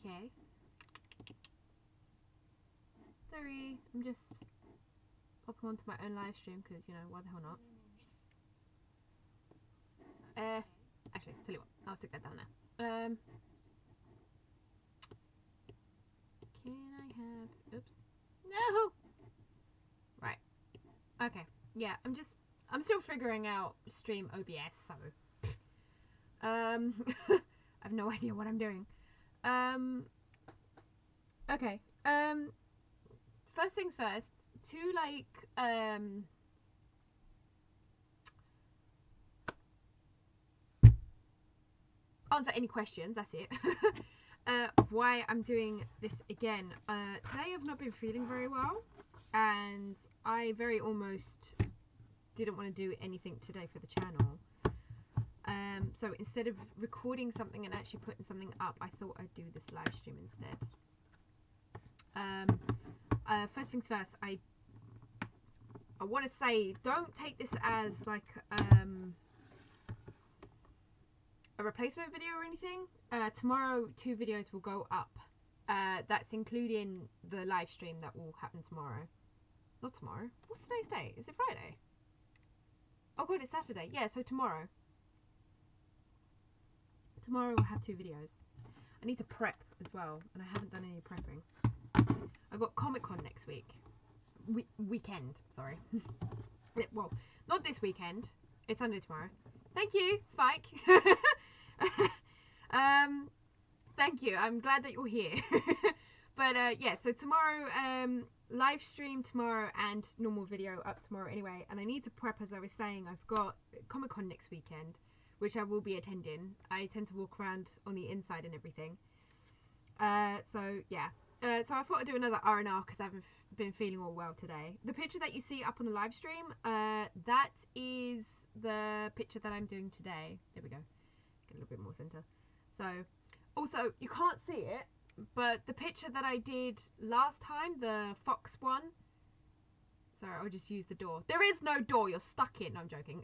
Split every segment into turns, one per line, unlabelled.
Okay. Sorry, I'm just popping onto my own live stream because, you know, why the hell not? Actually, tell you what, I'll stick that down there. Can I have... Oops. No! Right. Okay. Yeah, I'm still figuring out stream OBS, so... I have no idea what I'm doing. Okay. First things first, to, like, answer any questions, that's it. Of why I'm doing this again. Today I've not been feeling very well, and I very almost didn't want to do anything today for the channel. So instead of recording something and actually putting something up, I thought I'd do this live stream instead. First things first, I want to say, don't take this as like a replacement video or anything. Tomorrow 2 videos will go up. That's including the live stream that will happen tomorrow. Not tomorrow. What's today's date? Is it Friday? Oh god, it's Saturday. Yeah, so tomorrow. Tomorrow we'll have 2 videos. I need to prep as well, and I haven't done any prepping. I've got Comic-Con next week. Weekend, sorry. Well, not this weekend. It's Sunday tomorrow. Thank you, Spike. Thank you. I'm glad that you're here. But yeah, so tomorrow, live stream tomorrow and normal video up tomorrow anyway. And I need to prep, as I was saying. I've got Comic-Con next weekend, which I will be attending. I tend to walk around on the inside and everything. So yeah. So I thought I'd do another R&R because I haven't been feeling all well today. The picture that you see up on the live stream, that is the picture that I'm doing today. There we go. Get a little bit more center. So, also, you can't see it, but the picture that I did last time, the fox one. Sorry, I'll just use the door. There is no door. You're stuck in. No, I'm joking.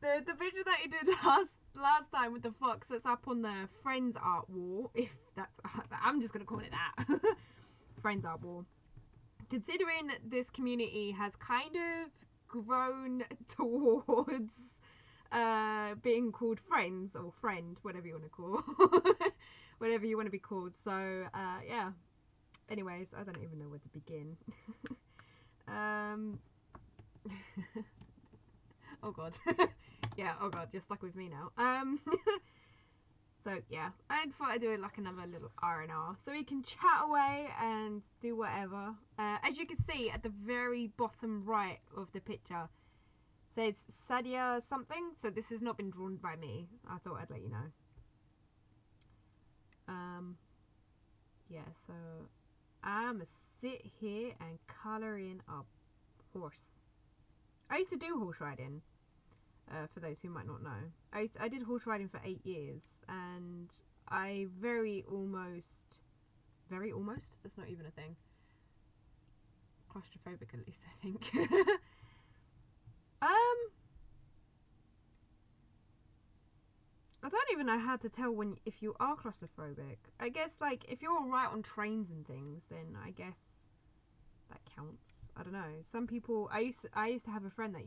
The picture that I did last time with the fox, that's up on the Friends art wall, if that's, I'm just gonna call it that. Friends art wall. Considering this community has kind of grown towards being called friends, or friend, whatever you want to call, whatever you want to be called. So yeah, anyways, I don't even know where to begin. Oh god. Yeah, oh god, you're stuck with me now. So yeah, I thought I'd do like another little R&R, so we can chat away and do whatever. As you can see at the very bottom right of the picture, says Sadia something, so this has not been drawn by me. I thought I'd let you know. Yeah, so I'ma sit here and colour in a horse. I used to do horse riding. For those who might not know, I did horse riding for 8 years, and I very almost, that's not even a thing, claustrophobic at least, I think. I don't even know how to tell if you are claustrophobic. I guess, like, if you're alright on trains and things, then I guess that counts. I don't know. Some people, I used to have a friend that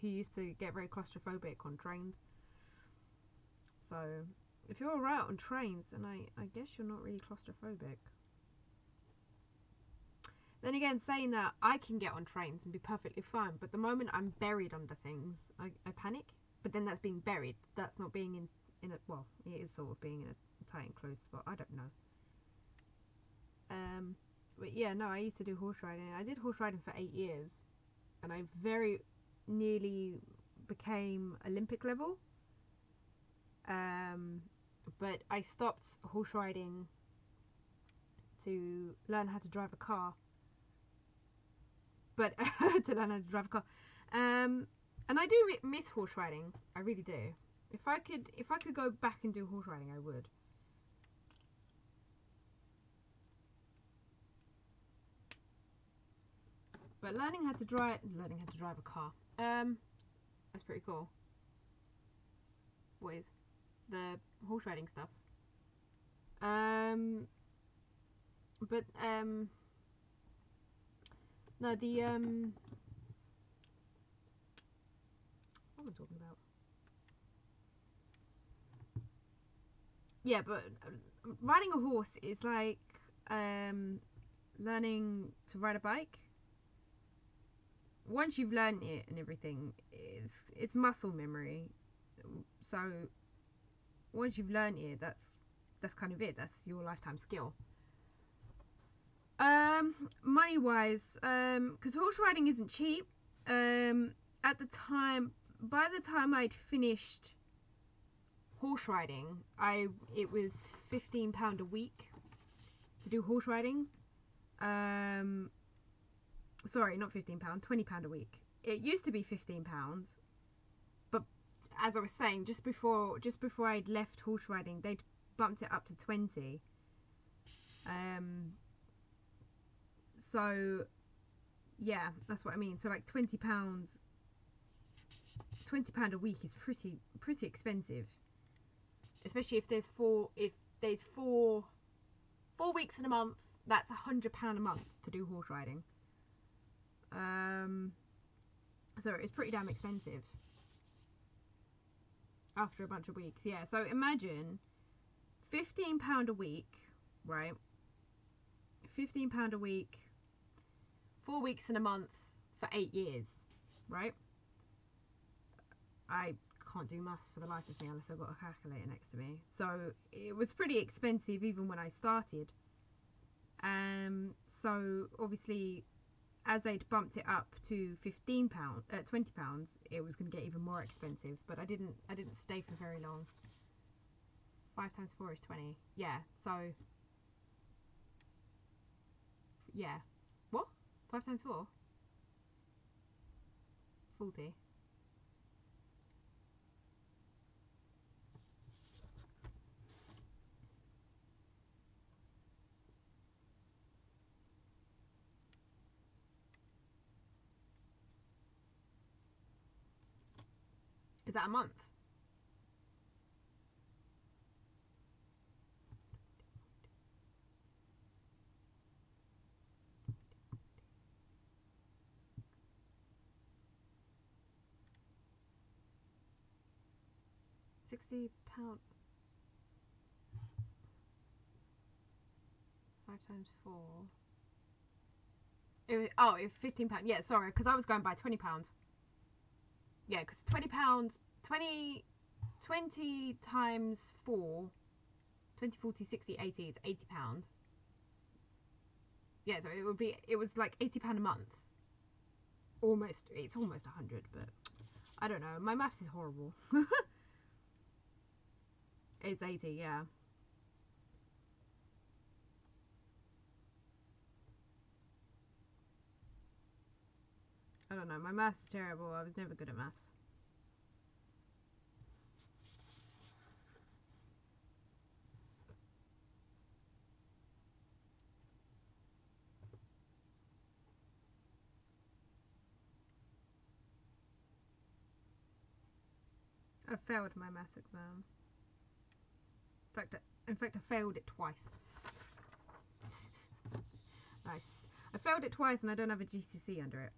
who used to get very claustrophobic on trains. So if you're alright on trains, then I guess you're not really claustrophobic. Then again, saying that, I can get on trains and be perfectly fine, but the moment I'm buried under things, I panic. But then that's being buried. That's not being in a, well, it is sort of being in a tight enclosed spot. I don't know. But yeah, no, I used to do horse riding. I did horse riding for 8 years, and I very nearly became Olympic level. But I stopped horse riding to learn how to drive a car. But to learn how to drive a car. And I do miss horse riding. I really do. If I could go back and do horse riding, I would. But learning how to drive a car, that's pretty cool. What is the horse riding stuff? But no, the what am I talking about? Yeah, but riding a horse is like learning to ride a bike. Once you've learned it and everything, it's muscle memory. So once you've learned it, that's kind of it. That's your lifetime skill. Money wise, because horse riding isn't cheap. At the time, by the time I'd finished horse riding, it was £15 a week to do horse riding. Sorry, not £15, £20 a week. It used to be £15, but as I was saying, just before I'd left horse riding, they'd bumped it up to 20. So yeah, that's what I mean. So like £20 a week is pretty expensive, especially if there's four weeks in a month. That's £100 a month to do horse riding. So it's pretty damn expensive after a bunch of weeks. Yeah, so imagine £15 a week, right? £15 a week, 4 weeks in a month for 8 years, right? I can't do maths for the life of me unless I've got a calculator next to me. So it was pretty expensive even when I started. So obviously, as they'd bumped it up to £20, it was going to get even more expensive. But I didn't stay for very long. 5 times 4 is 20. Yeah. So yeah. What? 5 times 4? 40. Is that a month? £60. 5 times 4. It £15. Yeah, sorry, because I was going by £20. Yeah, because £20, 20 times 4, 20, 40, 60, 80 is £80. Yeah, so it was like £80 a month. It's almost 100, but I don't know. My maths is horrible. It's 80, yeah. I don't know. My maths is terrible. I was never good at maths. I failed my maths exam. In fact, I failed it twice. Nice. I failed it twice and I don't have a GCSE under it.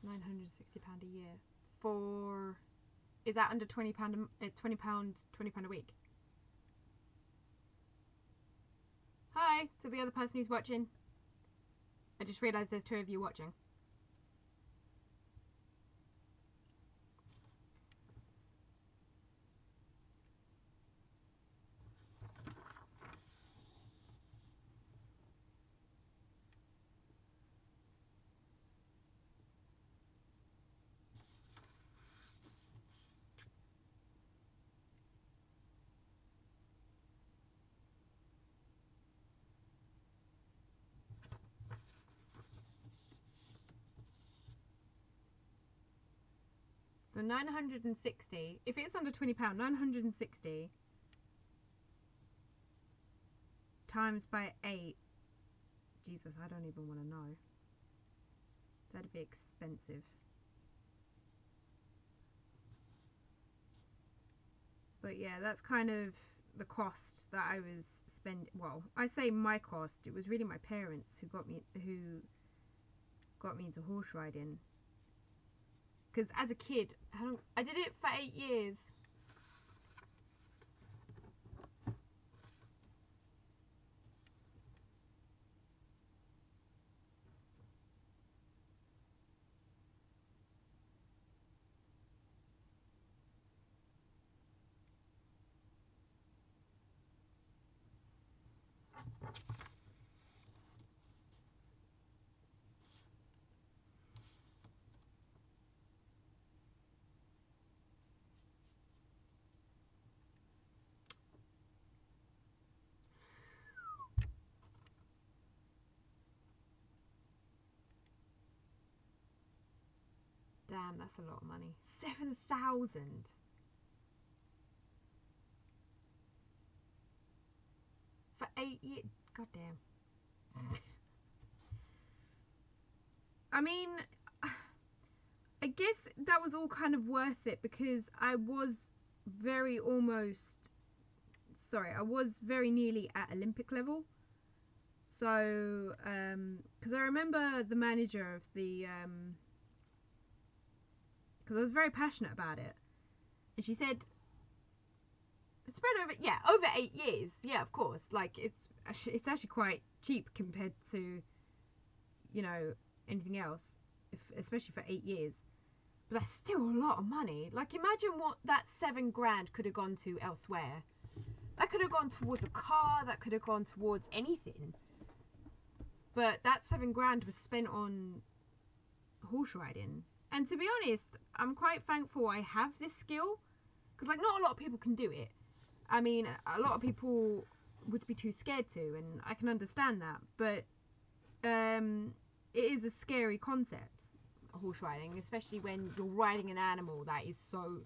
£960 a year for, is that under £20 £20 a week? Hi to the other person who's watching. I just realised there's 2 of you watching. So 960. If it's under £20, 960 times by 8. Jesus, I don't even want to know. That'd be expensive. But yeah, that's kind of the cost that I was spending. Well, I say my cost. It was really my parents who got me into horse riding. Because as a kid, I did it for 8 years. Damn, that's a lot of money. 7,000. For 8 years. God damn. I mean, I guess that was all kind of worth it because I was very nearly at Olympic level. So, because I remember the manager of the, because I was very passionate about it, and she said, it's spread over 8 years. Yeah, of course. Like, it's actually quite cheap compared to, you know, anything else, especially for 8 years. But that's still a lot of money. Like, imagine what that 7 grand could have gone to elsewhere. That could have gone towards a car. That could have gone towards anything. But that 7 grand was spent on horse riding. And to be honest, I'm quite thankful I have this skill. Because, like, not a lot of people can do it. I mean, a lot of people would be too scared to. And I can understand that. But it is a scary concept, horse riding. Especially when you're riding an animal that is so...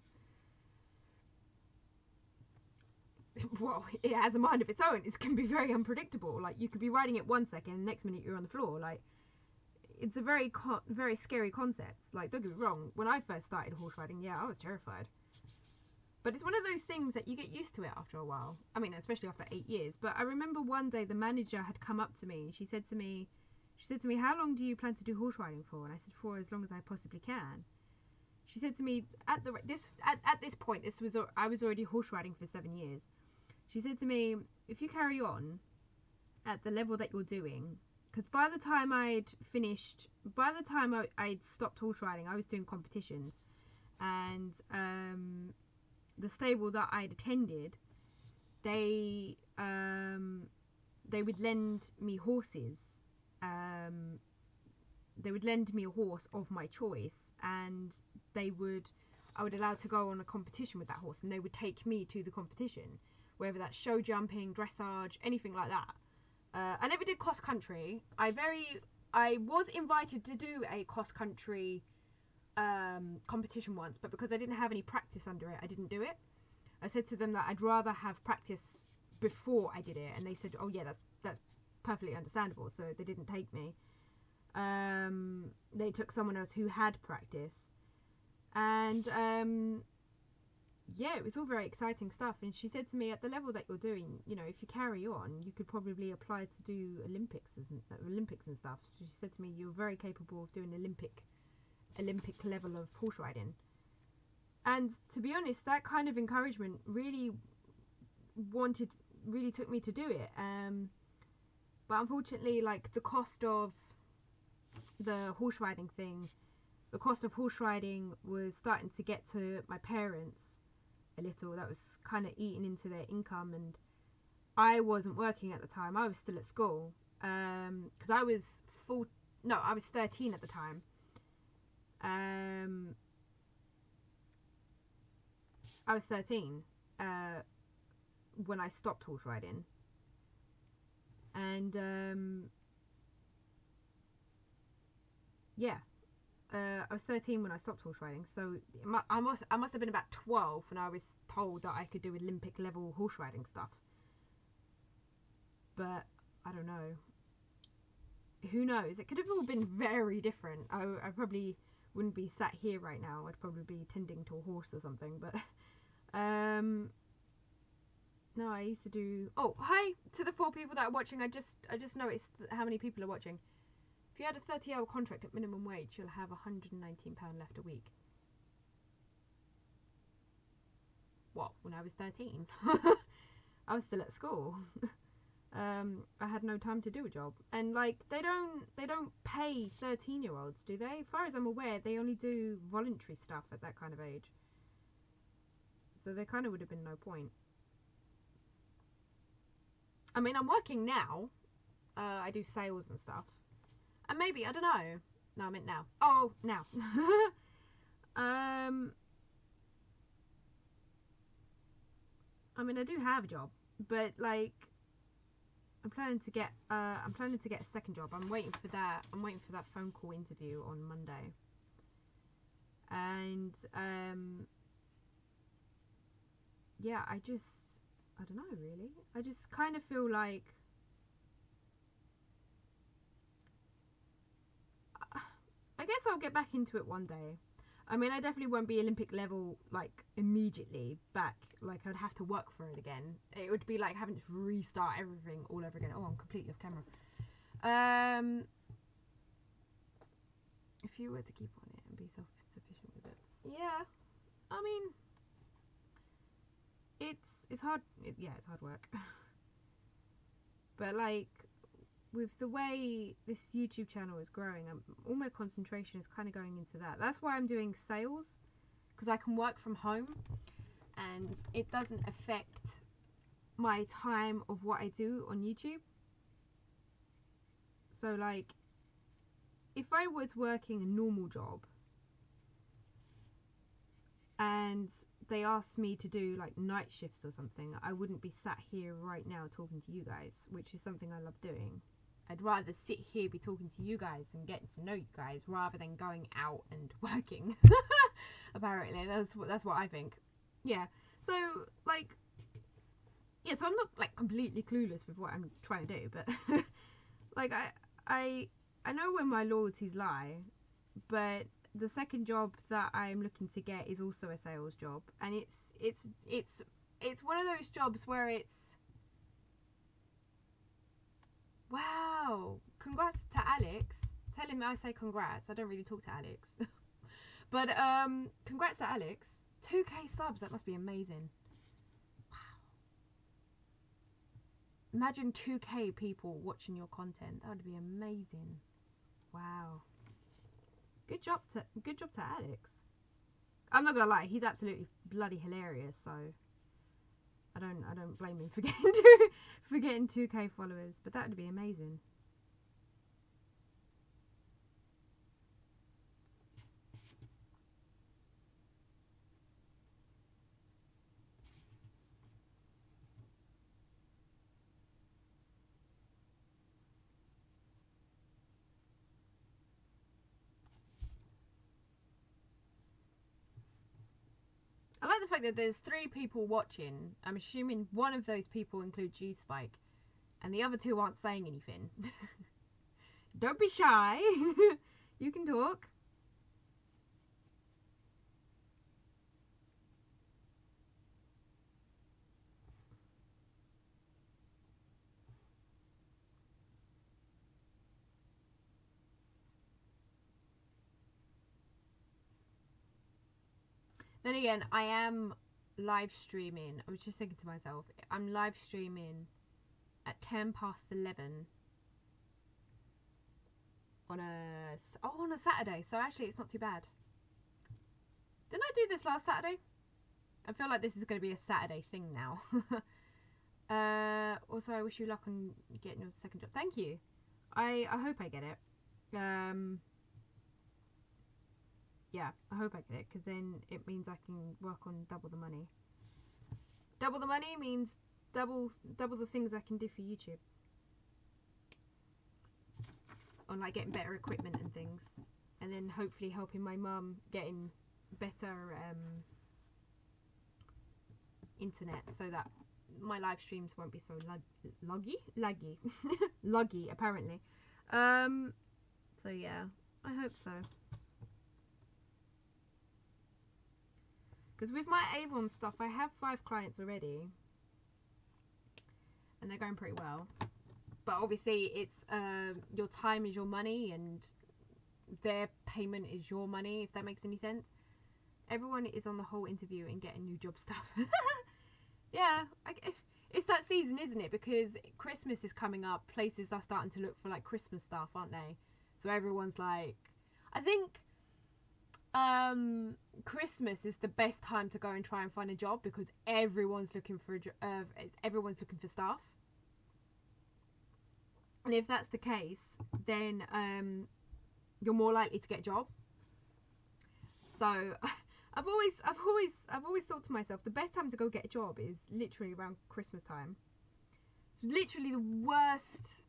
well, it has a mind of its own. It can be very unpredictable. Like, you could be riding it one second, and the next minute you're on the floor. Like, it's a very scary concept. Like, don't get me wrong, when I first started horse riding, yeah, I was terrified. But it's one of those things that you get used to it after a while. I mean, especially after 8 years. But I remember one day the manager had come up to me. She said to me, how long do you plan to do horse riding for? And I said, for as long as I possibly can. She said to me, at this point, I was already horse riding for 7 years. She said to me, if you carry on at the level that you're doing, because by the time I'd stopped horse riding, I was doing competitions, and the stable that I'd attended, they would lend me horses. They would lend me a horse of my choice, and I would allow to go on a competition with that horse, and they would take me to the competition. Whether that's show jumping, dressage, anything like that. I never did cross country. I was invited to do a cross country competition once, but because I didn't have any practice under it, I didn't do it. I said to them that I'd rather have practice before I did it, and they said, "Oh yeah, that's perfectly understandable." So they didn't take me. They took someone else who had practice, and yeah, it was all very exciting stuff. And she said to me, at the level that you're doing, you know, if you carry on, you could probably apply to do Olympics and stuff. So she said to me, you're very capable of doing Olympic level of horse riding. And to be honest, that kind of encouragement really took me to do it. But unfortunately, like, the cost of the horse riding was starting to get to my parents a little. That was kind of eating into their income, and I wasn't working at the time. I was still at school, because I was 13 at the time. I was 13 when I stopped horse riding, and yeah, I was 13 when I stopped horse riding, so I must have been about 12 when I was told that I could do Olympic level horse riding stuff. But I don't know. Who knows? It could have all been very different. I probably wouldn't be sat here right now. I'd probably be tending to a horse or something. But no, I used to do. Oh, hi to the 4 people that are watching. I just noticed how many people are watching. If you had a 30-hour contract at minimum wage, you'll have £119 left a week. What? When I was 13? I was still at school. I had no time to do a job, and like they don't pay 13-year-olds, do they? As far as I'm aware, they only do voluntary stuff at that kind of age. So there kind of would have been no point. I mean, I'm working now. I do sales and stuff. And maybe, I don't know. No, I meant now. Oh, now. I mean, I do have a job, but like, I'm planning to get a second job. I'm waiting for that phone call interview on Monday. And yeah, I don't know really. I just kind of feel like I guess I'll get back into it one day. I mean, I definitely won't be Olympic level like immediately back. Like I'd have to work for it again. It would be like having to restart everything all over again. Oh, I'm completely off camera. If you were to keep on it and be self-sufficient with it, yeah. I mean, it's hard. Yeah, it's hard work. But like, with the way this YouTube channel is growing, all my concentration is kind of going into that. That's why I'm doing sales, because I can work from home and it doesn't affect my time of what I do on YouTube. So like, if I was working a normal job and they asked me to do like night shifts or something, I wouldn't be sat here right now talking to you guys, which is something I love doing. I'd rather sit here, be talking to you guys and getting to know you guys rather than going out and working. Apparently, that's what I think. Yeah. So like, yeah. So I'm not like completely clueless with what I'm trying to do, but like I know where my loyalties lie, but the second job that I'm looking to get is also a sales job, and it's one of those jobs where it's. Wow, congrats to Alex. Tell him I say congrats. I don't really talk to Alex. But congrats to Alex. 2k subs, that must be amazing. Wow. Imagine 2k people watching your content. That would be amazing. Wow. Good job to Alex. I'm not gonna lie, he's absolutely bloody hilarious, so I don't blame him for getting 2k followers, but that would be amazing. I like the fact that there's 3 people watching. I'm assuming one of those people includes you, Spike, and the other 2 aren't saying anything. Don't be shy. You can talk. Then again, I am live streaming. I was just thinking to myself, I'm live streaming at 11 on a Saturday. So actually, it's not too bad. Didn't I do this last Saturday? I feel like this is going to be a Saturday thing now. Also, I wish you luck on getting your second job. Thank you. I hope I get it. Yeah, I hope I get it, because then it means I can work on double the money. Double the money means double the things I can do for YouTube. On like getting better equipment and things, and then hopefully helping my mum getting better internet so that my live streams won't be so laggy laggy apparently. So yeah, I hope so, because with my Avon stuff I have 5 clients already and they're going pretty well, but obviously it's your time is your money and their payment is your money, if that makes any sense. Everyone is on the whole interview and getting new job stuff. Yeah, it's that season, isn't it? Because Christmas is coming up. Places are starting to look for like Christmas stuff, aren't they? So everyone's like, I think Christmas is the best time to go and try and find a job, because everyone's looking for everyone's looking for staff. And if that's the case, then you're more likely to get a job. So I've always thought to myself, the best time to go get a job is literally around Christmas time. It's literally the worst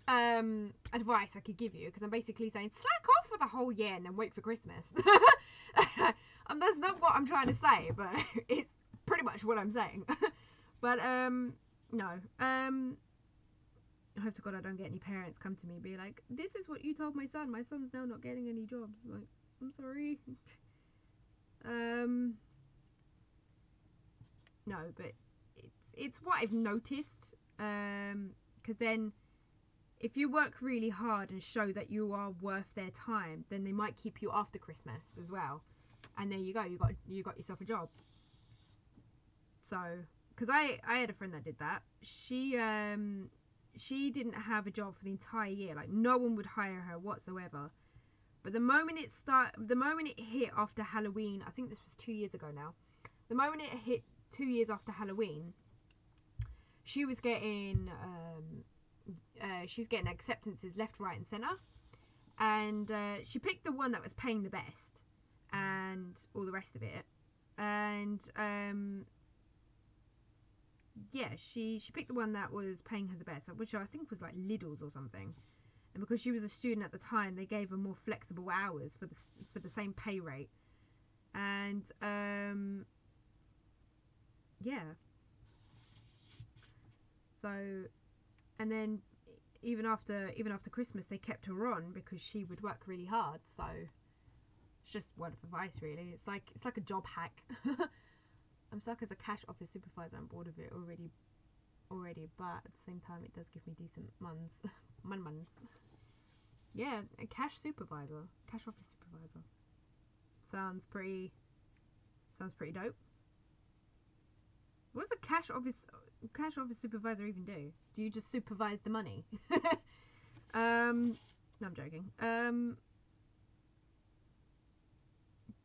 advice I could give you, because I'm basically saying slack off for the whole year and then wait for Christmas. That's not what I'm trying to say, but it's pretty much what I'm saying. But no, I hope to God I don't get any parents come to me and be like, this is what you told my son. My son's now not getting any jobs. Like, I'm sorry. No, but it's what I've noticed. Because then if you work really hard and show that you are worth their time, then they might keep you after Christmas as well. And there you go, you got yourself a job. So, because I had a friend that did that. She didn't have a job for the entire year. Like, no one would hire her whatsoever. But the moment it hit after Halloween, I think this was 2 years ago now. The moment it hit 2 years after Halloween, she was getting acceptances left, right, and centre. And she picked the one that was paying the best, and all the rest of it. And yeah, she picked the one that was paying her the best, which I think was like Lidl's or something. And because she was a student at the time, they gave her more flexible hours for the same pay rate. And yeah. So, and then even after Christmas, they kept her on because she would work really hard. So it's just word of advice, really. It's like a job hack. I'm stuck as a cash office supervisor. I'm bored of it already, but at the same time, it does give me decent months. months. Yeah, a cash office supervisor. Sounds pretty dope. What does a cash office supervisor even do? Do you just supervise the money? No, I'm joking.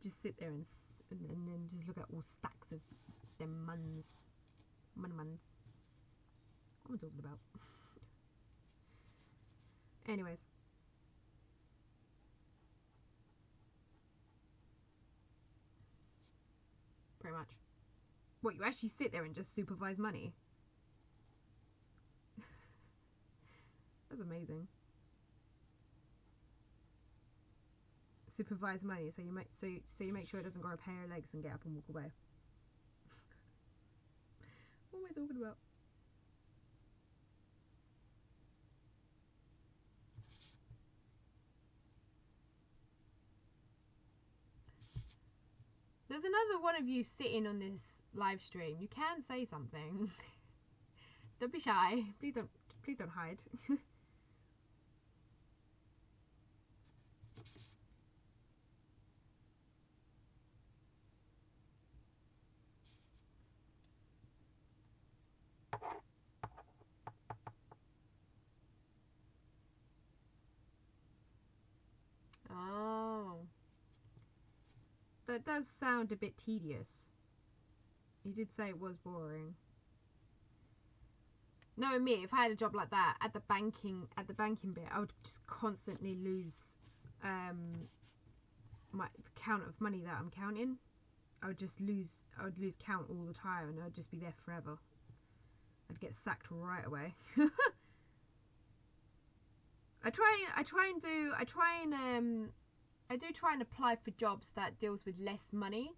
Just sit there and then just look at all stacks of them muns. What am I talking about? Anyways. Pretty much. What, you actually sit there and just supervise money? That's amazing. Supervise money, so you make sure it doesn't grow a pair of legs and get up and walk away. What am I talking about? There's another one of you sitting on this live stream. You can say something. Don't be shy. Please don't hide. Oh. That does sound a bit tedious. You did say it was boring. Knowing me, if I had a job like that at the banking bit, I would just constantly lose my count of money that I'm counting. I would lose count all the time, and I'd just be there forever. I'd get sacked right away. I do try and apply for jobs that deals with less money.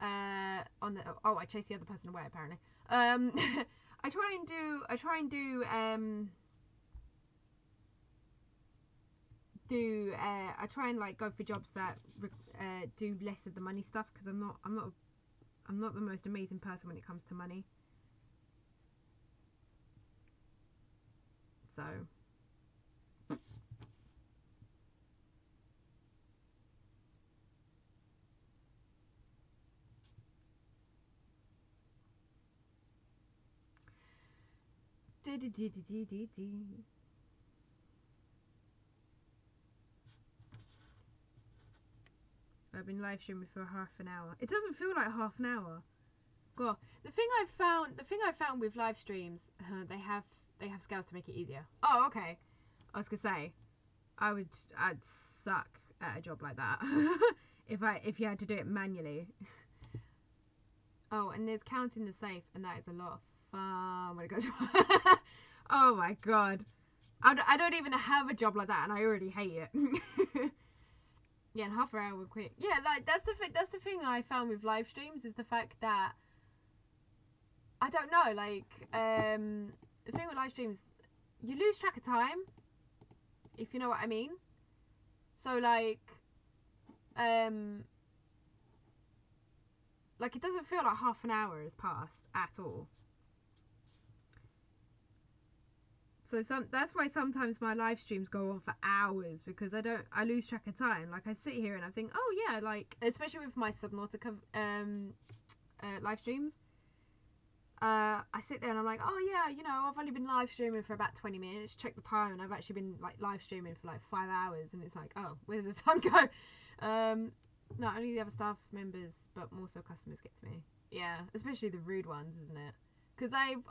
On the I chase the other person away apparently. I try and like go for jobs that do less of the money stuff, because I'm not the most amazing person when it comes to money. So I've been live streaming for half an hour. It doesn't feel like half an hour. God, the thing I found with live streams, they have scales to make it easier. Oh, okay. I was gonna say, I'd suck at a job like that if you had to do it manually. Oh, and there's counting the safe, and that is a lot of fun when it goes. Oh my god, I don't even have a job like that, and I already hate it. Yeah, in half an hour we're quick. Yeah, like that's the thing I found with live streams, is the fact that I don't know, like the thing with live streams, you lose track of time, if you know what I mean. So like it doesn't feel like half an hour has passed at all. So that's why sometimes my live streams go on for hours, because I lose track of time. Like I sit here and I think, oh yeah, like especially with my Subnautica live streams, I sit there and I'm like, oh yeah, you know, I've only been live streaming for about 20 minutes. Check the time, and I've actually been like live streaming for like 5 hours, and it's like, oh, where did the time go? Not only the other staff members, but more so customers get to me. Yeah, especially the rude ones, isn't it? Because I've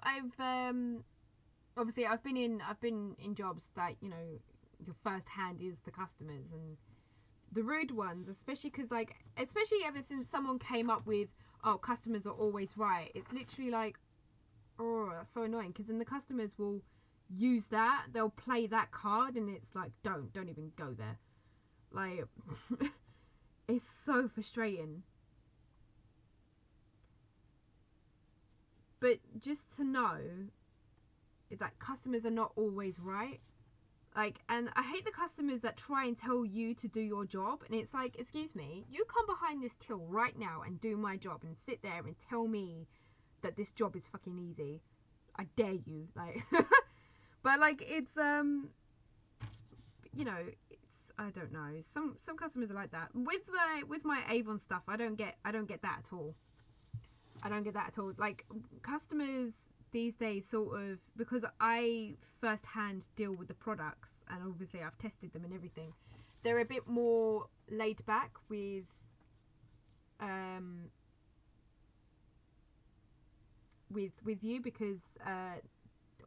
obviously I've been in jobs that, you know, your first hand is the customers, and the rude ones, especially ever since someone came up with, oh, customers are always right. It's literally like, oh, that's so annoying, because then the customers will use that, they'll play that card, and it's like, don't even go there. Like it's so frustrating. But just to know that customers are not always right. Like, and I hate the customers that try and tell you to do your job, and it's like, excuse me, you come behind this till right now and do my job and sit there and tell me that this job is fucking easy. I dare you. Like but like, it's you know, it's, I don't know, some customers are like that. With my Avon stuff, I don't get that at all. I don't get that at all. Like, customers these days, sort of, because I first-hand deal with the products, and obviously I've tested them and everything, they're a bit more laid back with you, because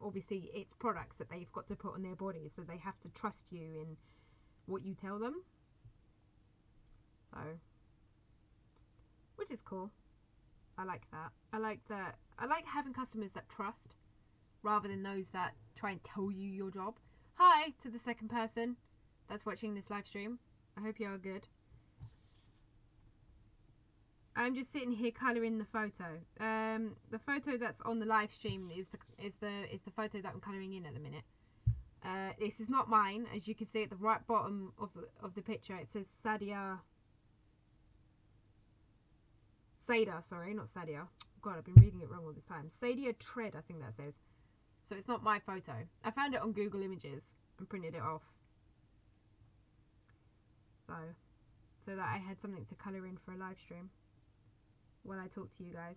obviously it's products that they've got to put on their bodies, so they have to trust you in what you tell them. So, which is cool. I like that. I like having customers that trust, rather than those that try and tell you your job. Hi to the second person that's watching this live stream. I hope you are good. I'm just sitting here colouring the photo. The photo that's on the live stream is the photo that I'm colouring in at the minute. This is not mine, as you can see at the right bottom of the picture. It says Sadia. Sadia, sorry, not Sadia. God, I've been reading it wrong all this time. Sadia Tread, I think that says. So it's not my photo. I found it on Google Images and printed it off. So that I had something to colour in for a live stream while I talk to you guys.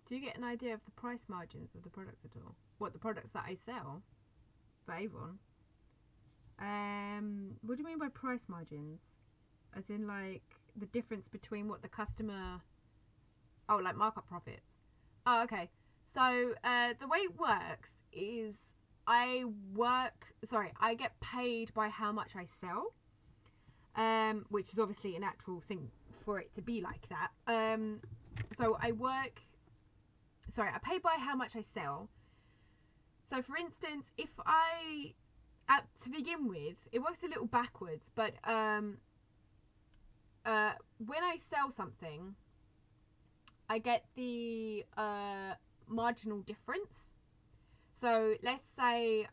Do you get an idea of the price margins of the products at all? What, the products that I sell for Avon? What do you mean by price margins? As in, like, the difference between what the customer... Oh, like markup profits. Oh, okay. So, the way it works is I get paid by how much I sell. Which is obviously a natural thing for it to be like that. So I pay by how much I sell. So for instance, if to begin with, it works a little backwards, but when I sell something, I get the marginal difference. So let's say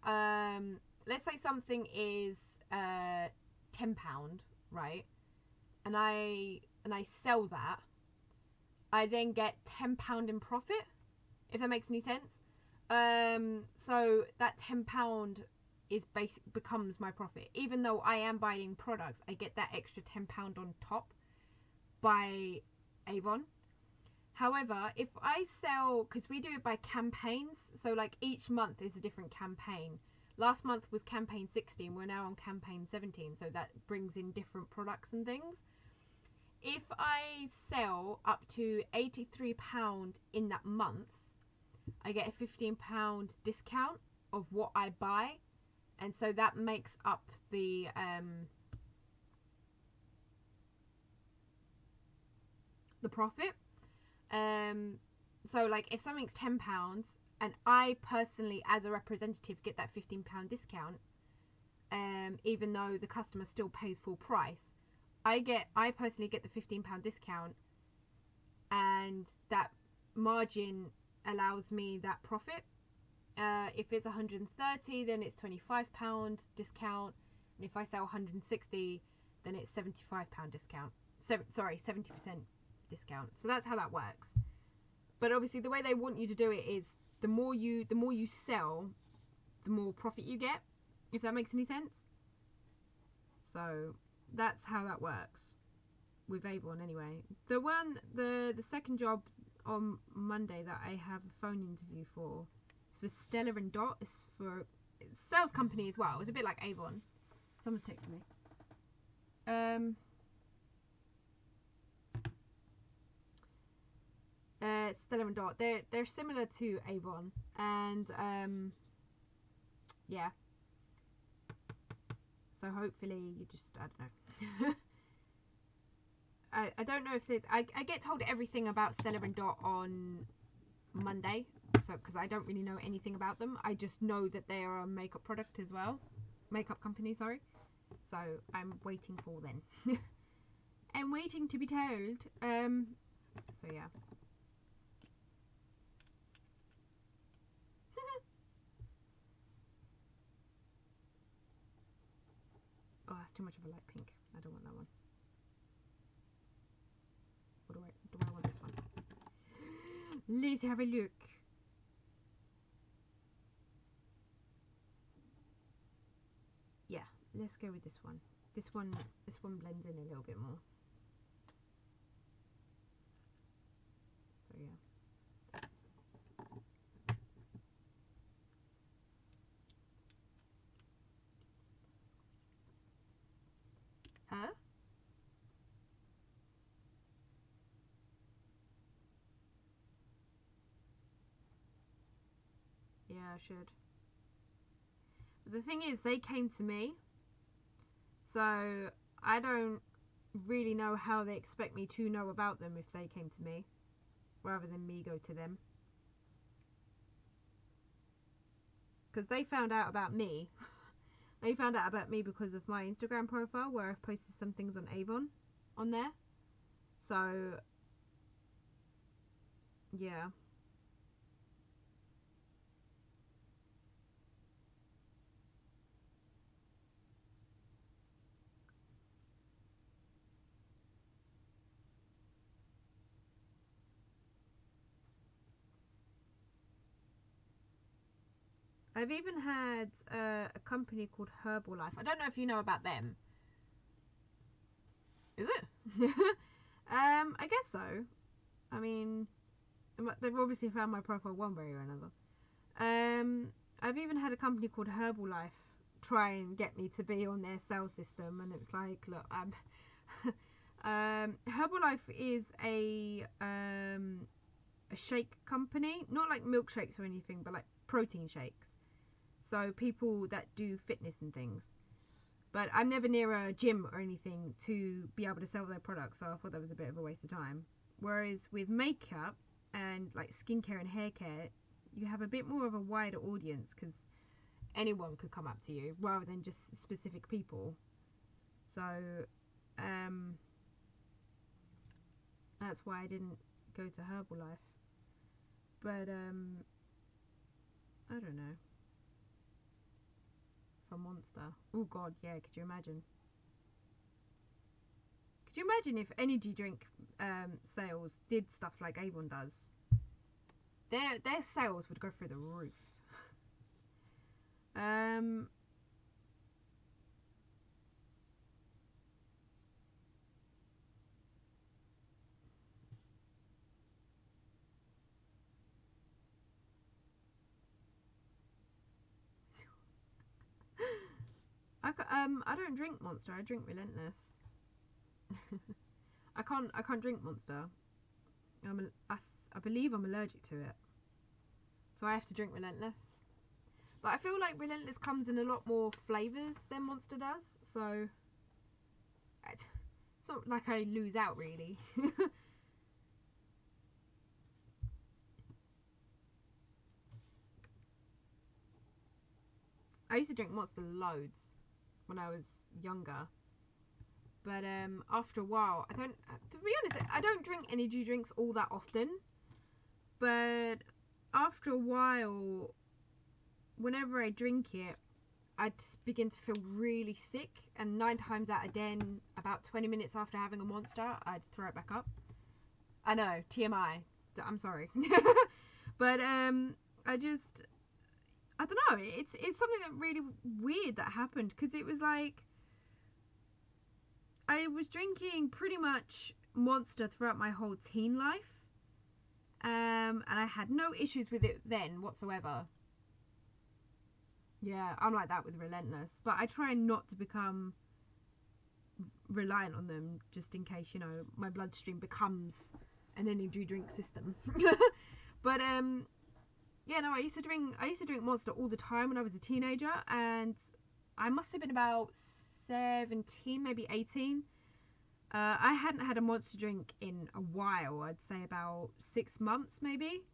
something is £10, right? And I sell that, I then get £10 in profit, if that makes any sense. So that £10 becomes my profit. Even though I am buying products, I get that extra £10 on top by Avon. However, if I sell, because we do it by campaigns, so like each month is a different campaign. Last month was campaign 16, we're now on campaign 17, so that brings in different products and things. If I sell up to £83 in that month, I get a £15 discount of what I buy, and so that makes up the profit. So like if something's £10 and I personally as a representative get that £15 discount, even though the customer still pays full price, I personally get the £15 discount, and that margin allows me that profit. If it's 130, then it's £25 discount, and if I sell 160, then it's £75 discount. 70% discount. So that's how that works. But obviously the way they want you to do it is the more you sell, the more profit you get, if that makes any sense. So that's how that works with Avon anyway. The second job on Monday that I have a phone interview for is for Stella & Dot. It's for a sales company as well. It's a bit like Avon. Someone's texting me. Stella & Dot. They're similar to Avon, and yeah. So hopefully you just, I don't know. I don't know if I get told everything about Stella & Dot on Monday, so because I don't really know anything about them. I just know that they are a makeup product as well, makeup company, sorry. So I'm waiting for then. I'm waiting to be told. So yeah. Oh, that's too much of a light pink. I don't want that one. What do I want this one? Let's have a look. Yeah, let's go with this one. This one blends in a little bit more. So yeah. Huh? Yeah, I should. But the thing is, they came to me, so I don't really know how they expect me to know about them if they came to me, rather than me go to them. Because they found out about me. They found out about me because of my Instagram profile, where I've posted some things on Avon on there. So yeah. I've even had a company called Herbalife. I don't know if you know about them. Is it? I guess so. I mean, they've obviously found my profile one way or another. I've even had a company called Herbalife try and get me to be on their sales system, and it's like, look, Herbalife is a shake company, not like milkshakes or anything, but like protein shakes. So people that do fitness and things. But I'm never near a gym or anything to be able to sell their products, so I thought that was a bit of a waste of time. Whereas with makeup and like skincare and hair care, you have a bit more of a wider audience, because anyone could come up to you rather than just specific people. So that's why I didn't go to Herbalife. But I don't know. For Monster. Oh god, yeah, could you imagine? Could you imagine if energy drink sales did stuff like Avon does? Their sales would go through the roof. I don't drink Monster. I drink Relentless. I can't drink Monster. I believe I'm allergic to it, so I have to drink Relentless. But I feel like Relentless comes in a lot more flavours than Monster does, so it's not like I lose out really. I used to drink Monster loads when I was younger, but after a while, to be honest, I don't drink energy drinks all that often, but after a while, whenever I drink it, I just begin to feel really sick, and 9 times out of 10, about 20 minutes after having a Monster, I'd throw it back up. I know, TMI, I'm sorry. But I don't know, it's something that really weird that happened, because it was like, I was drinking pretty much Monster throughout my whole teen life, and I had no issues with it then whatsoever. Yeah, I'm like that with Relentless, but I try not to become reliant on them, just in case, you know, my bloodstream becomes an energy drink system. But yeah, no, I used to drink Monster all the time when I was a teenager, and I must have been about 17, maybe 18. I hadn't had a Monster drink in a while. I'd say about 6 months maybe.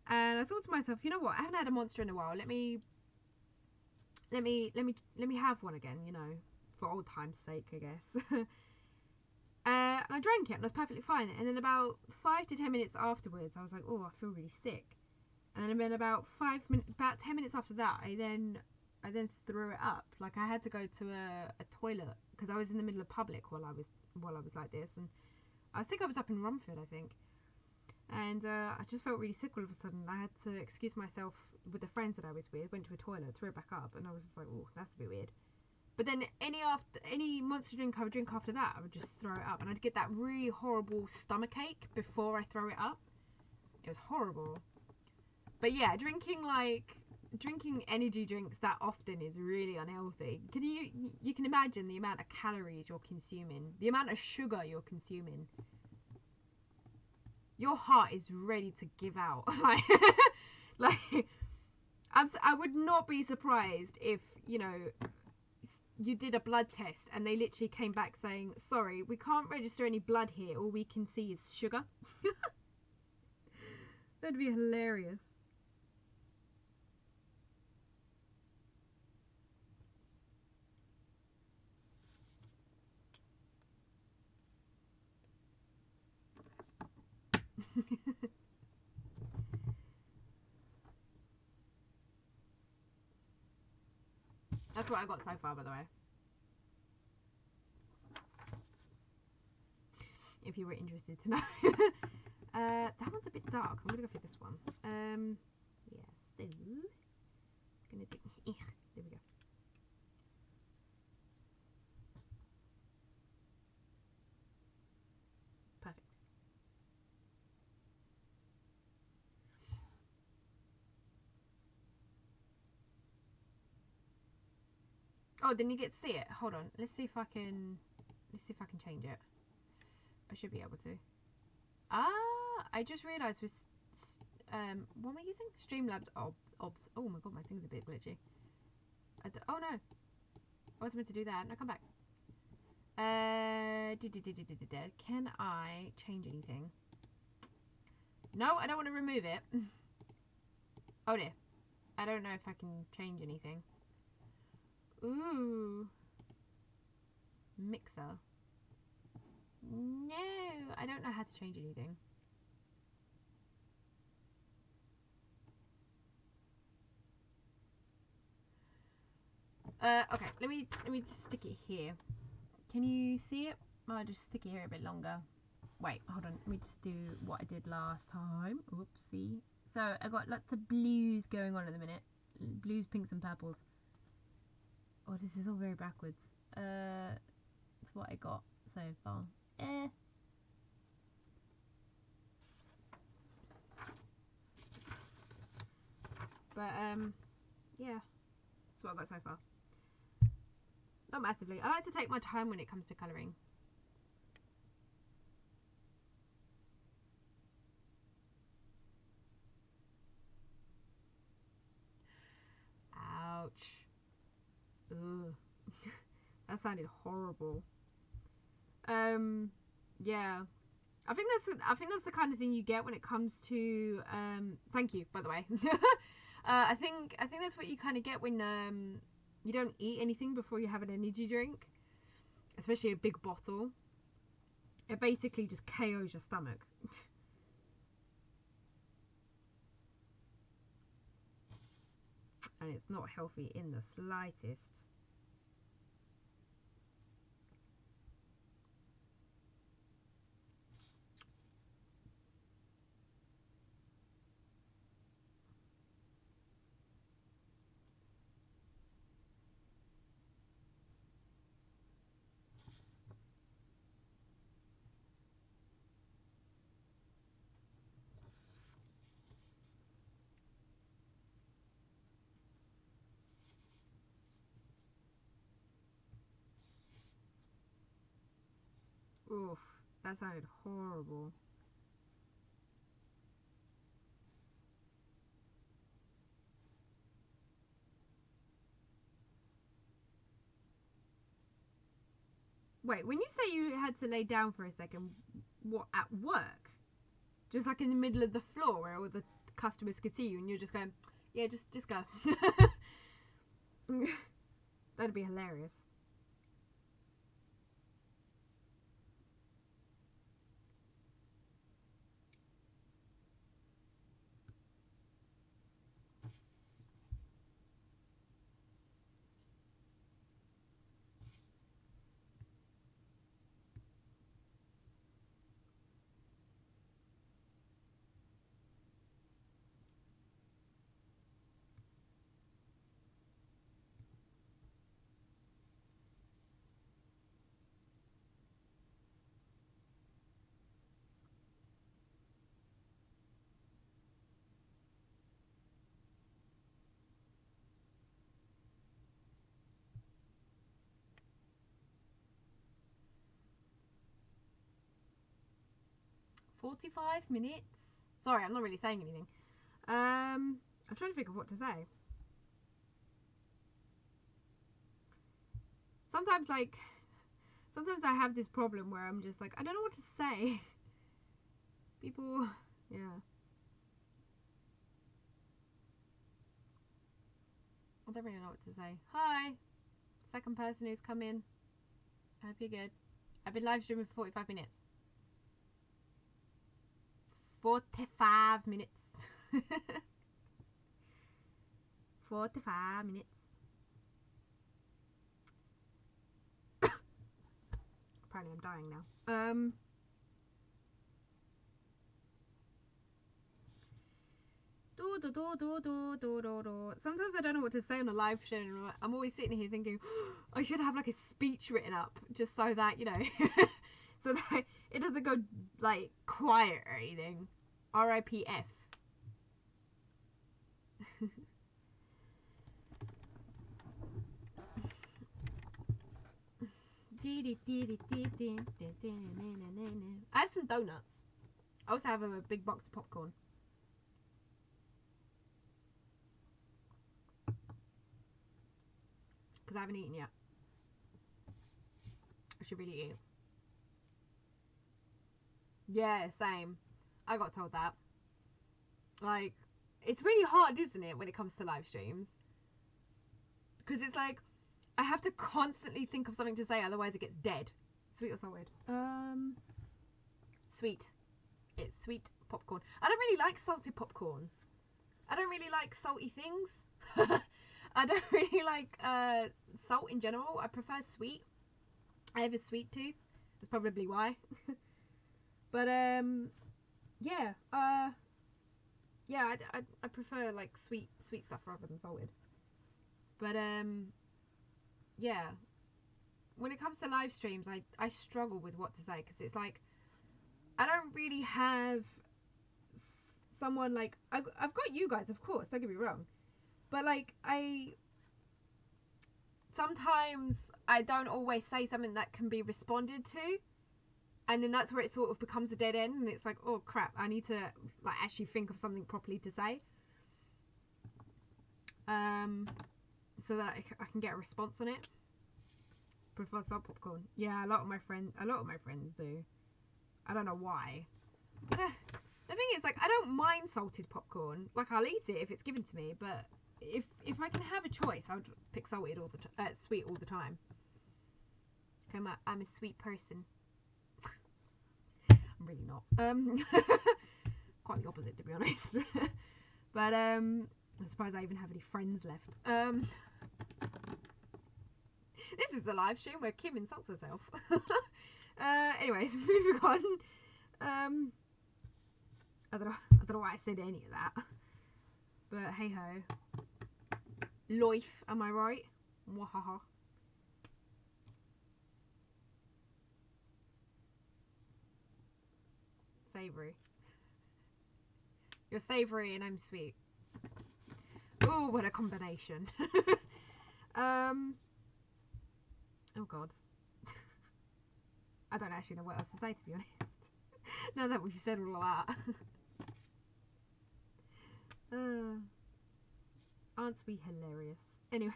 And I thought to myself, you know what? I haven't had a Monster in a while. Let me have one again, you know, for old time's sake, I guess. And I drank it and I was perfectly fine. And then about 5 to 10 minutes afterwards, I was like, oh, I feel really sick. And then about 10 minutes after that, I then threw it up. Like, I had to go to a toilet because I was in the middle of public while I was like this, and I think I was up in Romford, I think. And I just felt really sick all of a sudden. I had to excuse myself with the friends that I was with, went to a toilet, threw it back up, and I was just like, oh, that's a bit weird. But then any Monster drink I would drink after that, I would just throw it up, and I'd get that really horrible stomachache before I throw it up. It was horrible. But yeah, drinking energy drinks that often is really unhealthy. You can imagine the amount of calories you're consuming, the amount of sugar you're consuming. Your heart is ready to give out. I would not be surprised if, you know, you did a blood test and they literally came back saying, sorry, we can't register any blood here, all we can see is sugar. That'd be hilarious. That's what I got so far, by the way. If you were interested to know. That one's a bit dark. I'm gonna go for this one. Yeah, so gonna do there we go. Perfect. Oh, then you get to see it. Hold on. Let's see if I can change it. I should be able to. Ah, I just realised with what am I using? Streamlabs obs. Oh my god, my thing's a bit glitchy. Oh no, I was meant to do that. Now come back. Can I change anything? No, I don't want to remove it. Oh dear. I don't know if I can change anything. Ooh. Mixer. No, I don't know how to change anything. Okay, let me just stick it here. Can you see it? I'll just stick it here a bit longer. Wait, hold on. Let me just do what I did last time. Oopsie. So I got lots of blues going on at the minute. Blues, pinks and purples. Oh, this is all very backwards. That's what I got so far. But yeah, that's what I got so far. Not massively. I like to take my time when it comes to colouring. Ouch. Ugh. That sounded horrible. Yeah. I think that's the kind of thing you get when it comes to thank you, by the way. I think that's what you kind of get when you don't eat anything before you have an energy drink, especially a big bottle. It basically just KOs your stomach. And it's not healthy in the slightest. Oof, that sounded horrible. Wait, when you say you had to lay down for a second, what, at work? Just like in the middle of the floor where all the customers could see you and you're just going, yeah, just go. That'd be hilarious. "45 minutes?" Sorry, I'm not really saying anything. I'm trying to think of what to say. Sometimes I have this problem where I'm just like, I don't know what to say. People, yeah. I don't really know what to say. Hi, second person who's come in. I hope you're good. I've been live streaming for 45 minutes. 45 minutes. 45 minutes. Apparently I'm dying now. Sometimes I don't know what to say on a live stream. I'm always sitting here thinking, oh, I should have like a speech written up just so that, you know, so that it doesn't go like quiet or anything. RIPF. I have some donuts. I also have a big box of popcorn. Because I haven't eaten yet. I should really eat. Yeah, same. I got told that. Like, it's really hard, isn't it, when it comes to live streams? Because it's like, I have to constantly think of something to say, otherwise it gets dead. Sweet or salted? Sweet. It's sweet popcorn. I don't really like salted popcorn. I don't really like salty things. I don't really like salt in general. I prefer sweet. I have a sweet tooth. That's probably why. But yeah. Yeah, I prefer like sweet stuff rather than salted. But yeah. When it comes to live streams, I struggle with what to say, because it's like I don't really have someone like I've got you guys, of course, don't get me wrong, but like sometimes I don't always say something that can be responded to, and then that's where it sort of becomes a dead end, and it's like, oh crap, I need to like actually think of something properly to say, so that I can get a response on it. Prefer salt popcorn. Yeah, a lot of my friends do. I don't know why. The thing is, like, I don't mind salted popcorn. Like, I'll eat it if it's given to me, but if I can have a choice, I would pick salted all the sweet all the time. Okay, I'm a sweet person. I'm really not. Quite the opposite, to be honest. But I'm surprised I even have any friends left. This is the live stream where Kim insults herself. Anyways, moving on. I don't know why I said any of that. But hey ho. Life, am I right? Wahaha. Savoury. You're savoury and I'm sweet. Ooh, what a combination. Oh god. I don't actually know what else to say, to be honest. Now that we've said all of that. Aren't we hilarious? Anyway.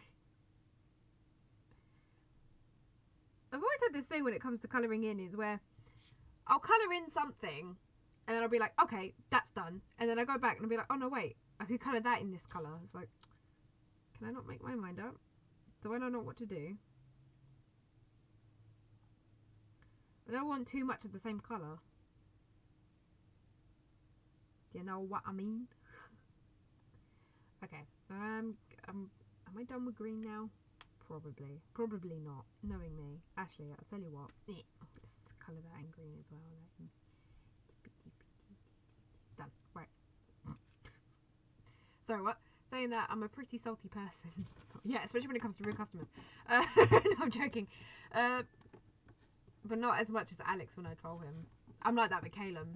I've always had this thing when it comes to colouring in, is where I'll colour in something and then I'll be like, okay, that's done. And then I go back and I'll be like, oh no, wait, I could colour that in this colour. It's like, can I not make my mind up? Do I not know what to do? I don't want too much of the same colour. Do you know what I mean? Okay. Am I done with green now? Probably. Probably not. Knowing me. Actually, I'll tell you what. Let's colour that in green as well. Done. Right. Sorry, what? Saying that I'm a pretty salty person. Yeah, especially when it comes to real customers. No, I'm joking. But not as much as Alex when I troll him. I'm like that with Caleb.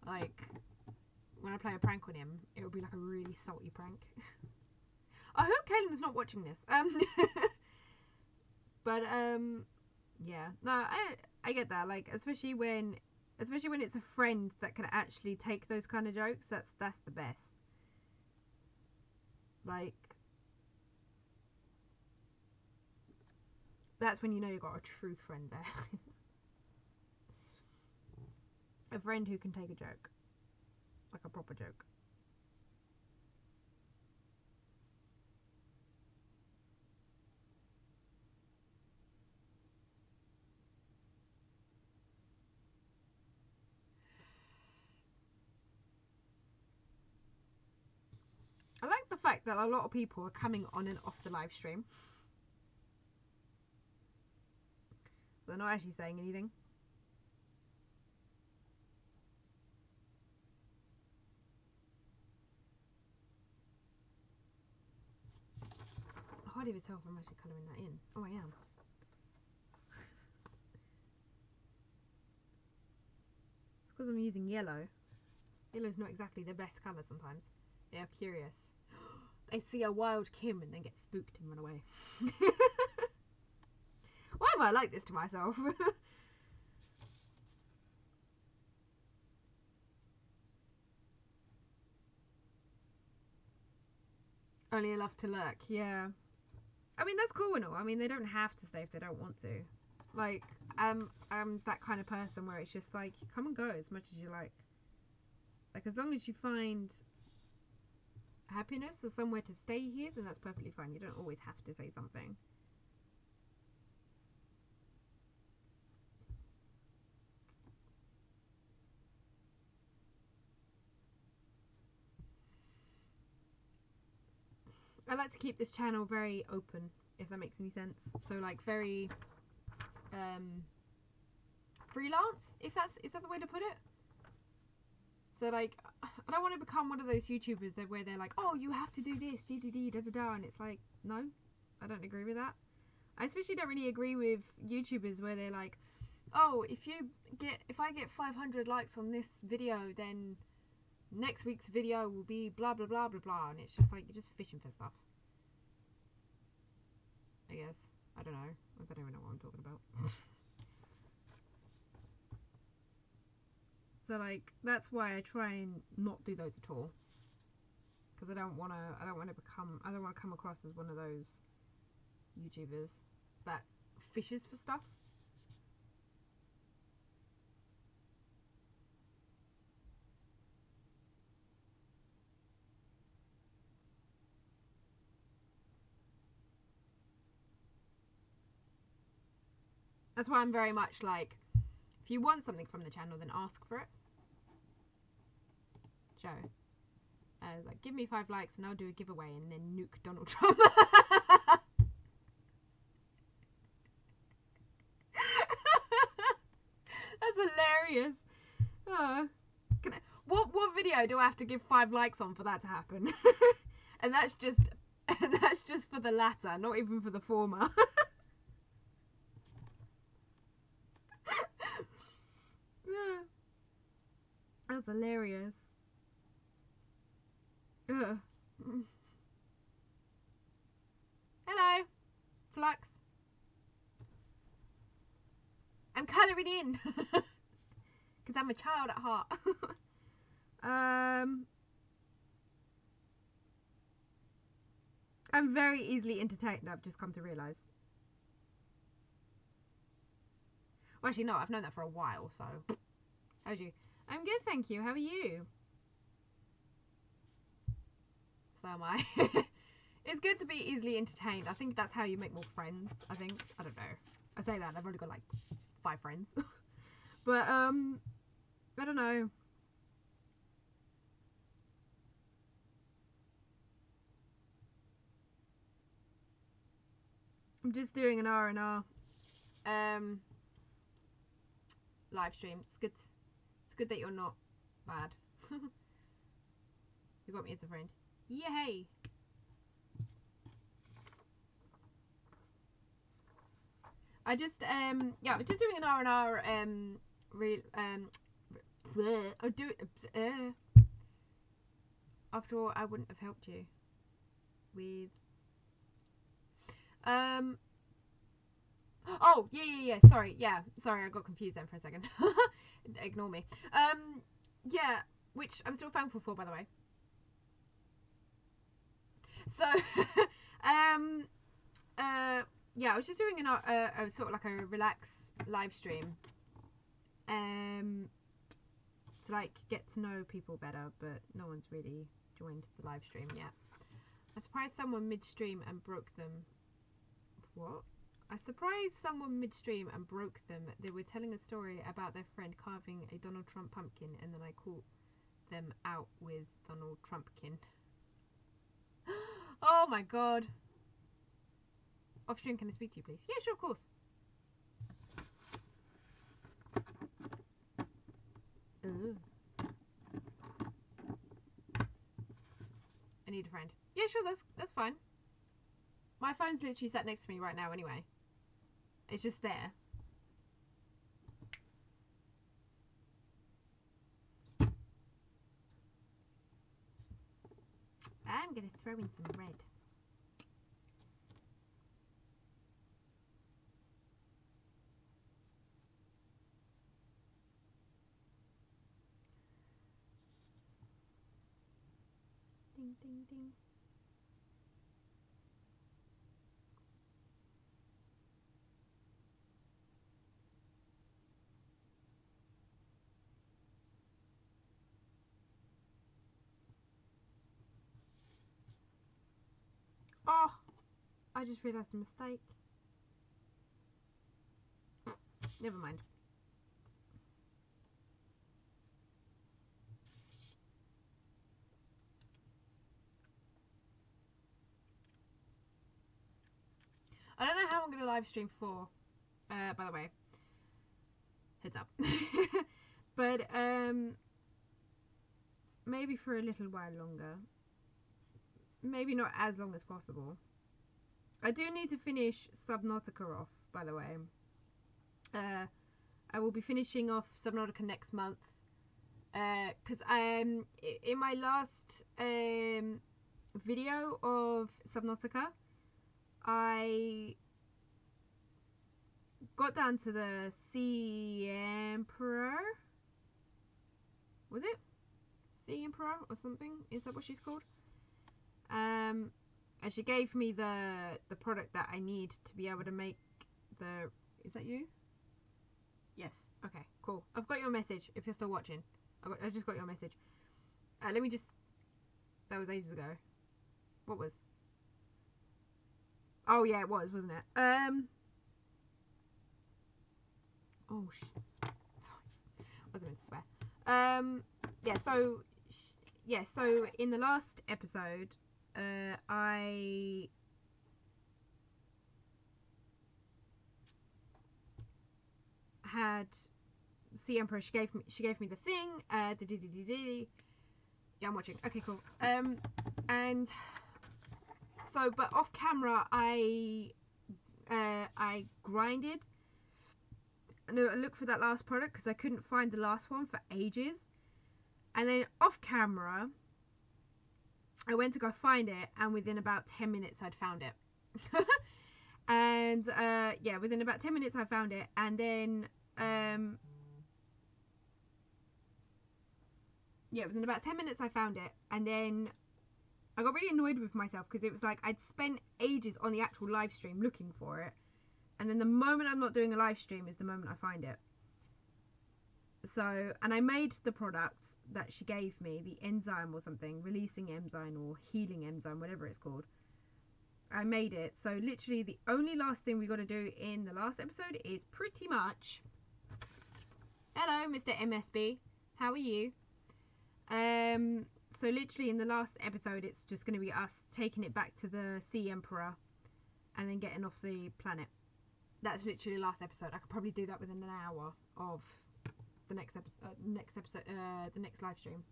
Like, when I play a prank on him, it will be like a really salty prank. I hope Caleb's not watching this. But yeah, no, I get that. Like, especially when it's a friend that can actually take those kind of jokes. That's the best. Like, that's when you know you've got a true friend there. A friend who can take a joke. Like a proper joke. I like the fact that a lot of people are coming on and off the live stream. They're not actually saying anything. I can't even tell if I'm actually colouring that in. Oh, I am. It's because I'm using yellow. Yellow's not exactly the best colour sometimes. They are curious. They see a wild Kim and then get spooked and run away. might like this to myself. Only enough to lurk, yeah. I mean, that's cool and all. I mean, they don't have to stay if they don't want to. Like, I'm that kind of person where it's just like, come and go as much as you like. Like, as long as you find happiness or somewhere to stay here, then that's perfectly fine. You don't always have to say something. I like to keep this channel very open, if that makes any sense. So like very freelance, is that the way to put it? So like, I don't want to become one of those YouTubers that where they're like, oh, you have to do this, da-da-da, and it's like, no, I don't agree with that. I especially don't really agree with YouTubers where they're like, oh, if I get 500 likes on this video, then next week's video will be blah blah blah blah blah, and it's just like, you're just fishing for stuff, I guess. I don't even know what I'm talking about. So like, that's why I try and not do those at all, because I don't want to come across as one of those YouTubers that fishes for stuff. That's why I'm very much like, if you want something from the channel, then ask for it. Joe. Like, give me 5 likes and I'll do a giveaway and then nuke Donald Trump. That's hilarious. What video do I have to give 5 likes on for that to happen? and that's just for the latter, not even for the former. That's hilarious. Ugh. Hello, Flux. I'm colouring in. Because I'm a child at heart. I'm very easily entertained, I've just come to realise. Well, actually, no, I've known that for a while, so. How's you? I'm good, thank you. How are you? So am I. It's good to be easily entertained. I think that's how you make more friends, I think. I don't know. I say that, I've only got like 5 friends. But, I don't know. I'm just doing an R&R live stream. It's good. It's good that you're not bad. You got me as a friend. Yay! I just yeah, I was just doing an R&R after all, I wouldn't have helped you with oh yeah, sorry, I got confused then for a second. Ignore me. Yeah, which I'm still thankful for, by the way. So yeah, I was just doing a sort of like a relax live stream to like get to know people better, but no one's really joined the live stream yet. I surprised someone midstream and broke them. What? I surprised someone midstream and broke them. They were telling a story about their friend carving a Donald Trump pumpkin, and then I caught them out with Donald Trumpkin. Oh my god. Off stream, can I speak to you, please? Yeah, sure, of course. Ooh. I need a friend. Yeah, sure, that's fine. My phone's literally sat next to me right now anyway. It's just there. I'm gonna throw in some red. Ding, ding, ding. Oh, I just realised a mistake. Never mind. I don't know how I'm going to live stream for, by the way. Heads up. But, maybe for a little while longer. Maybe not as long as possible. I do need to finish Subnautica off, by the way. I will be finishing off Subnautica next month. Because in my last video of Subnautica, I got down to the Sea Emperor. Was it? Sea Emperor or something? Is that what she's called? And she gave me the product that I need to be able to make the... Is that you? Yes. Okay, cool. I've got your message if you're still watching. I just got your message. Let me just... That was ages ago. What was? Oh yeah, it was, wasn't it? Oh shit. Sorry. I wasn't meant to swear. Yeah, so in the last episode, I had Sea Emperor. She gave me the thing. Yeah, I'm watching. Okay, cool. And so, but off camera, I grinded. No, I looked for that last product because I couldn't find the last one for ages. And then off camera, I went to go find it, and within about 10 minutes, I'd found it. And yeah, within about 10 minutes, I found it, and then yeah, within about 10 minutes, I found it, and then I got really annoyed with myself because it was like I'd spent ages on the actual live stream looking for it, and then the moment I'm not doing a live stream is the moment I find it. So, and I made the product that she gave me, the enzyme or something, releasing enzyme or healing enzyme, whatever it's called. I made it. So literally the only last thing we got to do in the last episode is pretty much... Hello, Mr. MSB. How are you? So literally in the last episode, it's just going to be us taking it back to the Sea Emperor and then getting off the planet. That's literally the last episode. I could probably do that within an hour of the next episode, the next live stream.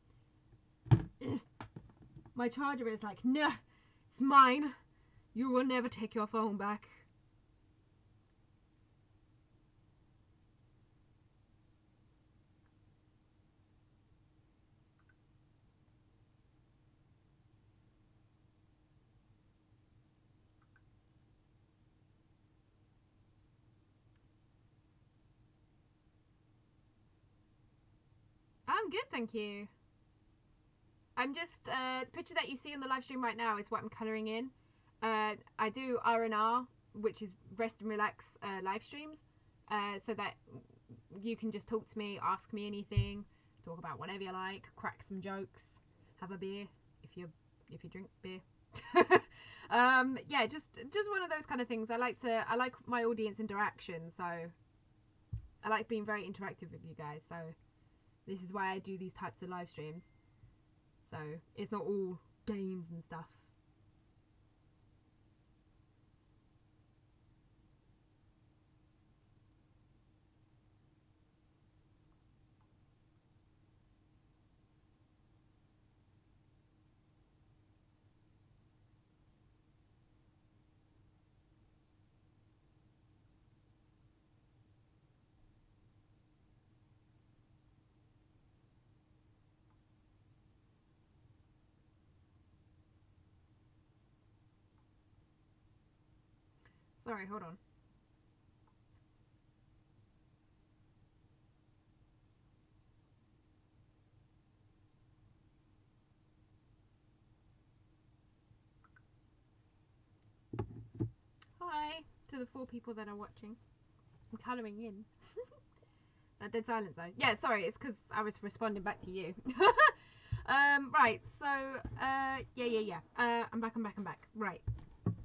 My charger is like, nah, it's mine. You will never take your phone back. I'm good, thank you. I'm just, the picture that you see on the live stream right now is what I'm colouring in. I do R&R, which is rest and relax live streams, so that you can just talk to me, ask me anything, talk about whatever you like, crack some jokes, have a beer if you drink beer. Yeah, just one of those kind of things. I like my audience interaction, so I like being very interactive with you guys. So this is why I do these types of live streams. So it's not all games and stuff. Sorry, hold on. Hi to the 4 people that are watching. I'm colouring in. That dead silence though. Yeah, sorry, it's because I was responding back to you. Right, so, yeah. I'm back. Right.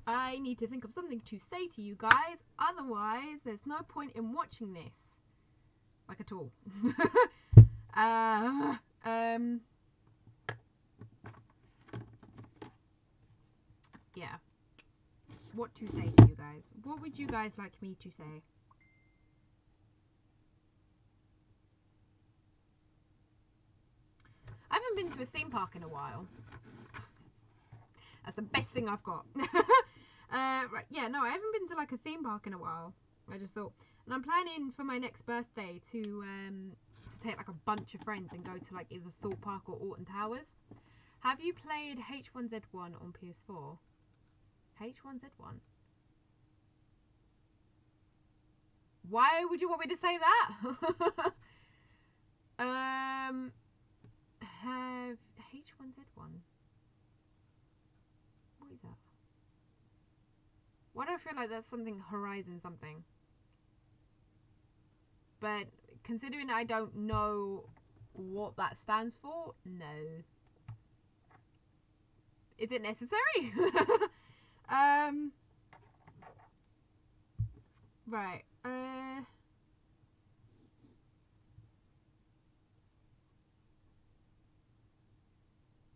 I need to think of something to say to you guys, otherwise there's no point in watching this. Like at all. Yeah. What to say to you guys? What would you guys like me to say? I haven't been to a theme park in a while. That's the best thing I've got. Right, yeah, no, I haven't been to like a theme park in a while. I just thought, and I'm planning for my next birthday to take like a bunch of friends and go to like either Thorpe Park or Alton Towers. Have you played H1Z1 on PS4? H1Z1? Why would you want me to say that? Have H1Z1? What is that? Why do I feel like that's something Horizon something? But considering I don't know what that stands for, no. Is it necessary? Right.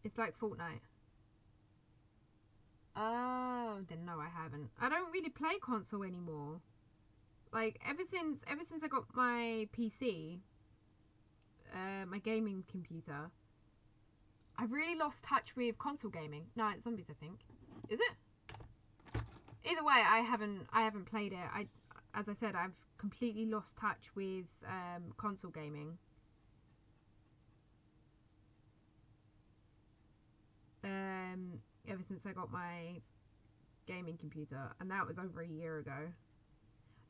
It's like Fortnite. Oh, then no, I haven't. I don't really play console anymore. Like ever since I got my PC, my gaming computer, I've really lost touch with console gaming. No, it's Zombies, I think. Is it? Either way, I haven't played it. As I said, I've completely lost touch with console gaming. Ever since I got my gaming computer, and that was over a year ago.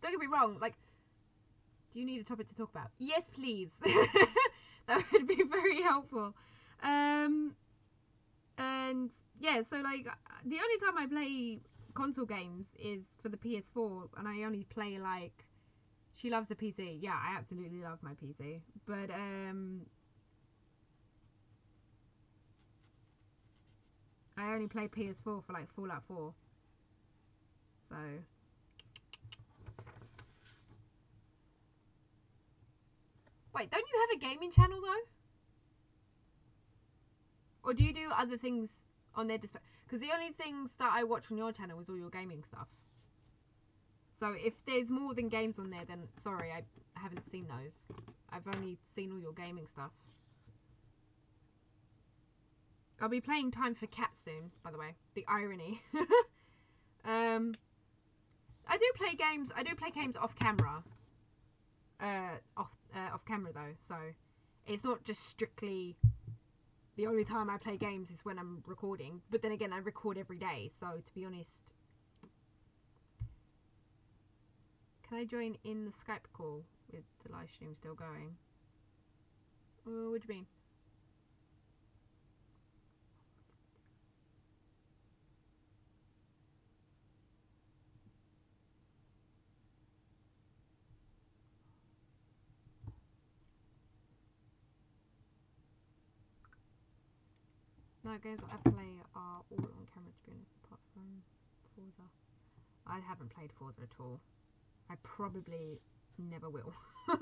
Don't get me wrong, like, do you need a topic to talk about? Yes, please. That would be very helpful. And yeah, so like the only time I play console games is for the PS4, and I only play like, she loves the PC. Yeah, I absolutely love my PC, but I only play PS4 for like Fallout 4. So wait, don't you have a gaming channel though? Or do you do other things on their display? Because the only things that I watch on your channel is all your gaming stuff. So if there's more than games on there, then sorry, I haven't seen those. I've only seen all your gaming stuff. I'll be playing Time for Cats soon, by the way. The irony. I do play games. I do play games off camera. Off camera though, so it's not just strictly the only time I play games is when I'm recording. But then again, I record every day, so to be honest. Can I join in the Skype call with the live stream still going? What do you mean? No, games I play are all on camera, to be honest, apart from Forza. I haven't played Forza at all. I probably never will. I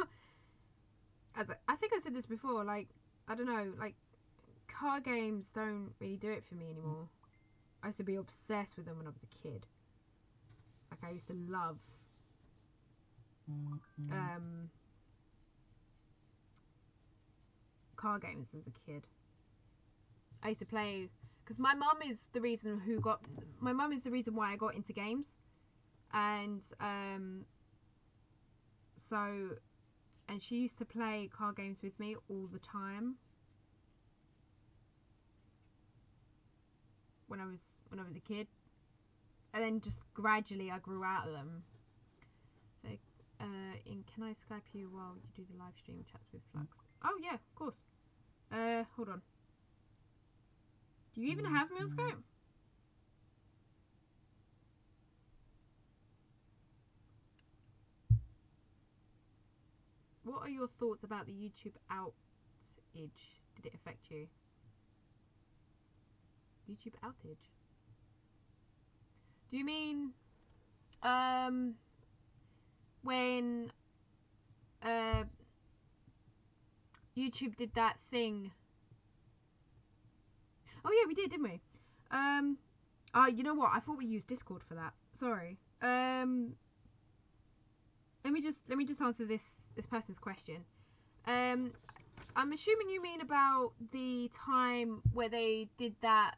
think I said this before, like, I don't know, like, car games don't really do it for me anymore. I used to be obsessed with them when I was a kid. Like, I used to love car games as a kid. I used to play, because my mum is the reason why I got into games. And and she used to play car games with me all the time when I was a kid, and then just gradually I grew out of them. So can I Skype you while you do the live stream chats with Flux? Oh yeah, of course. Hold on. Do you even have me on Skype? what are your thoughts about the YouTube outage? Did it affect you? YouTube outage? Do you mean when YouTube did that thing? Oh yeah, we did, didn't we? You know what? I thought we used Discord for that. Sorry. Let me just answer this person's question. I'm assuming you mean about the time where they did that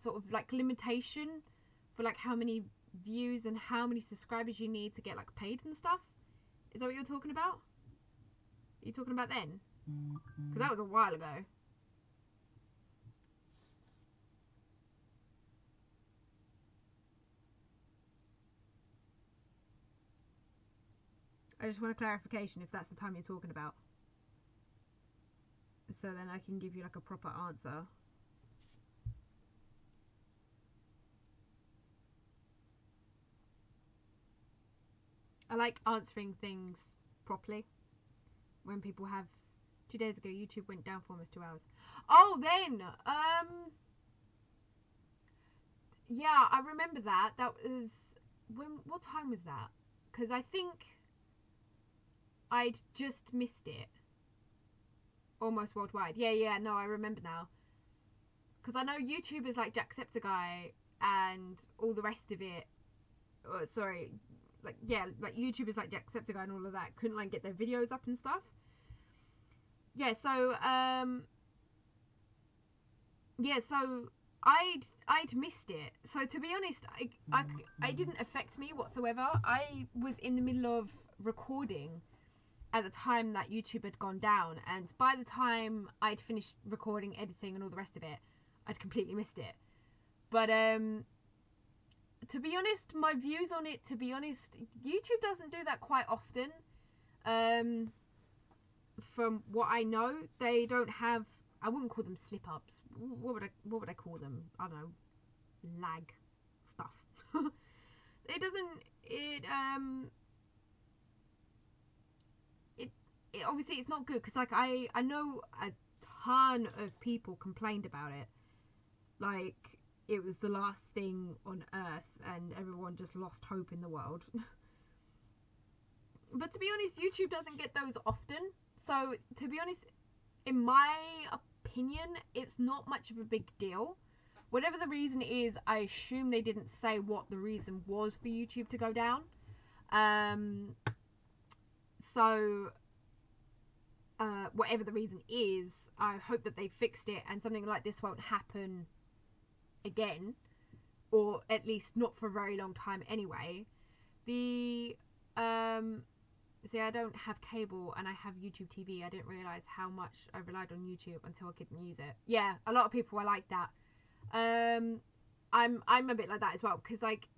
sort of like limitation for like how many views and how many subscribers you need to get like paid and stuff. Is that what you're talking about? Are you talking about then? Because that was a while ago. I just want a clarification if that's the time you're talking about. So then I can give you like a proper answer. I like answering things properly. When people have... 2 days ago, YouTube went down for almost 2 hours. Oh, then! Yeah, I remember that. That was... What time was that? Because I think I'd just missed it. Almost worldwide. Yeah, no, I remember now. Because I know YouTubers like Jacksepticeye and all the rest of it... sorry... Like, yeah, like YouTubers like Jacksepticeye and all of that couldn't like get their videos up and stuff. Yeah, so yeah, so I'd missed it. So to be honest, I didn't affect me whatsoever. I was in the middle of recording at the time that YouTube had gone down, and by the time I'd finished recording, editing and all the rest of it, I'd completely missed it. But to be honest, my views on it, YouTube doesn't do that quite often. From what I know, they don't have, I wouldn't call them slip-ups. What would I call them? I don't know. Lag stuff. It obviously it's not good, because like I know a ton of people complained about it. Like, it was the last thing on earth and everyone just lost hope in the world. But to be honest, YouTube doesn't get those often. So, to be honest, in my opinion, it's not much of a big deal. Whatever the reason is, I assume they didn't say what the reason was for YouTube to go down. Whatever the reason is, I hope that they fixed it and something like this won't happen again, or at least not for a very long time anyway. See, I don't have cable and I have YouTube TV. I didn't realise how much I relied on YouTube until I couldn't use it. Yeah, a lot of people are like that. I'm a bit like that as well, because like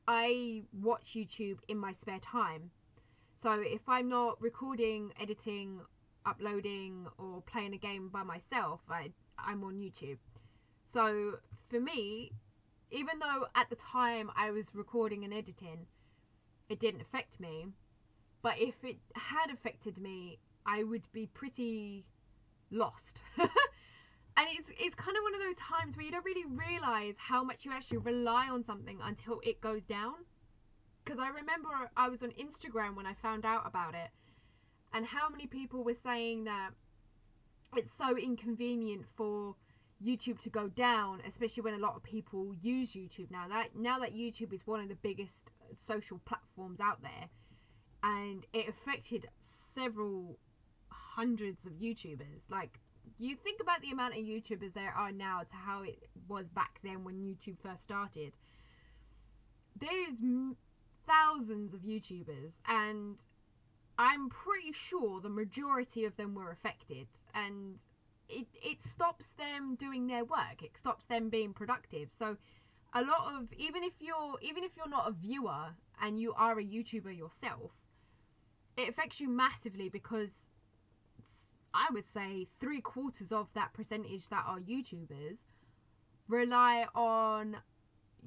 I watch YouTube in my spare time. So if I'm not recording, editing, uploading or playing a game by myself, I'm on YouTube. So for me, even though at the time I was recording and editing, it didn't affect me. But if it had affected me, I would be pretty lost. And it's kind of one of those times where you don't really realise how much you actually rely on something until it goes down. Because I remember I was on Instagram when I found out about it, and how many people were saying that it's so inconvenient for YouTube to go down, especially when a lot of people use YouTube now. Now that YouTube is one of the biggest social platforms out there, and it affected several hundreds of YouTubers. Like, you think about the amount of YouTubers there are now to how it was back then when YouTube first started. There's thousands of YouTubers, and I'm pretty sure the majority of them were affected, and it stops them doing their work. It stops them being productive. So a lot of, even if you're not a viewer and you are a YouTuber yourself, it affects you massively, because I would say 3/4 of that percentage that are YouTubers rely on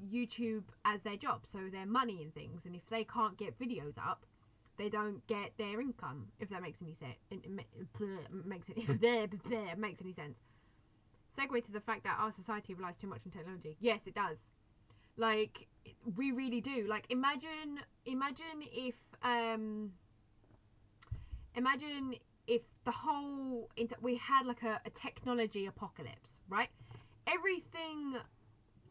YouTube as their job, so their money and things. And if they can't get videos up, they don't get their income, if that makes any sense. Makes any sense. Segue to the fact that our society relies too much on technology. Yes, it does. Like, we really do. Like, imagine if the whole we had like a technology apocalypse, right? Everything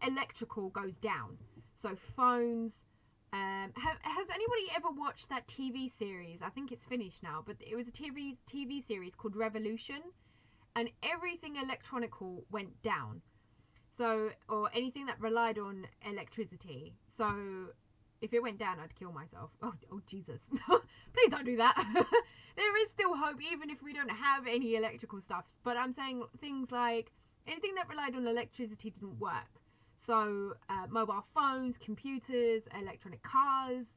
electrical goes down. So phones. Has anybody ever watched that TV series? I think it's finished now, but it was a TV series called Revolution, and everything electronical went down. So, or anything that relied on electricity. So, if it went down, I'd kill myself. Oh Jesus. Please don't do that. There is still hope, even if we don't have any electrical stuff. But I'm saying things like anything that relied on electricity didn't work. So, mobile phones, computers, electronic cars,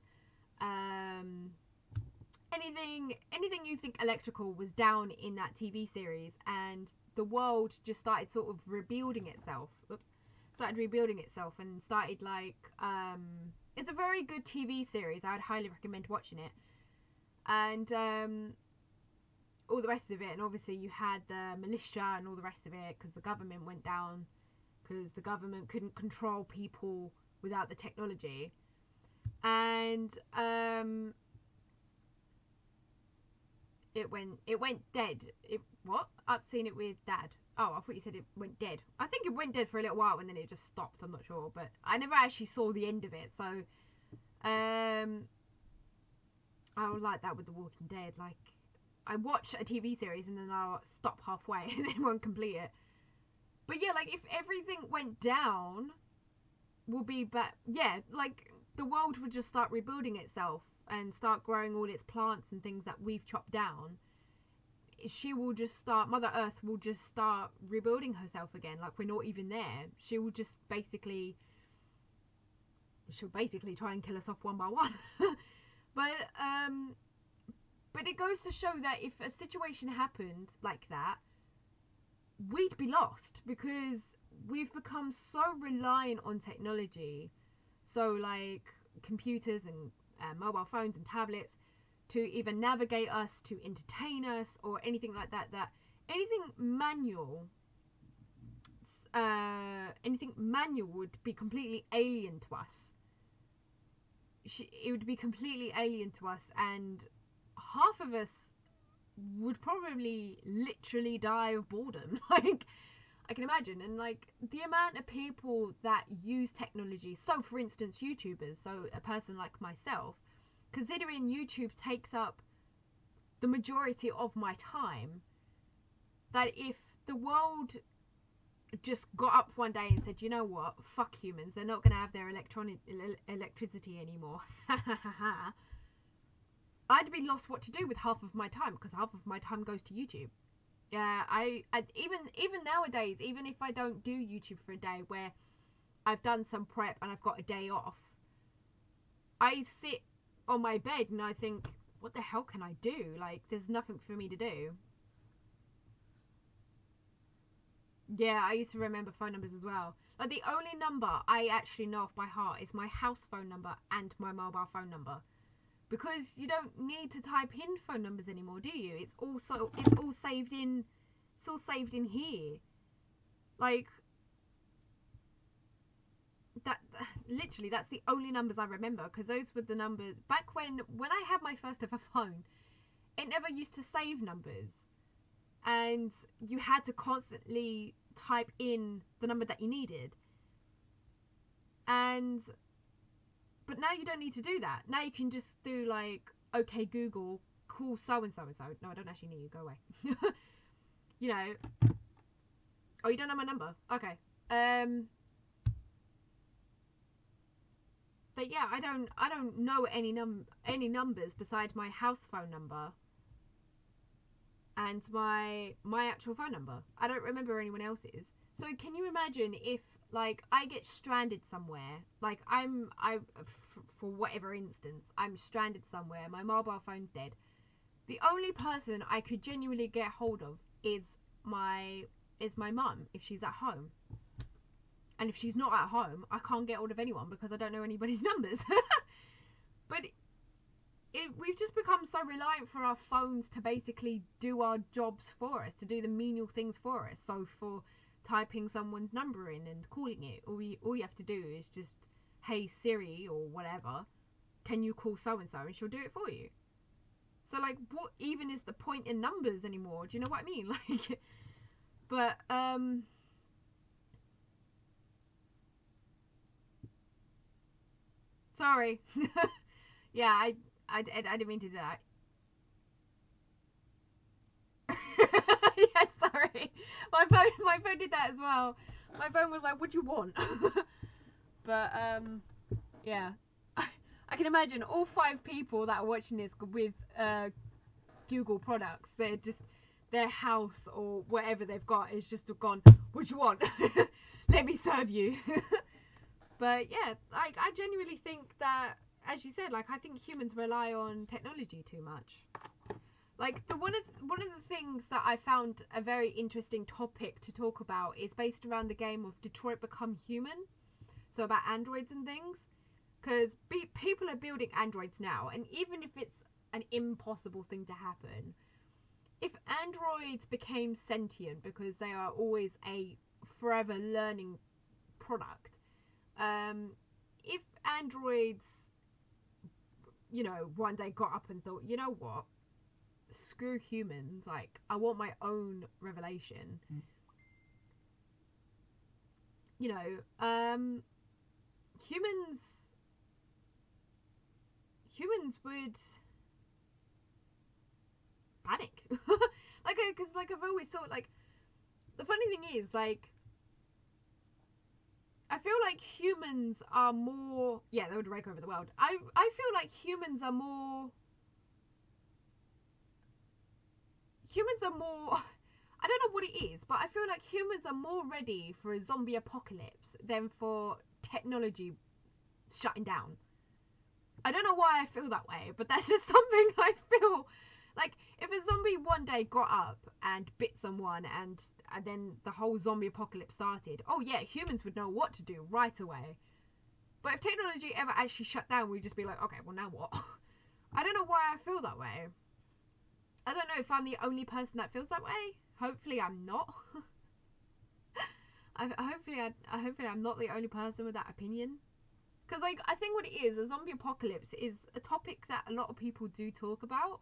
anything you think electrical was down in that TV series, and the world just started sort of rebuilding itself. And started like, it's a very good TV series. I'd highly recommend watching it. And all the rest of it, and obviously you had the militia and all the rest of it, because the government went down, because the government couldn't control people without the technology. And it went dead. What? I've seen it with Dad. Oh, I thought you said it went dead. I think it went dead for a little while and then it just stopped. I'm not sure, but I never actually saw the end of it. So, I would like that with The Walking Dead. Like, I watch a TV series and then I'll stop halfway and then won't complete it. But yeah, like, if everything went down, will be like, the world would just start rebuilding itself and start growing all its plants and things that we've chopped down. Mother Earth will just start rebuilding herself again. Like, we're not even there. She'll basically try and kill us off one by one. But it goes to show that if a situation happened like that, we'd be lost, because we've become so reliant on technology. So, like, computers and mobile phones and tablets, to either navigate us, to entertain us, or anything like that, anything manual would be completely alien to us. It would be completely alien to us, and half of us would probably literally die of boredom. Like, I can imagine. And like, the amount of people that use technology, so for instance YouTubers, so a person like myself, considering YouTube takes up the majority of my time, that if the world just got up one day and said, you know what, fuck humans, they're not going to have their electricity anymore, I'd be lost what to do with half of my time, because half of my time goes to YouTube. Yeah, I even nowadays, even if I don't do YouTube for a day, where I've done some prep and I've got a day off, I sit on my bed and I think, what the hell can I do? Like, there's nothing for me to do. Yeah, I used to remember phone numbers as well. Like, the only number I actually know off by heart is my house phone number and my mobile phone number. Because you don't need to type in phone numbers anymore, do you? It's all saved in here. Like, that, literally, that's the only numbers I remember, because those were the numbers back when I had my first ever phone. It never used to save numbers, and you had to constantly type in the number that you needed. But now you don't need to do that. Now you can just do like, okay Google, call so and so and so. No, I don't actually need you, go away. You know. Oh, you don't know my number? Okay. But yeah, I don't know any numbers besides my house phone number and my actual phone number. I don't remember anyone else's. So can you imagine if, like, I get stranded somewhere, like for whatever instance, I'm stranded somewhere, my mobile phone's dead. The only person I could genuinely get hold of is my mum, if she's at home. And if she's not at home, I can't get hold of anyone because I don't know anybody's numbers. But we've just become so reliant for our phones to basically do our jobs for us, to do the menial things for us. So for typing someone's number in and calling it, all you have to do is just, hey Siri or whatever, can you call so and so, and she'll do it for you. So like, what even is the point in numbers anymore? Do you know what I mean? Like, but sorry. Yeah, I didn't mean to do that. Yeah, sorry. My phone did that as well. My phone was like, "What do you want?" But yeah. I can imagine all 5 people that are watching this with Google products. They're just, their house or whatever they've got is just gone, "What do you want?" Let me serve you. But yeah, like, I genuinely think that, as you said, like, I think humans rely on technology too much. Like, one of the things that I found a very interesting topic to talk about is based around the game of Detroit Become Human. So about androids and things. Because people are building androids now, and even if it's an impossible thing to happen, if androids became sentient, because they are always a forever learning product, if androids, you know, one day got up and thought, you know what, screw humans, like, I want my own revelation. You know, humans would panic. Like, because, like, I've always thought, like, the funny thing is, like, I feel like humans are more, yeah, they would rake over the world. I feel like humans are more, I don't know what it is, but I feel like humans are more ready for a zombie apocalypse than for technology shutting down. I don't know why I feel that way, but that's just something I feel. Like, if a zombie one day got up and bit someone and then the whole zombie apocalypse started, oh yeah, humans would know what to do right away. But if technology ever actually shut down, we'd just be like, okay, well, now what? I don't know why I feel that way. I don't know if I'm the only person that feels that way. Hopefully I'm not. Hopefully I'm not the only person with that opinion. Because, like, I think what it is, a zombie apocalypse is a topic that a lot of people do talk about.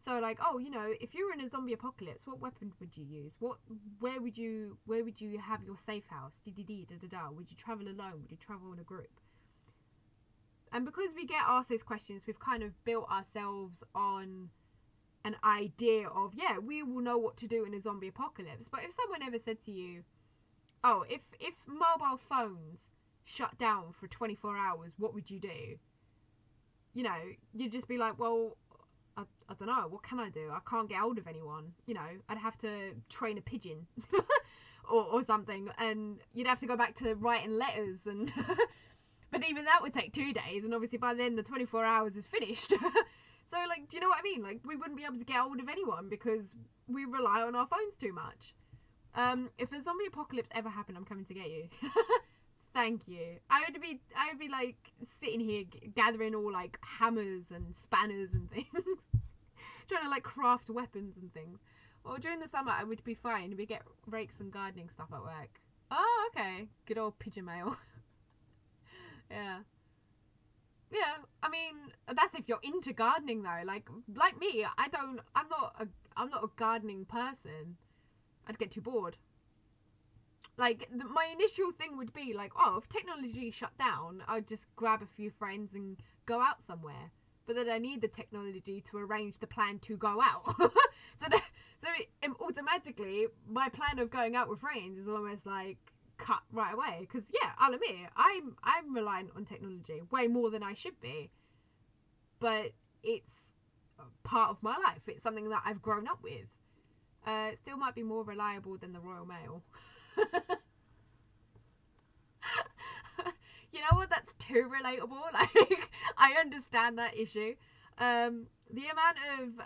So, like, oh, you know, if you were in a zombie apocalypse, what weapon would you use? Where would you have your safe house? Would you travel alone? Would you travel in a group? And because we get asked those questions, we've kind of built ourselves on an idea of, yeah, we will know what to do in a zombie apocalypse. But if someone ever said to you, oh, if mobile phones shut down for 24 hours, what would you do? You know, you'd just be like, well, I don't know, what can I do? I can't get hold of anyone. You know, I'd have to train a pigeon or something, and you'd have to go back to writing letters, and but even that would take 2 days, and obviously by then the 24 hours is finished. So, like, do you know what I mean? Like, we wouldn't be able to get hold of anyone because we rely on our phones too much. If a zombie apocalypse ever happened, I'm coming to get you. Thank you. I would be like sitting here gathering all like hammers and spanners and things, trying to like craft weapons and things. Well, during the summer I would be fine. We get rakes and gardening stuff at work. Oh, okay. Good old pigeon mail. Yeah. Yeah. I mean, that's if you're into gardening though. Like me, I'm not a gardening person. I'd get too bored. Like, my initial thing would be like, oh, if technology shut down, I'd just grab a few friends and go out somewhere. But then I need the technology to arrange the plan to go out. so automatically, my plan of going out with friends is almost like cut right away. Because yeah, I'll admit, I'm reliant on technology way more than I should be. But it's part of my life. It's something that I've grown up with. It still might be more reliable than the Royal Mail. You know what? That's too relatable. Like, I understand that issue. The amount of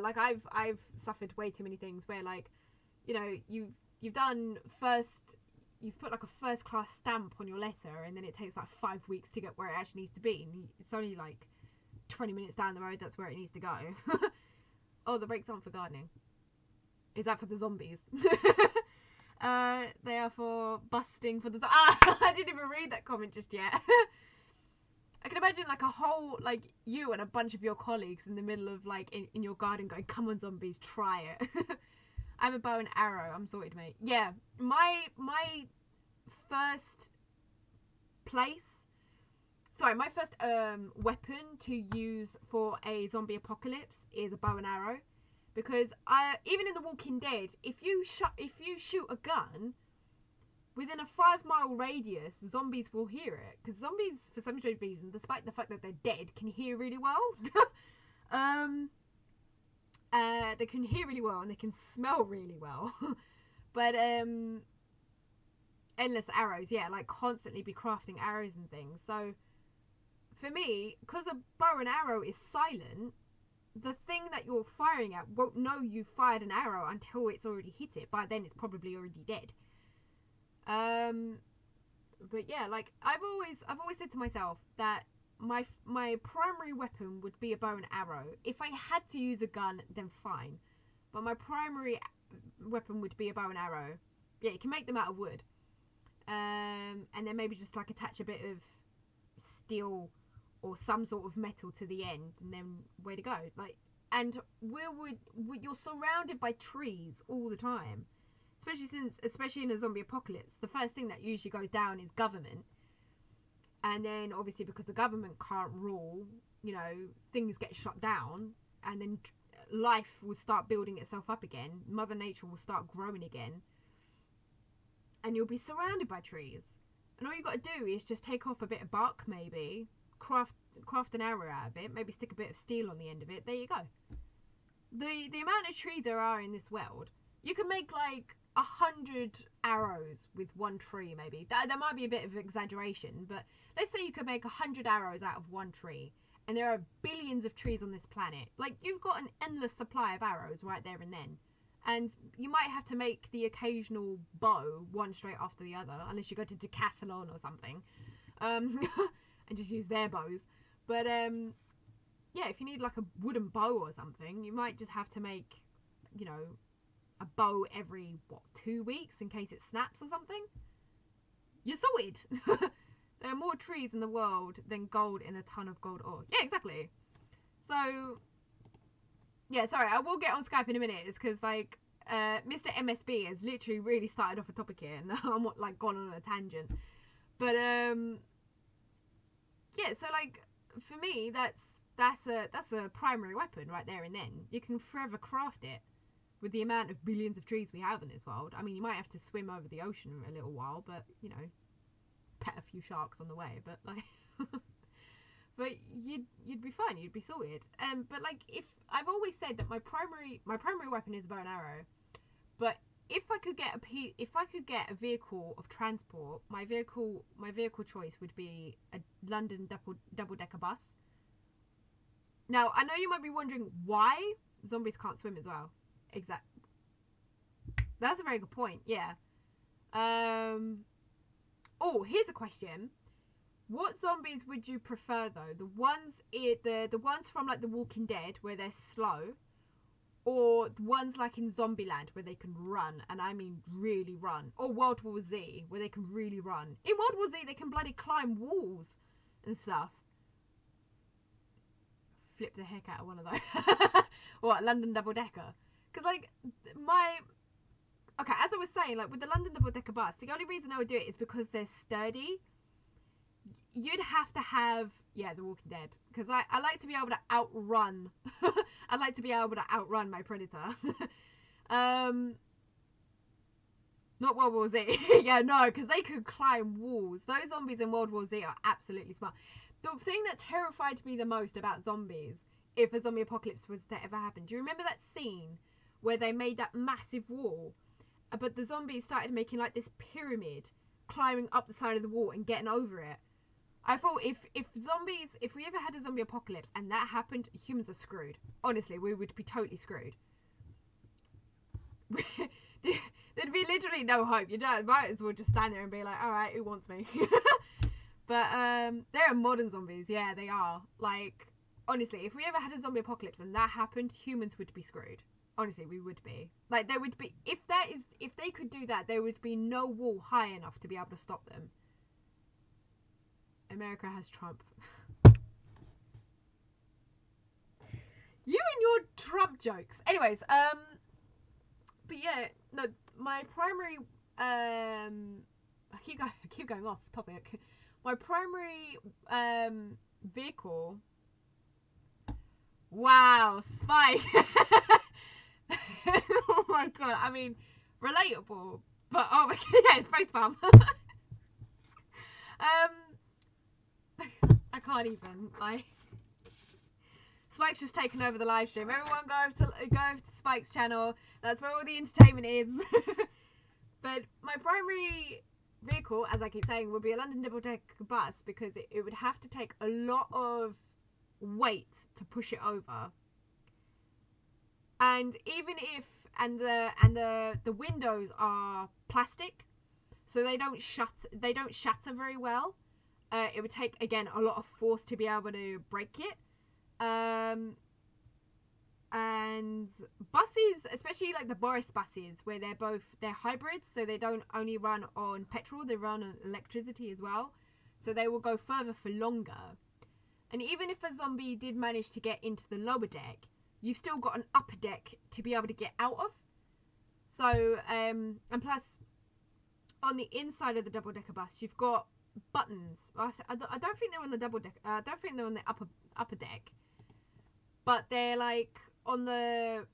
like I've suffered way too many things where, like, you know, you've done first you've put like a first class stamp on your letter, and then it takes like 5 weeks to get where it actually needs to be, and it's only like 20 minutes down the road that's where it needs to go. Oh, the brakes aren't for gardening. Is that for the zombies? They are for busting for the I didn't even read that comment just yet. I can imagine like a whole, like you and a bunch of your colleagues in the middle of like in your garden going, come on zombies, try it. I have a bow and arrow. I'm sorted, mate. Yeah, my first my first weapon to use for a zombie apocalypse is a bow and arrow, because even in The Walking Dead, if you shoot a gun within a 5-mile radius, zombies will hear it, because zombies, for some strange reason, despite the fact that they're dead, can hear really well. They can hear really well and they can smell really well. But endless arrows, yeah, like constantly be crafting arrows and things. So for me, because a bow and arrow is silent, the thing that you're firing at won't know you fired an arrow until it's already hit it. By then it's probably already dead. But yeah, like I've always said to myself that my primary weapon would be a bow and arrow. If I had to use a gun, then fine, but my primary weapon would be a bow and arrow. Yeah, you can make them out of wood, and then maybe just like attach a bit of steel or some sort of metal to the end, and then way to go. Like, and you're surrounded by trees all the time, especially in a zombie apocalypse. The first thing that usually goes down is government. And then, obviously, because the government can't rule, you know, things get shut down, and then life will start building itself up again. Mother Nature will start growing again. And you'll be surrounded by trees. And all you got to do is just take off a bit of bark, maybe, craft an arrow out of it, maybe stick a bit of steel on the end of it. There you go. The amount of trees there are in this world, you can make, like, 100 arrows with one tree, maybe. That might be a bit of exaggeration, but let's say you could make 100 arrows out of one tree, and there are billions of trees on this planet. Like, you've got an endless supply of arrows right there and then. And you might have to make the occasional bow one straight after the other, unless you go to Decathlon or something, and just use their bows. But yeah, if you need like a wooden bow or something, you might just have to make, you know, a bow every 2 weeks in case it snaps or something. You're sorted. There are more trees in the world than gold in a ton of gold ore. Yeah, exactly. So yeah, sorry, I will get on Skype in a minute. It's because like Mr. MSB has literally really started off a topic here, and I'm like gone on a tangent. But yeah, so like for me, that's a primary weapon right there and then. You can forever craft it. With the amount of billions of trees we have in this world, I mean, you might have to swim over the ocean a little while, but you know, pet a few sharks on the way. But like, but you'd be fine. You'd be sorted. But like, if I've always said that my primary weapon is a bow and arrow, but if I could get a vehicle of transport, my vehicle choice would be a London double-decker bus. Now, I know you might be wondering why zombies can't swim as well. Exactly. That's a very good point. Yeah. Oh, here's a question. What zombies would you prefer though? The ones from like The Walking Dead where they're slow, or the ones like in Zombieland where they can run, and I mean really run, or World War Z where they can really run. In World War Z they can bloody climb walls and stuff. Flip the heck out of one of those. What, London double-decker? Because, like, okay, as I was saying, like, with the London double-decker bus, the only reason I would do it is because they're sturdy. You'd have to have, yeah, The Walking Dead. Because I like to be able to outrun. I like to be able to outrun my predator. Not World War Z. Yeah, no, because they could climb walls. Those zombies in World War Z are absolutely smart. The thing that terrified me the most about zombies, if a zombie apocalypse was to ever happen, do you remember that scene where they made that massive wall, but the zombies started making like this pyramid, climbing up the side of the wall and getting over it? I thought if we ever had a zombie apocalypse and that happened, humans are screwed. Honestly, we would be totally screwed. There'd be literally no hope. You might as well just stand there and be like, all right, who wants me? But they're modern zombies. Yeah, they are. Like, honestly, if we ever had a zombie apocalypse and that happened, humans would be screwed. Honestly, we would be. Like, there would be, if they could do that, there would be no wall high enough to be able to stop them. America has Trump. You and your Trump jokes. Anyways, but yeah, no, my primary, I keep going off topic. My primary, vehicle. Wow, Spike. Oh my god, I mean, relatable, but oh my god, yeah, it's face palm. I can't even, like, Spike's just taken over the live stream. Everyone go over to Spike's channel. That's where all the entertainment is. But my primary vehicle, as I keep saying, would be a London double-decker bus, because it would have to take a lot of weight to push it over. And even if the windows are plastic, so they don't shatter very well. It would take, again, a lot of force to be able to break it. And buses, especially like the Boris buses, where they're hybrids, so they don't only run on petrol, they run on electricity as well, so they will go further for longer. And even if a zombie did manage to get into the lower deck, you've still got an upper deck to be able to get out of. So and plus on the inside of the double-decker bus, you've got buttons. I don't think they're on the double deck. I don't think they're on the upper deck, but they're like on the,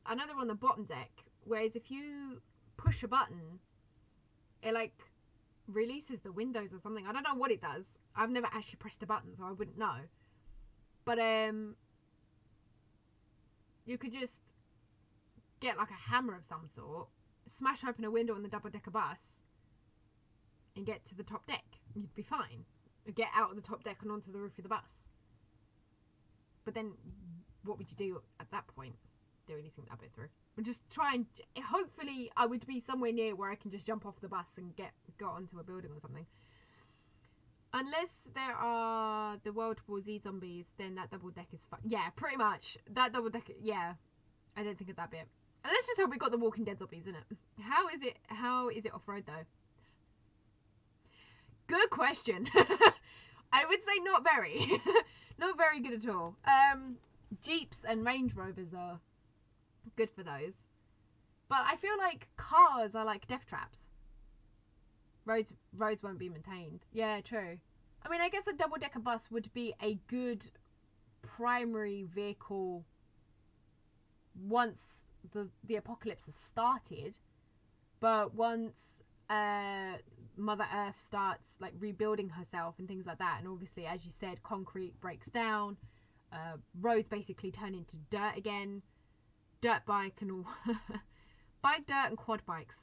I know they're on the bottom deck, whereas if you push a button, it like releases the windows or something. I don't know what it does. I've never actually pressed a button, so I wouldn't know. But you could just get like a hammer of some sort, smash open a window on the double-decker bus, and get to the top deck. You'd be fine. Get out of the top deck and onto the roof of the bus. But then, what would you do at that point? Do anything that bit through? But just try and, hopefully I would be somewhere near where I can just jump off the bus and go onto a building or something. Unless there are the World War Z zombies, then that double deck is fine. Yeah, pretty much. That double deck, yeah. I don't think of that bit. And let's just hope we got the Walking Dead zombies, isn't it? How is it off-road though? Good question. I would say not very. Not very good at all. Jeeps and Range Rovers are good for those. But I feel like cars are like death traps. Roads won't be maintained. Yeah, true. I mean, I guess a double-decker bus would be a good primary vehicle once the apocalypse has started. But once Mother Earth starts like rebuilding herself and things like that, and obviously, as you said, concrete breaks down, roads basically turn into dirt again, dirt bike and all bike, dirt and quad bikes.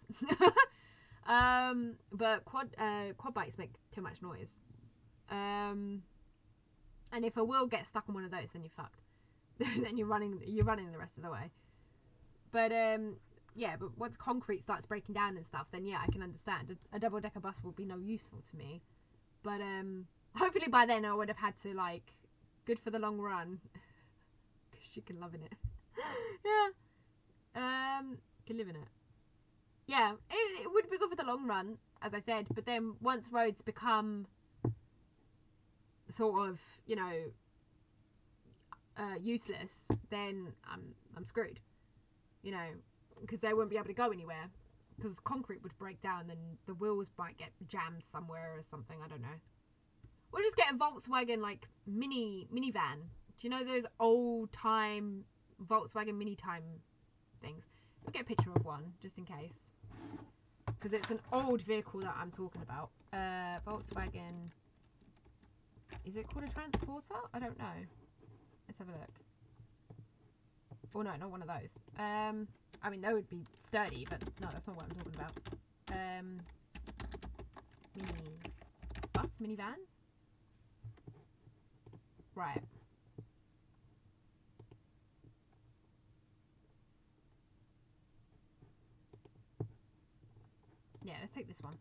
But quad bikes make too much noise, and if a wheel gets stuck on one of those, then you're fucked. Then you're running the rest of the way. But yeah, but once concrete starts breaking down and stuff, then yeah, I can understand. A double-decker bus will be no useful to me. But hopefully by then I would have had to, like, good for the long run. Cause she can live in it. Yeah. Can live in it. Yeah, it would be good for the long run, as I said. But then once roads become sort of, you know, useless, then I'm screwed. You know, because they won't be able to go anywhere, because concrete would break down and the wheels might get jammed somewhere or something. I don't know. We'll just get a Volkswagen like minivan. Do you know those old time Volkswagen Minitime things? We'll get a picture of one just in case, because it's an old vehicle that I'm talking about. Volkswagen. Is it called a transporter? I don't know. Let's have a look. Oh no, not one of those. I mean, that would be sturdy, but no, that's not what I'm talking about. Minivan? Right. Yeah, let's take this one.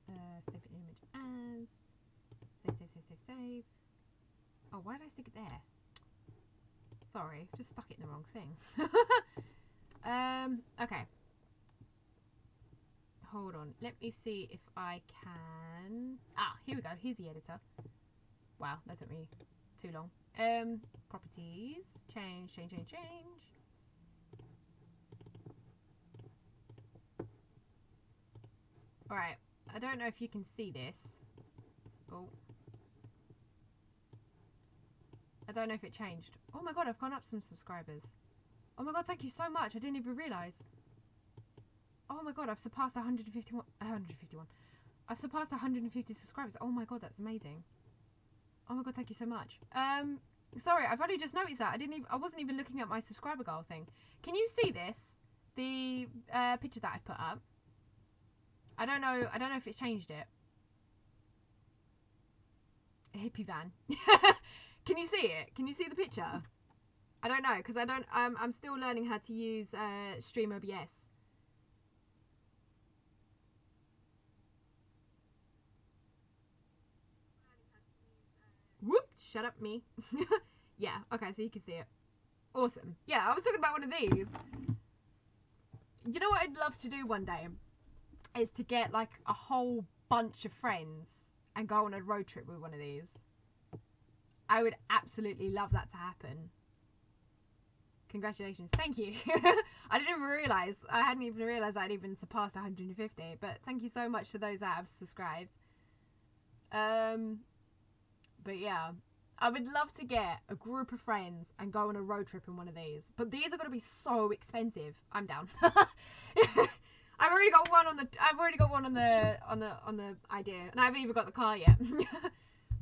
Save an image as. Save. Oh, why did I stick it there? Sorry, just stuck it in the wrong thing. Okay. Hold on. Let me see if I can. Ah, here we go. Here's the editor. Wow, that took me too long. Properties. Change. Alright. I don't know if you can see this. Oh. I don't know if it changed. Oh my god, I've gone up some subscribers. Oh my god, thank you so much. I didn't even realise. Oh my god, I've surpassed 151. I've surpassed 150 subscribers. Oh my god, that's amazing. Oh my god, thank you so much. Sorry, I've only just noticed that. I wasn't even looking at my subscriber goal thing. Can you see this? The picture that I put up. I don't know if it's changed it. A hippie van. Can you see it? Can you see the picture? I don't know, because I'm still learning how to use Stream OBS. Whoop! Shut up, me. Yeah, okay, so you can see it. Awesome. Yeah, I was talking about one of these. You know what I'd love to do one day? Is to get like a whole bunch of friends and go on a road trip with one of these. I would absolutely love that to happen. Congratulations. Thank you. I didn't even realise. I hadn't even realised I'd even surpassed 150. But thank you so much to those that have subscribed. But yeah. I would love to get a group of friends and go on a road trip in one of these. But these are going to be so expensive. I'm down. I've already got one on the idea. And I haven't even got the car yet.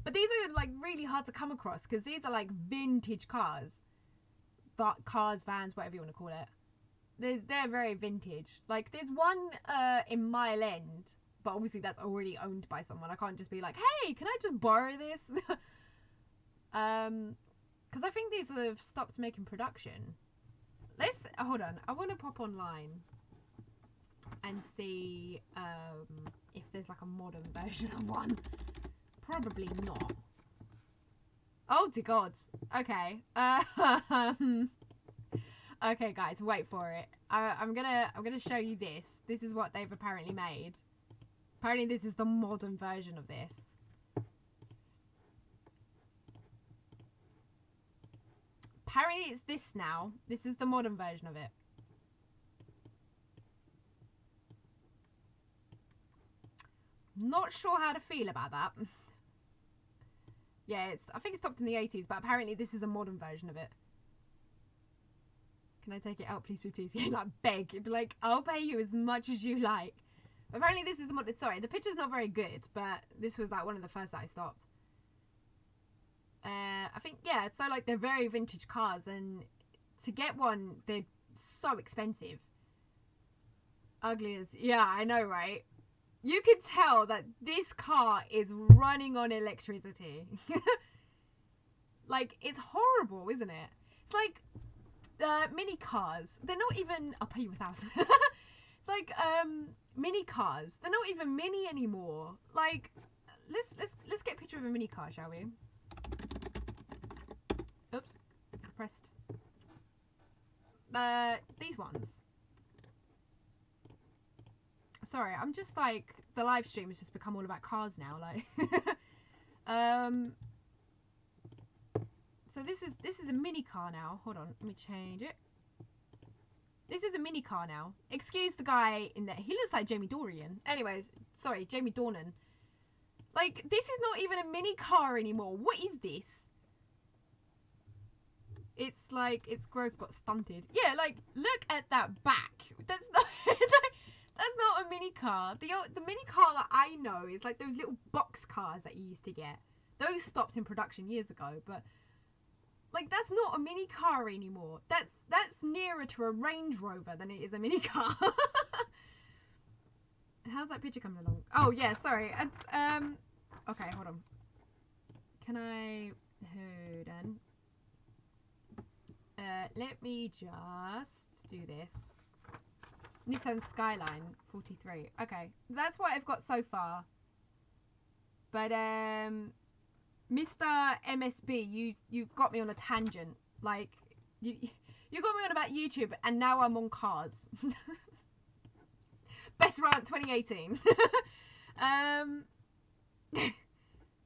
But these are like really hard to come across because these are like vintage cars. Cars, vans, whatever you want to call it. They're very vintage. Like there's one in Mile End, but obviously that's already owned by someone. I can't just be like, hey, can I just borrow this? Because I think these have stopped making production. Let's hold on. I want to pop online and see if there's like a modern version of one. Probably not. Oh dear God. Okay. Okay, guys, wait for it. I'm gonna show you this. This is what they've apparently made. Apparently, this is the modern version of this. Apparently, it's this now. This is the modern version of it. Not sure how to feel about that. Yeah, I think it stopped in the 80s, but apparently this is a modern version of it. Can I take it out, please, please, please? Yeah, like beg. It'd be like, I'll pay you as much as you like. But apparently this is the modern. Sorry, the picture's not very good, but this was like one of the first that I stopped. I think, yeah, so like they're very vintage cars, and to get one, they're so expensive. Ugly as, yeah, I know, right? You can tell that this car is running on electricity. Like, it's horrible, isn't it? It's like mini cars. They're not even. I'll pay you 1,000. It's like mini cars. They're not even mini anymore. Like, let's get a picture of a mini car, shall we? Oops, pressed. These ones. Sorry, I'm just like, the live stream has just become all about cars now, like. So this is a mini car now. Hold on, let me change it. This is a mini car now. Excuse the guy in there. He looks like Jamie Dornan. Anyways, sorry, Jamie Dornan. Like, this is not even a mini car anymore. What is this? It's like its growth got stunted. Yeah, like, look at that back. That's not. It's like, that's not a mini car. The mini car that I know is like those little box cars that you used to get. Those stopped in production years ago, but like that's not a mini car anymore. That's nearer to a Range Rover than it is a mini car. How's that picture coming along? Oh yeah, sorry. It's okay, hold on. Can I hold on? Let me just do this. Nissan Skyline 43. Okay, that's what I've got so far. But Mr. MSB, you got me on a tangent. Like you got me on about YouTube, and now I'm on cars. Best rant 2018.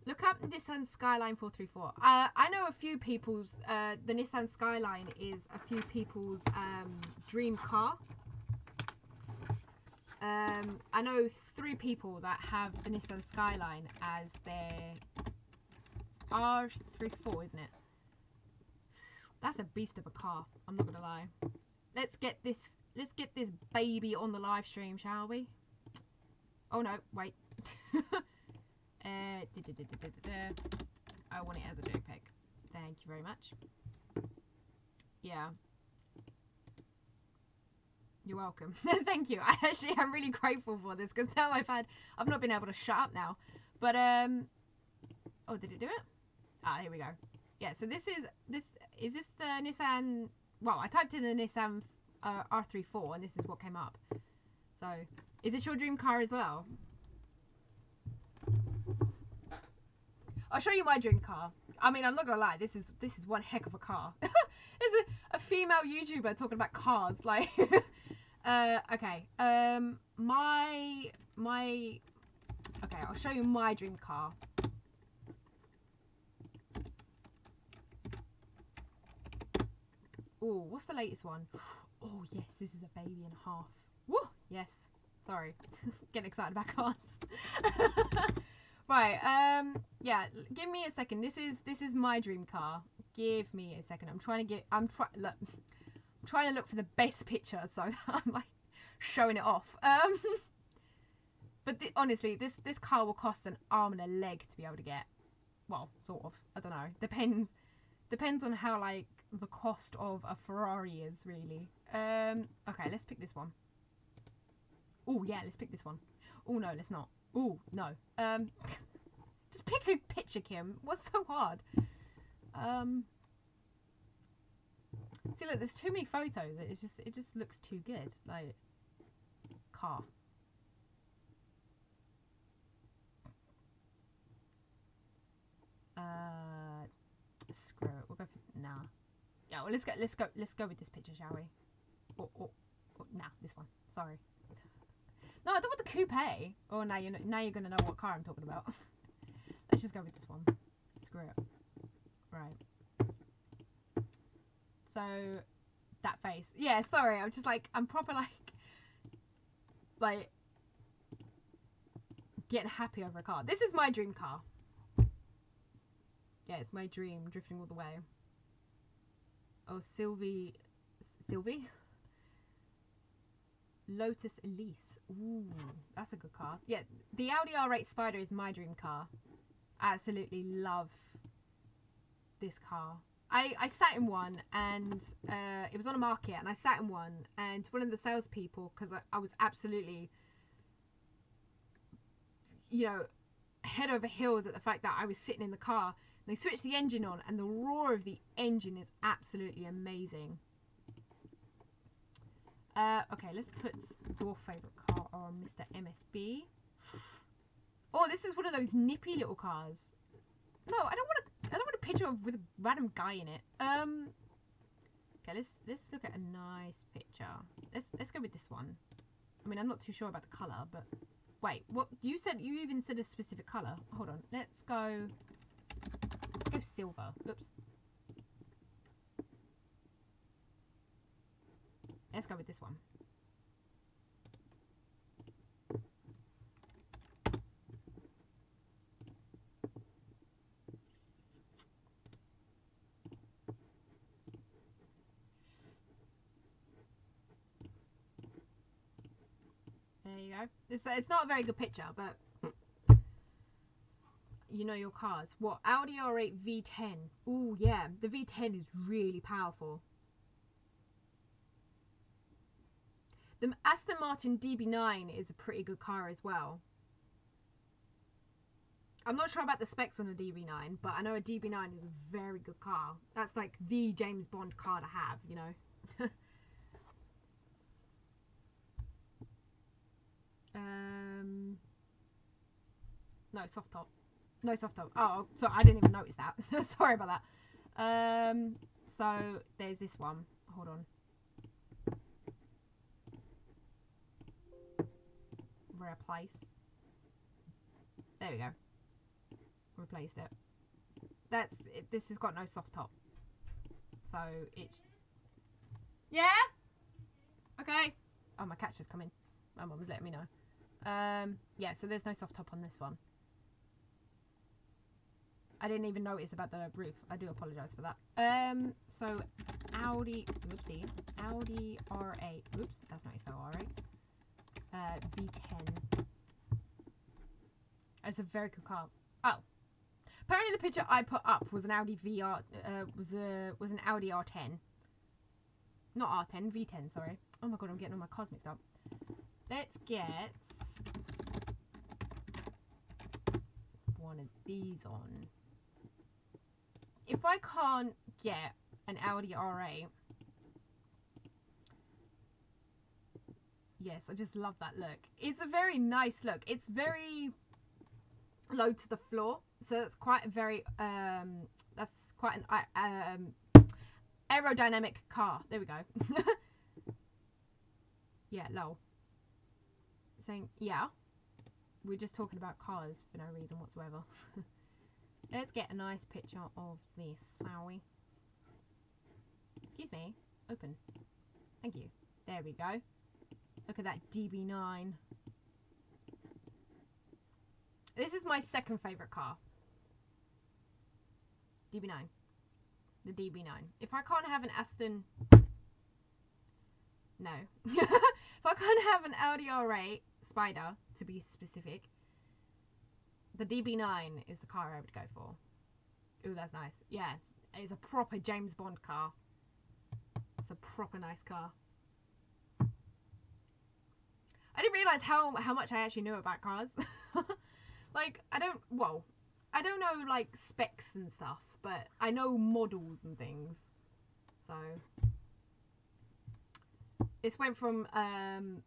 Look up Nissan Skyline 434. I know a few people's. The Nissan Skyline is a few people's dream car. I know 3 people that have the Nissan Skyline as their R34, isn't it? That's a beast of a car. I'm not gonna lie. Let's get this baby on the live stream, shall we? Oh no, wait. I want it as a JPEG. Thank you very much. Yeah. You're welcome. Thank you. I'm really grateful for this because now I've not been able to shut up now. But oh, did it do it? Ah, here we go. Yeah. So is this the Nissan? Well, I typed in the Nissan R34 and this is what came up. So, is it your dream car as well? I'll show you my dream car. I mean, I'm not gonna lie. This is one heck of a car. There's a female YouTuber talking about cars, like. Okay. Okay, I'll show you my dream car. Oh, what's the latest one? Oh yes, this is a baby and a half. Woo! Yes. Sorry, getting excited about cars. Right. Yeah. Give me a second. This is my dream car. Give me a second. I'm trying to look for the best picture, so I'm like showing it off. But honestly, this car will cost an arm and a leg to be able to get. Well, sort of. I don't know. Depends on how like the cost of a Ferrari is really. Okay, let's pick this one. Oh yeah, let's pick this one. Oh no, let's not. Oh no. Just pick a picture, Kim. What's so hard? See, look, there's too many photos. It just looks too good. Like, car. Screw it. We'll go for nah. Yeah, well, let's go with this picture, shall we? Or nah, this one. Sorry. No, I don't want the coupe. Oh, now you're gonna know what car I'm talking about. Let's just go with this one. Screw it. Right. So that face. Yeah, sorry. I'm just like I'm proper like getting happy over a car. This is my dream car. Yeah, it's my dream, drifting all the way. Oh, Sylvie. Lotus Elise. Ooh, that's a good car. Yeah, the Audi R8 Spider is my dream car. I absolutely love this car. I sat in one and it was on a market and I sat in one and one of the salespeople, because I was absolutely, you know, head over heels at the fact that I was sitting in the car. They switched the engine on and the roar of the engine is absolutely amazing. Okay, let's put your favourite car on Mr. MSB. Oh, this is one of those nippy little cars. No, I don't want a picture with a random guy in it. Okay, let's look at a nice picture. Let's go with this one. I mean, I'm not too sure about the colour, but wait, what you even said a specific colour. Hold on, let's go silver. Oops. Let's go with this one. There you go. It's not a very good picture, but you know your cars. What? Audi R8 V10. Ooh, yeah. The V10 is really powerful. The Aston Martin DB9 is a pretty good car as well. I'm not sure about the specs on a DB9, but I know a DB9 is a very good car. That's like the James Bond car to have, you know. No, soft top. No soft top. Oh, sorry, I didn't even notice that. Sorry about that. So there's this one. Hold on. Replace. There we go. Replaced it. That's it. This has got no soft top. So it's... Yeah? Okay. Oh, my cat's just come in. My mum was letting me know. Yeah, so there's no soft top on this one. I didn't even notice about the roof. I do apologise for that. So Audi, whoopsie, Audi R8. Oops, that's not spelled R8. V10. It's a very cool car. Oh, apparently the picture I put up was an Audi VR. Was an Audi R10. Not R10, V10. Sorry. Oh my god, I'm getting all my cars mixed up. Let's get one of these on. If I can't get an Audi R8, yes, I just love that look. It's a very nice look. It's very low to the floor, so that's quite a very that's quite an aerodynamic car. There we go. Yeah, low. Saying yeah, we're just talking about cars for no reason whatsoever. Let's get a nice picture of this, shall we? Excuse me. Open. Thank you. There we go. Look at that DB9. This is my second favourite car. DB9. The DB9. If I can't have an Aston... No. If I can't have an Audi R8 Spider, to be specific, the DB9 is the car I would go for. Ooh, that's nice. Yeah, it's a proper James Bond car. It's a proper nice car. I didn't realise how much I actually knew about cars. Like, I don't know, like, specs and stuff, but I know models and things. So, this went from an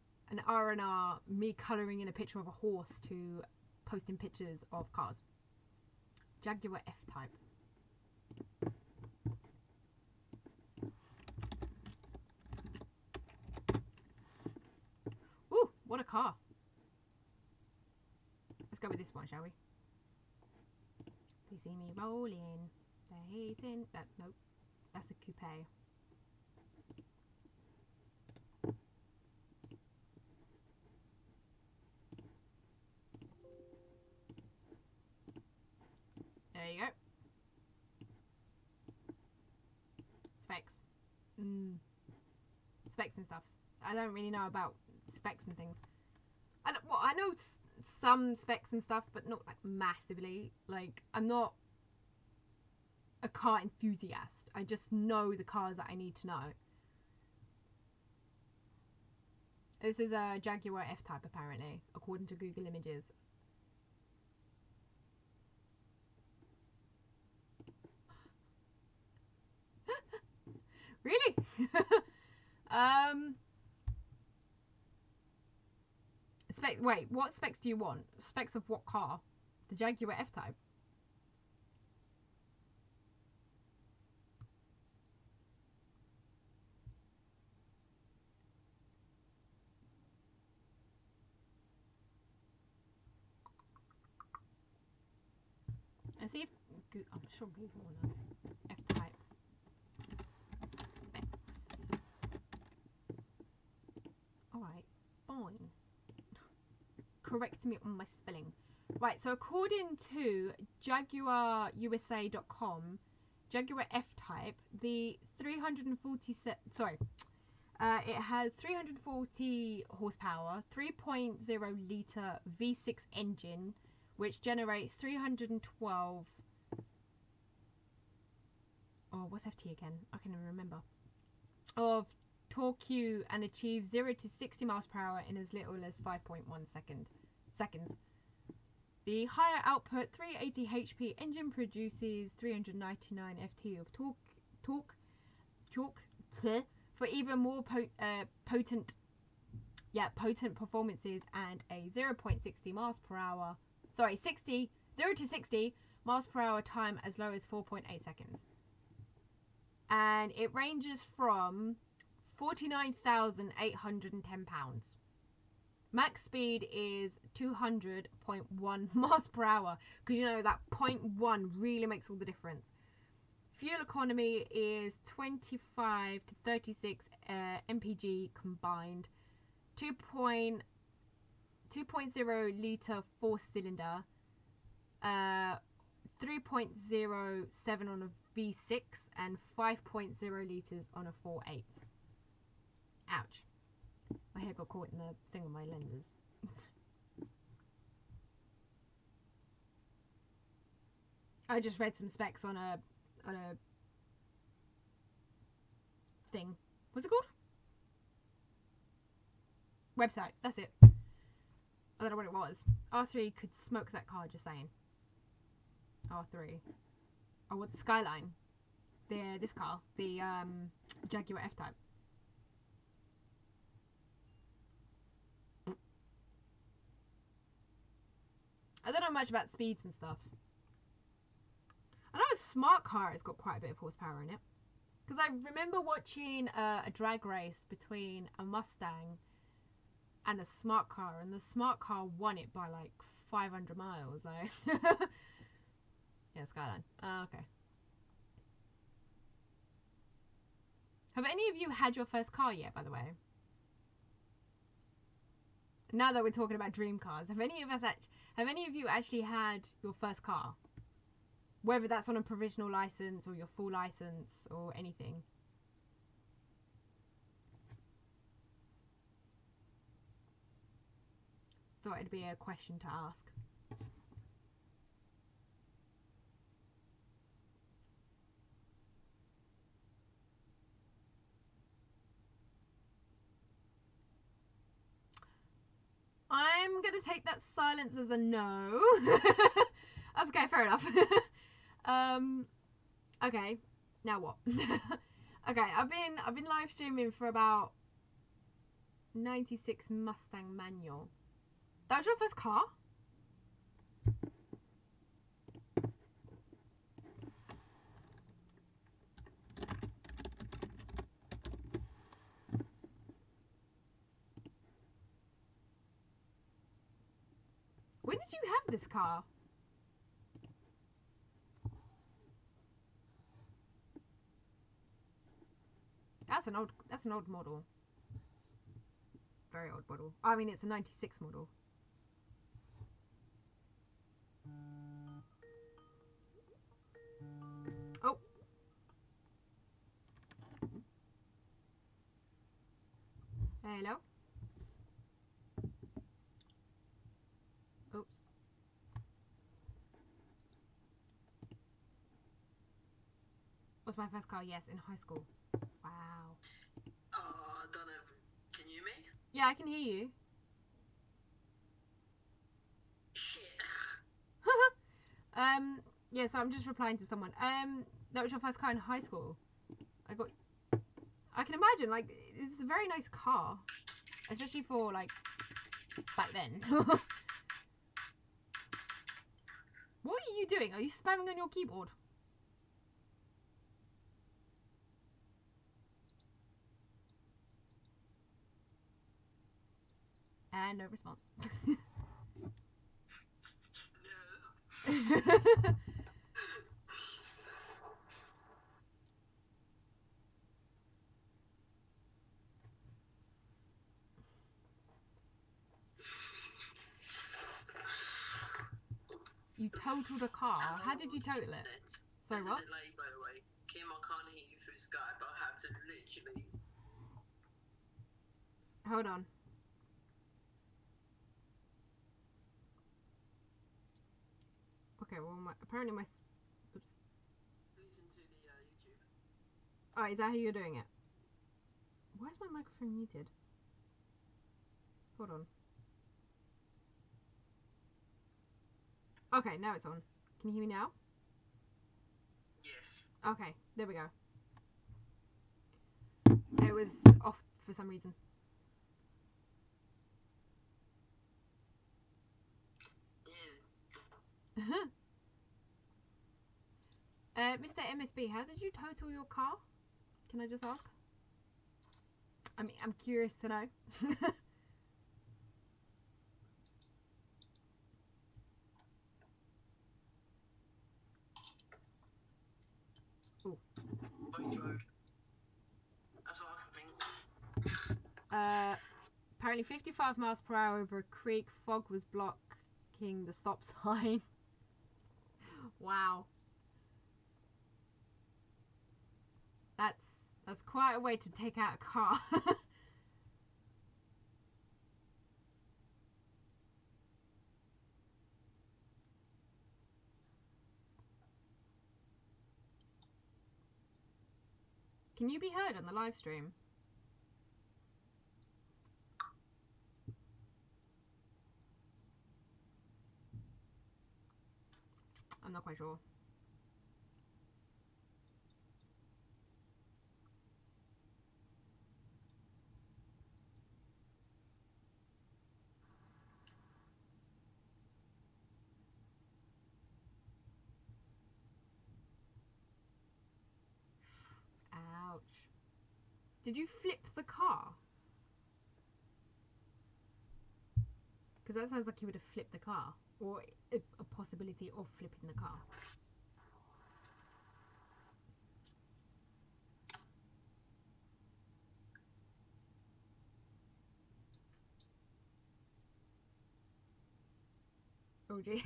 R&R, me colouring in a picture of a horse, to posting pictures of cars. Jaguar F-Type. Ooh, what a car. Let's go with this one, shall we? They see me rolling. They're hating. Nope. That's a coupe. There you go. Specs. Specs and stuff. I don't really know about specs and things. I know some specs and stuff, but not like massively. Like, I'm not a car enthusiast. I just know the cars that I need to know. This is a Jaguar F-Type, apparently, according to Google Images. Really? Wait, what specs do you want? Specs of what car? The Jaguar F-Type? Let's see if... I'm sure Google will know. F-Type. Specs. Alright, fine. Correct me on my spelling. Right, so according to JaguarUSA.com, Jaguar F-Type, the 340... Sorry. It has 340 horsepower, 3.0 litre V6 engine, which generates 312... Oh, what's FT again? I can't even remember. Of torque and achieves 0 to 60 miles per hour in as little as 5.1 seconds. The higher output 380 HP engine produces 399 FT of torque for even more potent yeah, potent performances and a 0.60 miles per hour. Sorry, 0 to 60 miles per hour time as low as 4.8 seconds. And it ranges from 49,810 pounds. Max speed is 200.1 miles per hour, because you know that 0.1 really makes all the difference. Fuel economy is 25 to 36 mpg combined. 2.0 litre 4-cylinder. 3.07 on a V6 and 5.0 litres on a 4.8. Ouch. My hair got caught in the thing with my lenses. I just read some specs on a thing. What's it called? Website. That's it. I don't know what it was. R3 could smoke that car, just saying. R3. Oh, what, the Skyline? This car. The Jaguar F-Type. I don't know much about speeds and stuff. I know a smart car has got quite a bit of horsepower in it. Because I remember watching a drag race between a Mustang and a smart car, and the smart car won it by like 500 miles. Like, yeah, Skyline. Okay. Have any of you had your first car yet, by the way? Now that we're talking about dream cars, have any of you actually had your first car? Whether that's on a provisional license or your full license or anything. Thought it'd be a question to ask. I'm gonna take that silence as a no. Okay, fair enough. Okay, now what? Okay, I've been live streaming for about 96 Mustang manual. That was your first car? When did you have this car? That's an old model. Very old model. I mean, it's a 96 model. Oh. Hello? Oops. Was my first car? Yes, in high school. Wow.
I don't know. Can you hear me?
Yeah, I can hear you.
Shit.
Yeah, so I'm just replying to someone. That was your first car in high school. I can imagine, like, it's a very nice car. Especially for, like, back then. What are you doing? Are you spamming on your keyboard? And no response.
No.
You totaled a car. How did you total it? Sorry, what?
There's a delay, by the way. Kim, I can't hear you through Skype. I have to literally...
Hold on. Okay, well, apparently my... Oops.
Listen to the YouTube.
Oh, is that how you're doing it? Why is my microphone muted? Hold on. Okay, now it's on. Can you hear me now?
Yes.
Okay, there we go. It was off for some reason. Mr. MSB, how did you total your car? Can I just ask? I mean, I'm curious to know. Ooh.
Boat road. That's what I can think.
Apparently 55 miles per hour over a creek. Fog was blocking the stop sign. Wow. That's quite a way to take out a car. Can you be heard on the live stream? I'm not quite sure. Ouch. Did you flip the car? Because that sounds like you would have flipped the car. Or a possibility of flipping the car. Oh gee.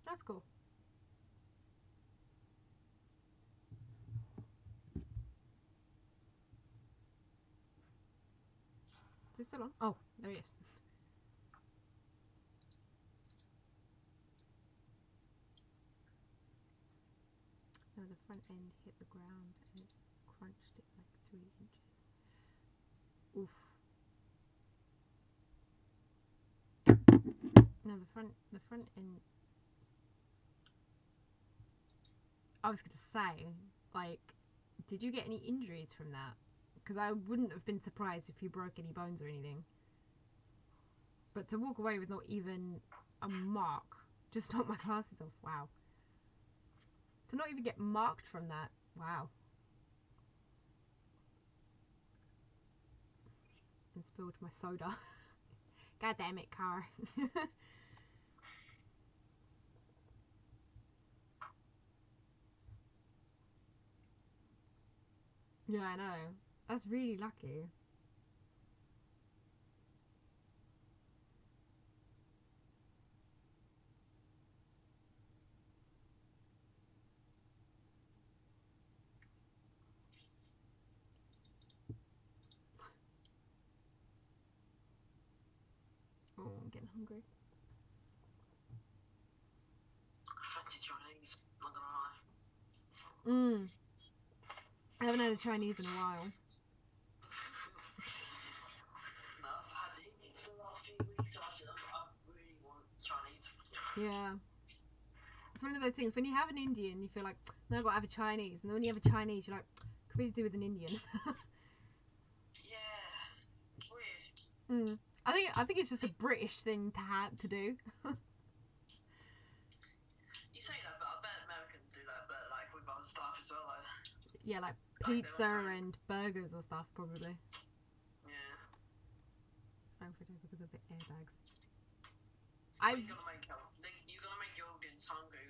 That's cool. Is it still on? Oh, there he is. No, the front end hit the ground and it crunched it like 3 inches. Oof. No, the front end. I was gonna say, like, did you get any injuries from that? Because I wouldn't have been surprised if you broke any bones or anything. But to walk away with not even a mark, just knock my glasses off, wow. To not even get marked from that, wow. And spilled my soda. God damn it, car. Yeah, I know. That's really lucky. Oh, I'm getting hungry.
Fancy Chinese, not gonna lie.
I haven't had a Chinese in a while.
No, I've had Indian for the last few weeks, so I really want Chinese.
Yeah. It's one of those things, when you have an Indian, you feel like, no, I've got to have a Chinese. And then when you have a Chinese, you're like, could we do with an Indian?
Yeah, it's weird.
I think it's just a British thing to do.
You say that, but I bet Americans do that, but like with other stuff as well. Like,
Yeah, like
Like
pizza
they'll-
and burgers or stuff, probably.
yeah.
I also do because of the airbags.
You're gonna make your organs hungry.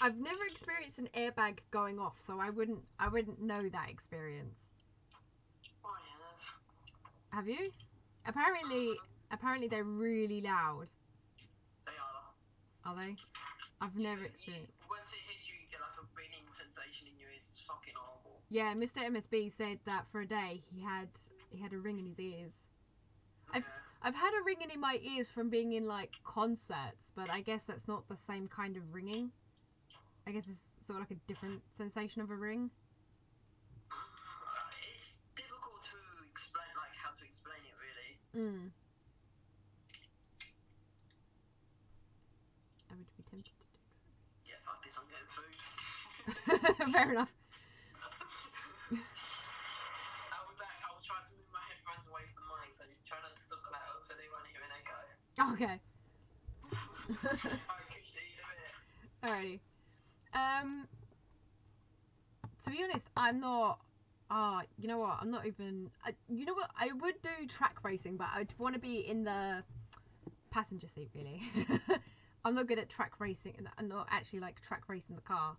I've never experienced an airbag going off, so I wouldn't know that experience.
I have.
Have you? Apparently they're really loud.
They are.
Are they? I've never experienced.
Once it hits you, you get like a ringing sensation in your ears. It's fucking horrible.
Yeah, Mr. MSB said that for a day he had a ring in his ears. I've had a ringing in my ears from being in like concerts, but I guess that's not the same kind of ringing. I guess it's sort of like a different sensation of a ring.
It's difficult to explain, like how to explain it really.
I would be tempted to do
Yeah, fuck this, I'm getting food.
it. Fair enough.
I'll be back. I was trying to move my headphones away from the mic, so try not to talk loud so they won't hear an echo.
Okay.
Alright, Kush, see you in a minute.
Alrighty. To be honest, I'm not. You know what? I'm not even. You know what? I would do track racing, but I'd want to be in the passenger seat, really. I'm not good at track racing, and I'm not actually like track racing the car.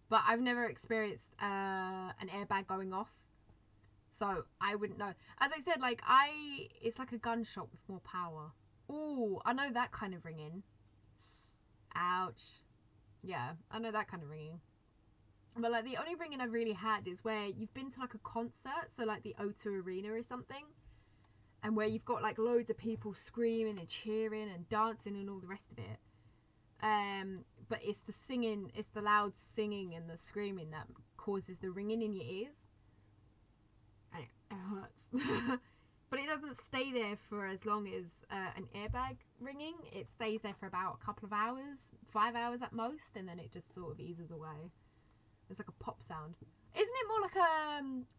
But I've never experienced an airbag going off, so I wouldn't know. As I said, like it's like a gunshot with more power. Ooh, I know that kind of ringing. Ouch. Yeah, I know that kind of ringing. But like the only ringing I've really had is where you've been to like a concert, so like the O2 Arena or something, and where you've got like loads of people screaming and cheering and dancing and all the rest of it. But it's the singing, it's the loud singing and the screaming that causes the ringing in your ears, and it hurts. But it doesn't stay there for as long as an airbag ringing. It stays there for about a couple of hours, 5 hours at most, and then it just sort of eases away. It's like a pop sound. Isn't it more like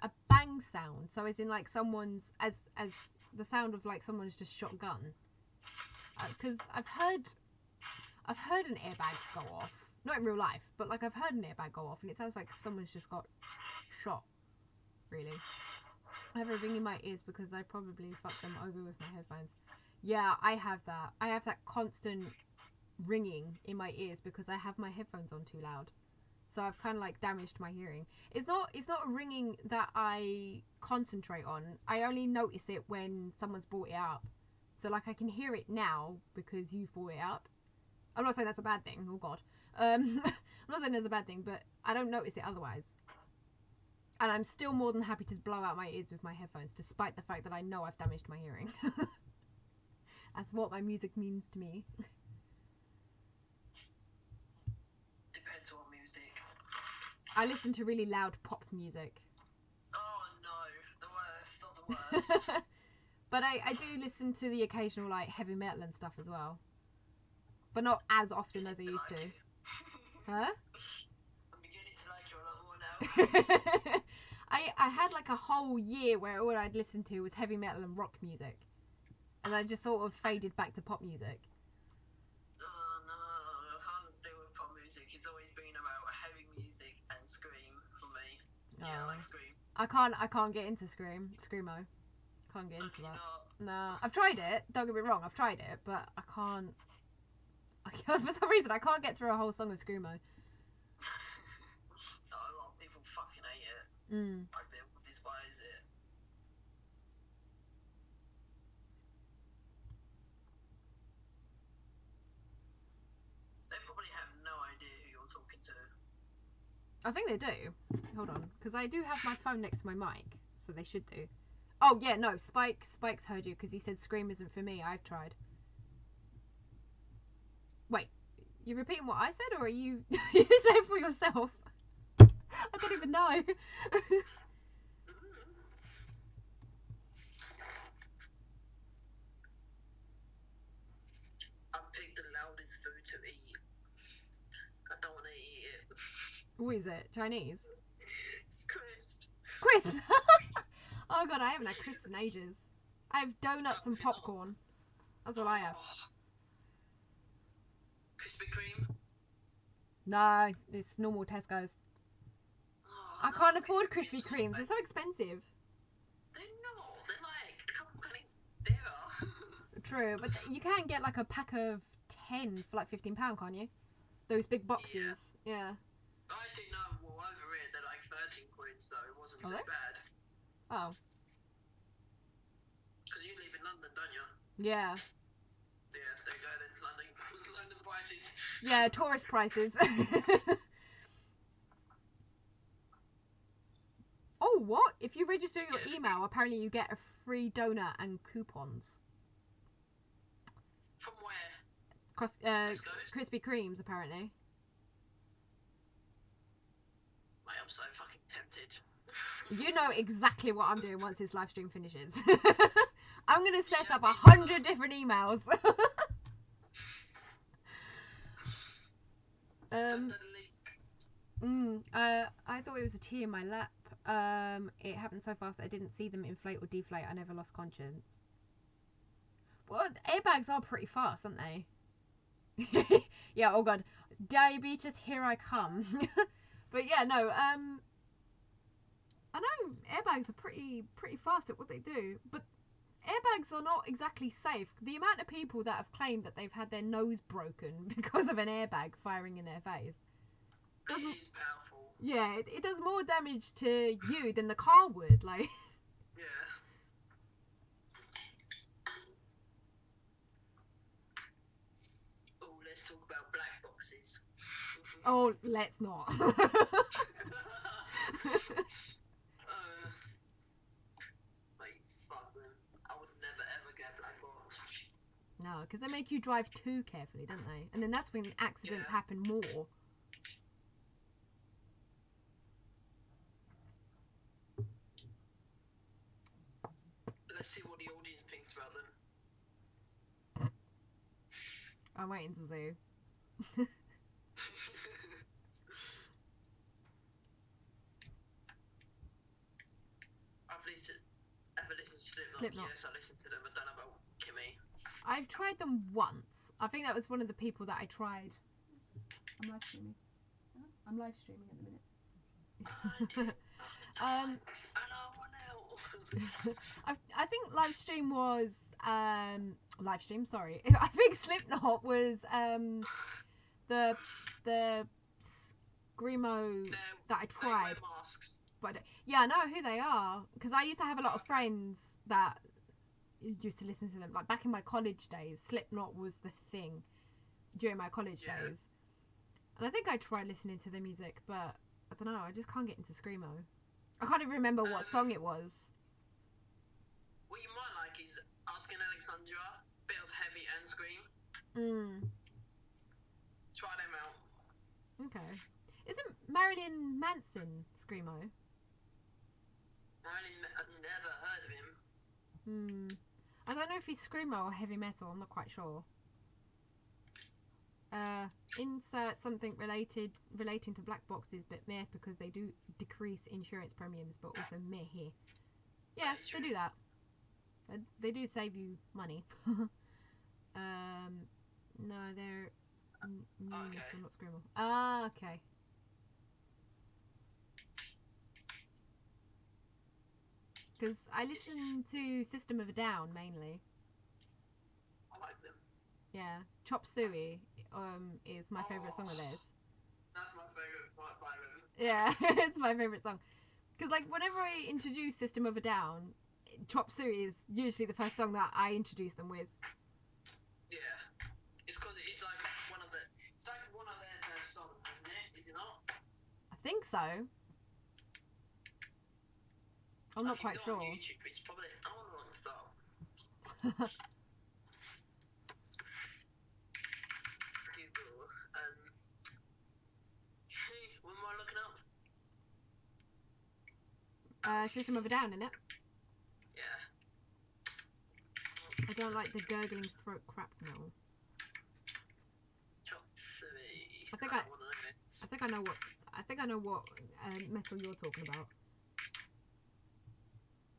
a bang sound? So as in like someone's, as the sound of like someone's just shot a gun. Because I've heard an airbag go off. Not in real life, but like I've heard an airbag go off and it sounds like someone's just got shot. Really. I have a ring in my ears because I probably fucked them over with my headphones. Yeah, I have that. I have that constant ringing in my ears because I have my headphones on too loud. So I've kind of like damaged my hearing. It's not a ringing that I concentrate on. I only notice it when someone's brought it up. So like I can hear it now because you've brought it up. I'm not saying that's a bad thing. Oh God. I'm not saying it's a bad thing, but I don't notice it otherwise. And I'm still more than happy to blow out my ears with my headphones, despite the fact that I know I've damaged my hearing. That's what my music means to me.
Depends on music.
I listen to really loud pop music.
Oh no, the worst, not the worst.
But I do listen to the occasional like heavy metal and stuff as well. But not as often as I used to. Huh?
I'm beginning to like you a lot more now.
I had like a whole year where all I'd listen to was heavy metal and rock music. And I just sort of faded back to pop music.
Oh no, I can't deal with pop music. It's always been about heavy music and scream for me. Yeah, I like scream.
I can't get into Screamo. Can't get into that. Nah, I've tried it. Don't get me wrong, I've tried it, but I can't. For some reason, I can't get through a whole song of Screamo.
A lot of people fucking hate it. Like they despise it. They probably have no idea who you're talking to.
I think they do. Hold on, because I do have my phone next to my mic, so they should do. Oh yeah, no, Spike's heard you because he said Scream isn't for me. I've tried. Wait, you repeating what I said, or are you you say for yourself? I don't even know.
I picked the loudest food to eat. I don't want to eat it.
What is it? Chinese?
It's crisps.
Crisps! Oh god, I haven't had crisps in ages. I have donuts and popcorn. That's all I have.
Krispy Kreme?
No, it's normal Tesco's.
Oh,
I can't afford Krispy Kremes. They're so expensive.
They're not. They're like a couple pennies dearer.
True, but you can get like a pack of 10 for like £15, can't you? Those big boxes. Yeah.
Actually, no. Well, over here they're like 13 quid, so it wasn't too
they?
bad.
Oh.
Because you live in London, don't you?
Yeah.
Yeah, there you go then. London prices.
Yeah, tourist prices. Oh, what? If you register your
Yeah.
email, apparently you get a free donut and coupons.
From where? Tesco's?
Krispy Kremes, apparently.
Mate, I'm so fucking tempted.
You know exactly what I'm doing once this live stream finishes. I'm going to set up 100 different emails.
Send the link.
I thought it was a tea in my lap. It happened so fast that I didn't see them inflate or deflate. I never lost conscience. Well, airbags are pretty fast, aren't they? Yeah, oh god. Diabetes, here I come. But yeah, no, I know airbags are pretty fast at what they do, but airbags are not exactly safe. The amount of people that have claimed that they've had their nose broken because of an airbag firing in their face.
It is powerful.
Yeah, it does more damage to you than the car would, like.
Yeah. Oh, let's talk about black boxes.
Oh, let's not.
Mate, fuck them. I would never ever get black box.
No, because they make you drive too carefully, don't they? And then that's when accidents
Yeah.
happen more.
Let's see what the audience thinks about them.
I'm waiting to see.
Ever listened to Slipknot?
Slipknot.
Yes, I listened to them. I don't know about Kimmy.
I've tried them once. I think that was one of the people that I tried. I'm live streaming. I'm live streaming at the minute. I think live stream was live stream. Sorry, I think Slipknot was the screamo that I tried.
They wear masks.
But yeah, I know who they are because I used to have a lot of friends that used to listen to them. Like back in my college days, Slipknot was the thing during my college days. And I think I tried listening to their music, but I don't know. I just can't get into screamo. I can't even remember what song it was.
What you might like is Asking Alexandra, bit of heavy and scream. Try them out.
Okay. Isn't Marilyn Manson screamo?
I've never heard of him.
I don't know if he's screamo or heavy metal. I'm not quite sure. Insert something relating to black boxes, but meh because they do decrease insurance premiums, but also meh here. Yeah, they do that. They do save you money. No, they're metal, not screamo. Ah, okay. Because I listen to System of a Down mainly.
I like them.
Yeah, Chop Suey is my favourite song of theirs.
That's my favourite by them.
Yeah, it's my favourite song. Because like whenever I introduce System of a Down, Chop Suey is usually the first song that I introduce them with.
Yeah, it's because it's like one of their songs, isn't it? Is it not?
I think so. I'm not quite sure.
On YouTube, it's probably wrong song. Google. What am I looking up?
System of a Down, innit?
Yeah.
I don't like the gurgling throat crap now.
Chop Suey.
I think I know what metal you're talking about.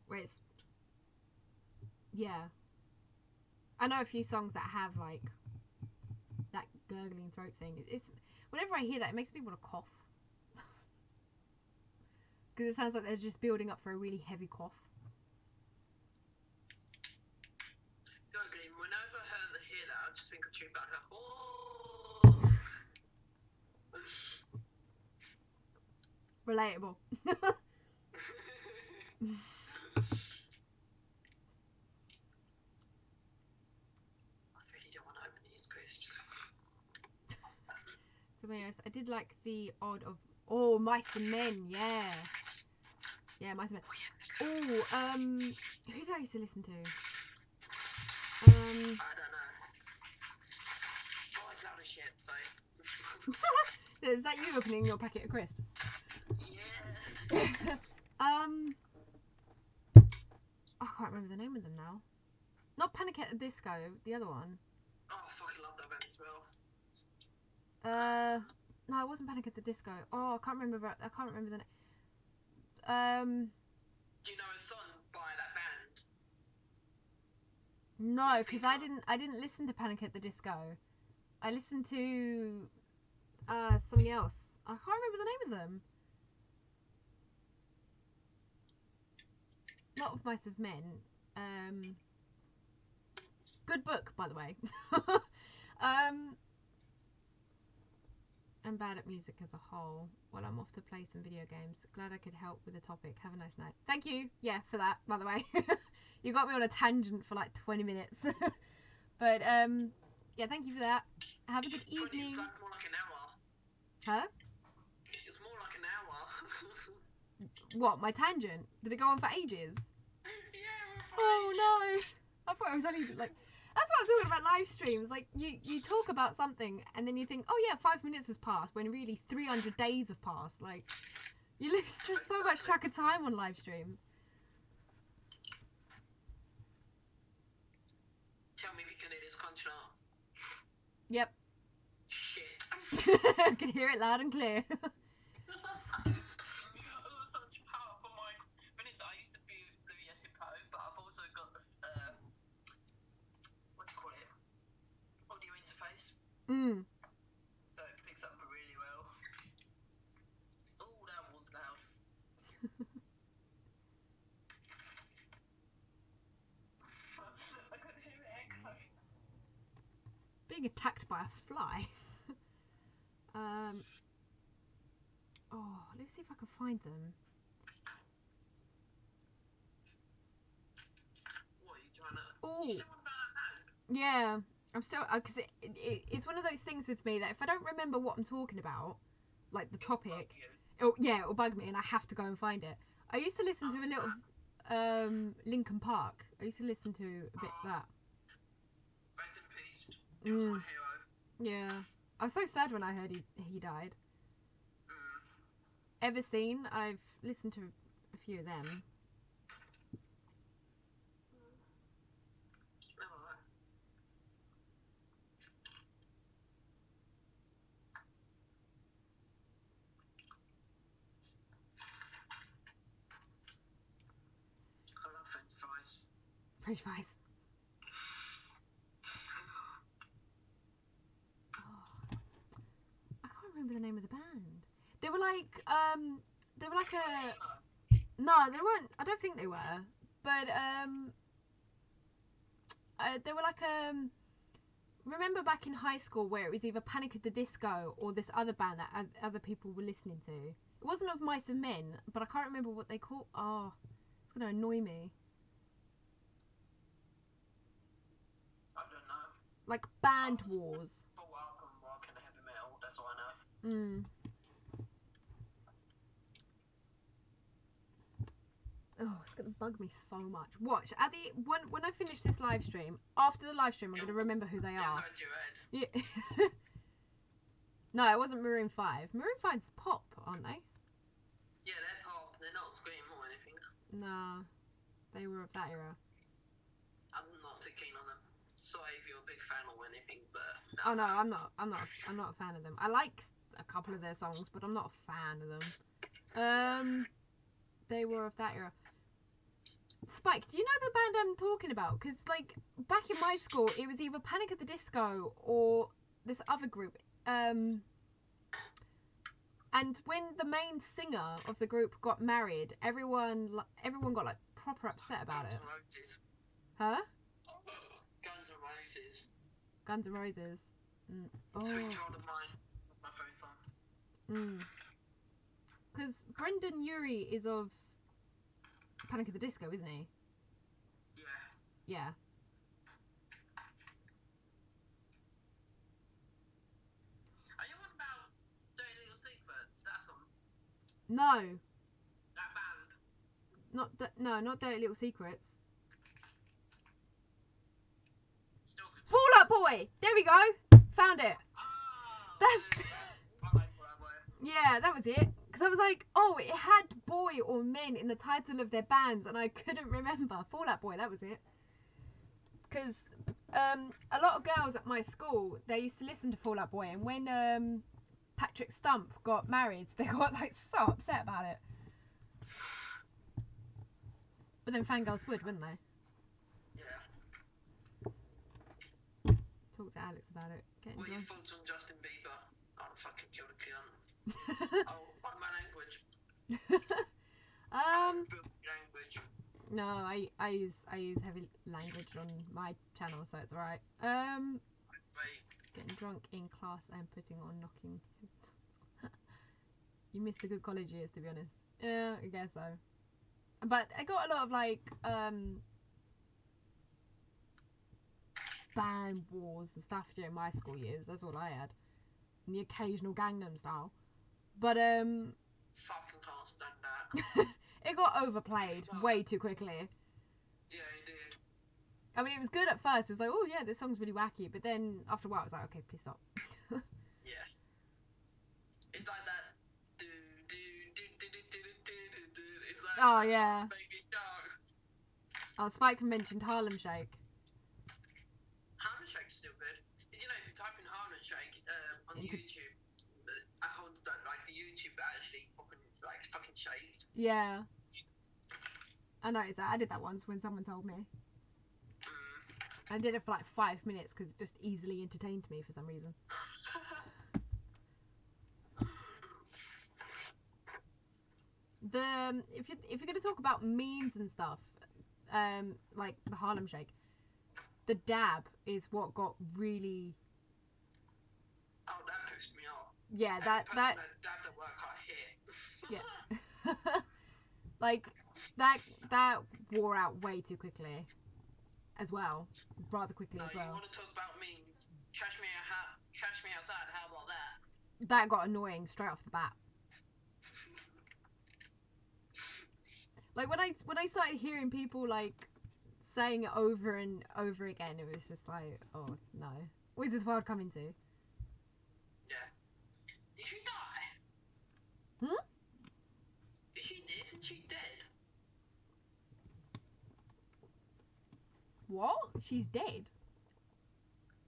Where it's, yeah. I know a few songs that have like that gurgling throat thing. It's whenever I hear that, it makes me want to cough. Because it sounds like they're just building up for a really heavy cough.
Gurgling. Whenever I hear that, I just think of Chewbacca. Oh.
Relatable. To be honest, I did like the odd of Mice and Men, yeah. Yeah, Mice and Men. Oh, who did I used to listen to?
I don't know. Oh, it's loud as shit, so.
Is that you opening your packet of crisps?
Yeah.
I can't remember the name of them now. Not Panic at the Disco, the other one.
Oh, I fucking love that band as well.
No, it wasn't Panic at the Disco. Oh, I can't remember the name.
Do you know a song by that band?
No, because I didn't listen to Panic at the Disco. I listened to something else. I can't remember the name of them. Not of Mice of Men. Good book, by the way. I'm bad at music as a whole. Well, I'm off to play some video games. Glad I could help with the topic. Have a nice night. Thank you, yeah, for that, by the way. You got me on a tangent for like 20 minutes. But, yeah, thank you for that. Have a good evening.
It's like more like an hour.
Huh?
It's more like an hour.
What, my tangent? Did it go on for ages?
Yeah.
Oh, no. I thought I was only, like... That's what I'm talking about live streams. Like, you talk about something and then you think, oh yeah, 5 minutes has passed, when really 300 days have passed. Like, you lose just so much track of time on live streams.
Tell me we can hear this crunch now.
Yep.
Shit.
I can hear it loud and clear.
Such powerful mic. Vanessa, I used to be Blue Yeti Pro, but I've also got the what do you call it? Audio interface. So it picks up really well. Oh, that was loud. I could hear it echo.
Being attacked by a fly. Oh, let's see if I can find them.
What are you trying to?
Oh.
You still want that band?
Yeah, I'm still, because it's one of those things with me that if I don't remember what I'm talking about, like the topic, it'll bug me and I have to go and find it. I used to listen to a little Linkin Park. I used to listen to a bit of that.
Rest in peace. He was my hero.
Yeah, I was so sad when I heard he died. Everseen, I've listened to a few of them. French fries. Oh, I can't remember the name of the band. They were like a... No, they weren't. I don't think they were. But, they were like remember back in high school where it was either Panic at the Disco or this other band that other people were listening to? It wasn't of Mice and Men, but I can't remember what they called. Oh, it's going to annoy me.
I don't know.
Like Band Wars.
Full album rock and heavy metal, that's all I know.
Oh, it's gonna bug me so much. Watch at the when I finish this live stream. After the live stream, I'm gonna remember who they are. Yeah. No, it wasn't Maroon 5. Maroon 5's pop, aren't they?
Yeah, they're pop. They're not scream or anything.
Nah, they were of that era.
I'm not too keen on them. Sorry if you're a big fan or anything, but. No.
Oh no, I'm not a fan of them. I like a couple of their songs, but I'm not a fan of them. They were of that era. Spike, do you know the band I'm talking about? Because, like, back in my school, it was either Panic at the Disco or this other group. And when the main singer of the group got married, everyone got, like, proper upset about it. Huh?
Guns N' Roses.
Guns N' Roses. Oh.
Sweet Child of Mine. My favourite song.
Because Brendan Urie is of Panic at the Disco, isn't he? Yeah.
Are you on about Dirty Little Secrets? That song?
No.
That band?
not Dirty Little Secrets.
Still good.
Fall Out Boy. There we go. Found it.
Oh,
That's.
I like Fall Out Boy.
Yeah, that was it. Because I was like, oh, it had boy or men in the title of their bands, and I couldn't remember. Fall Out Boy, that was it. Because a lot of girls at my school, they used to listen to Fall Out Boy, and when Patrick Stump got married, they got like so upset about it. But then fangirls would, wouldn't they?
Yeah.
Talk to Alex about it. Getting
What are your
drunk.
thoughts on Justin Bieber? I'll fucking kill the cunt. Oh, fuck my language. Filthy language.
No, I use heavy language on my channel, so it's alright.
Wait.
Getting drunk in class and putting on knocking. You missed the good college years, to be honest. Yeah, I guess so. But I got a lot of like band wars and stuff during my school years. That's all I had. And the occasional Gangnam Style. But
Fucking can't stand that.
it got overplayed way too quickly.
Yeah, he did.
I mean, it was good at first. It was like, oh yeah, this song's really wacky. But then after a while, I was like, okay, please stop.
Yeah. It's like that. It's like
Oh yeah.
Baby Shark.
Oh, Spike mentioned Harlem Shake.
Harlem Shake's still good. You know, if you type in Harlem Shake on YouTube, I hold that like the YouTube actually fucking shakes.
Yeah. I noticed that. I did that once when someone told me. I did it for like 5 minutes because it just easily entertained me for some reason. If you're gonna talk about memes and stuff, like the Harlem Shake, the dab is what got really.
Oh, that pissed me off.
Yeah,
Dab
that
at work I hit.
yeah. Like that wore out way too quickly, as well, rather quickly as
You
well.
want to talk about memes? Cash me outside. How about that?
That got annoying straight off the bat. Like when I started hearing people like saying it over and over again, it was just like, oh no, what is this world coming to?
Yeah. Did she die?
Hmm?
Isn't she dead?
What? She's dead?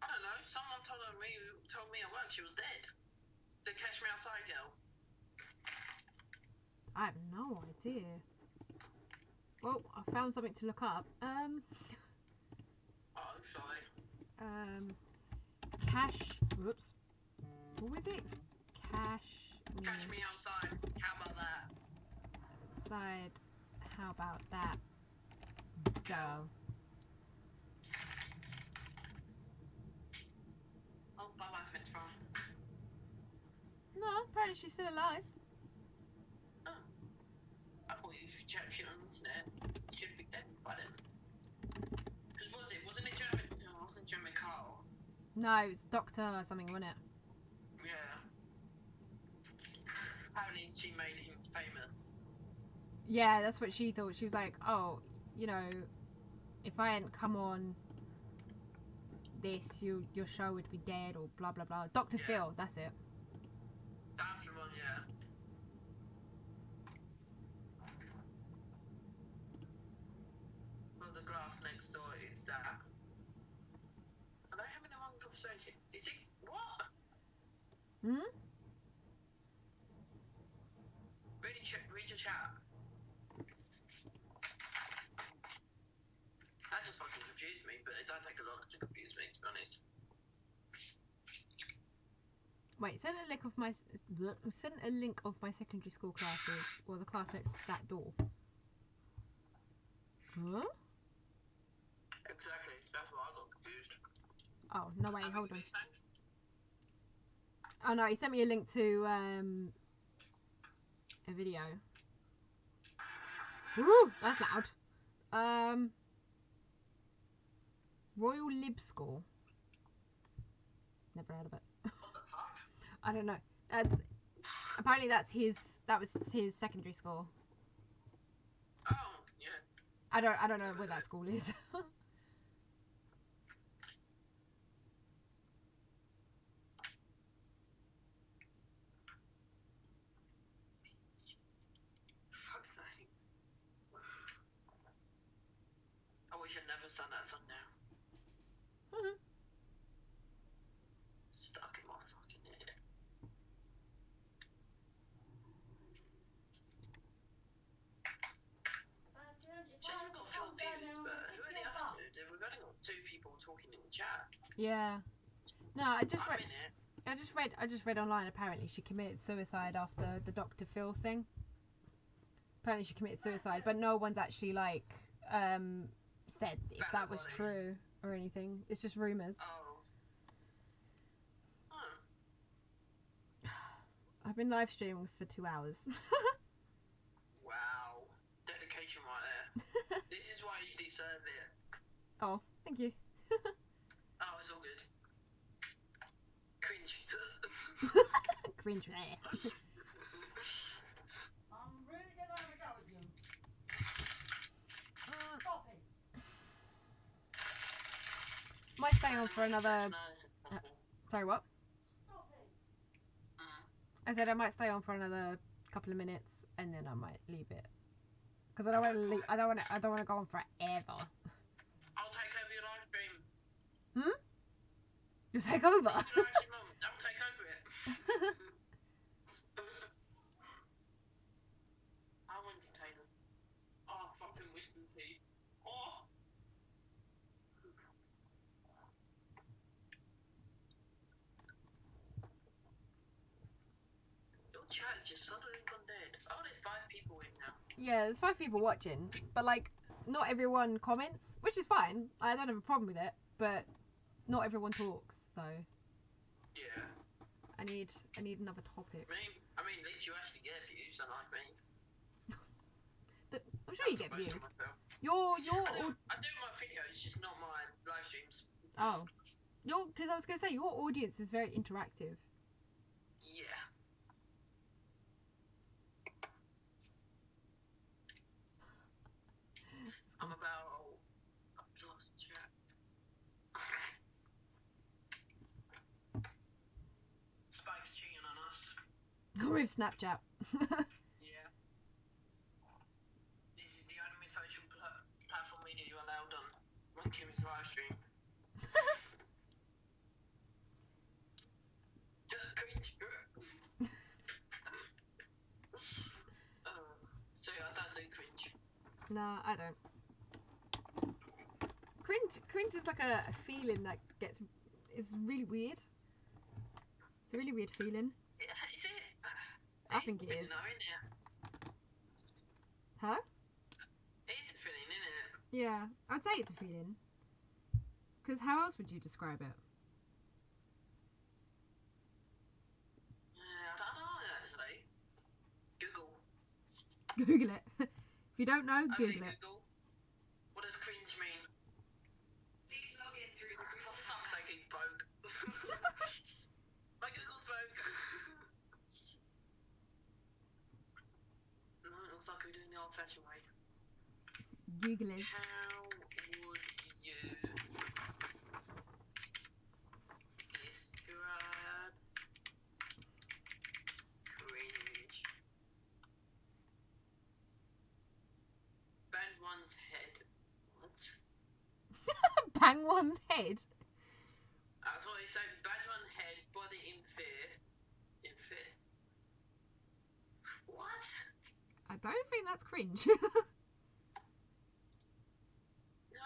I don't know. Someone told me at work she was dead. The Cash Me Outside girl.
I have no idea. Well, I found something to look up.
Oh, sorry.
Cash. Whoops. What was it? Cash
Me Outside. How about that?
Outside. How about that? Girl.
Oh, bye-bye, French fry.
No, apparently she's still alive.
Oh. I thought you checked shit on the internet. You should be dead by then. Because wasn't it German? No, it wasn't German Carl.
No, it was Doctor something, wasn't it?
Yeah. Apparently she made him famous.
Yeah, that's what she thought. She was like, oh, you know, if I hadn't come on this, your show would be dead or blah blah blah. Dr.
Yeah.
Phil, that's it.
That's the one, yeah. Well, the glass next door is that. Are they having a long conversation? Is it what?
Hmm?
Read your chat. That just fucking confused me, but it don't take a lot to confuse me, to be honest.
Wait, send a link of my secondary school classes or the class next to that door. Huh?
Exactly, that's why I got confused.
Oh, no wait, hold on.
Big thing?
Oh no, he sent me a link to a video. Ooh, that's loud. Royal Lib School. Never heard of it.
What the fuck?
I don't know. Apparently that was his secondary school.
Oh,
I don't know where that school is.
I wish I'd never done that sundown. Stuck in my fucking head. Since we've got film views, but who are the other two? We've only got 2 people talking in the chat.
Yeah. No, I just
I'm
read.
in it.
I just read online. Apparently, she committed suicide after the Dr. Phil thing. Apparently, she committed suicide, but no one's actually like said if that was true or anything. It's just rumors.
Oh.
I've been live streaming for 2 hours.
Wow. Dedication right there. This is why you deserve it.
Oh, thank you.
Oh, it's all good. Cringe.
Cringe there.
I'm really gonna have a go at you. Stop it.
Might stay on for another. Sorry, what?
Stop it.
I said I might stay on for another couple of minutes and then I might leave it because I don't want to leave. I don't want to go on forever.
I'll take over your live stream.
You take over.
I'll take over it. I want to take them. Oh, fucking wisdom teeth. Oh. Your chat just suddenly gone dead. Oh, there's 5 people in now.
Yeah, there's 5 people watching, but like not everyone comments, which is fine. I don't have a problem with it, but not everyone talks, so
Yeah.
I need another topic.
I mean, at least you actually get views, unlike me.
I'm sure you get views.
Myself.
Your
I do my videos, just not my live streams.
oh, because I was gonna say your audience is very interactive.
Yeah. I'm about. I've lost track. Spike's cheating on us.
With Snapchat.
Yeah. This is the only social platform media you're allowed on. When Kim's live stream. Cringe. So I don't do cringe.
No, I don't. Cringe is like a feeling that it's really weird. It's a really weird feeling.
Is it?
I think it is.
Though, isn't it?
Huh?
It's a feeling, isn't it?
Yeah, I'd say it's a feeling. Because how else would you describe it?
Yeah, I don't know actually. Google.
Google it. If you don't know,
Okay,
Google it.
Google. What does cringe mean? Please log in through. For fuck's sake, it's broke. My Google's broke. No, it looks like we're doing the old-fashioned way.
Google it.
How would you describe cringe? Bang one's head. What?
Bang one's head.
That's what he said. Bang one's head, body in fear. In fear. What?
I don't think that's cringe.
No,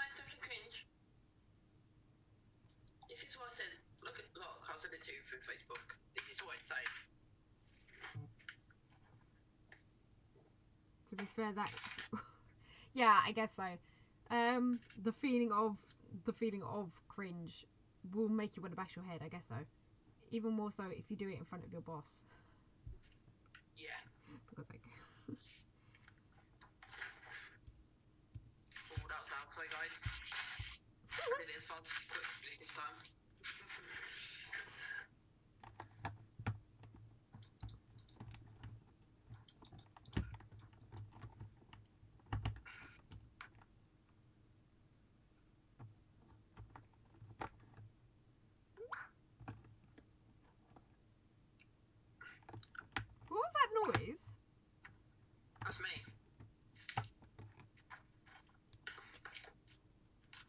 it's definitely cringe. This is what I said. Look, I'll send it to you through Facebook. This is what I'd say.
To be fair, that yeah, I guess so. The feeling of cringe will make you want to bash your head. I guess so. Even more so if you do it in front of your boss.
Yeah.
Because like.
Oh, that was loud. Sorry, guys. I did it as fast quickly this time.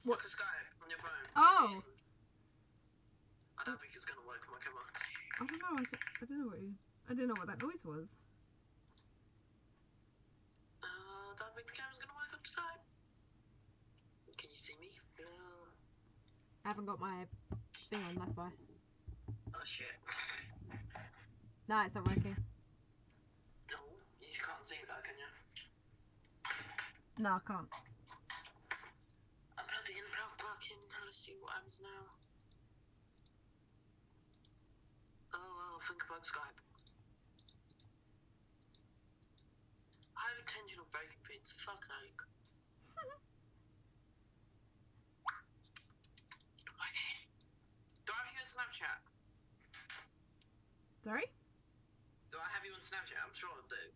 What?
Look at Skype on your phone.
Oh.
I don't think it's gonna work on my camera.
I don't know. I don't know what it was. I didn't know what that noise was.
Don't think the camera's gonna work on Skype. Can you see me?
I haven't got my thing on. That's why.
Oh shit.
No, it's not working.
No, you just can't see me though, can you?
No, I can't.
I'm bloody in parking. Let's see what happens now. Oh well, think about Skype. I have attention on breaking things. Fuck like. Okay. Do I have you on Snapchat?
Sorry?
Do I have you on Snapchat? I'm sure I do.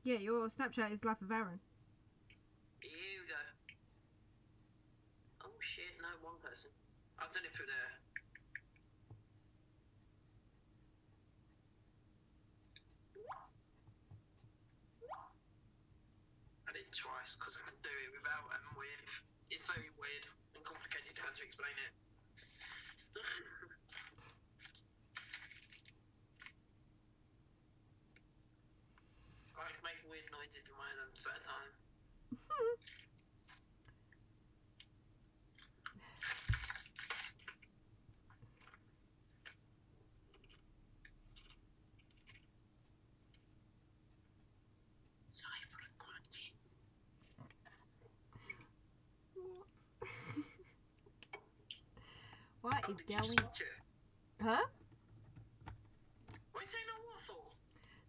Yeah, your Snapchat is Life of Aaron.
Here we go. Oh shit, no, one person. I'll send it through there. I did it twice because I can do it without and with. It's very weird and complicated how to explain it. I make weird noises in my own spare time. Sorry for the quarantine.
What
Oh,
is
did you
going?
watch it?
Huh?
What are you saying no waffle?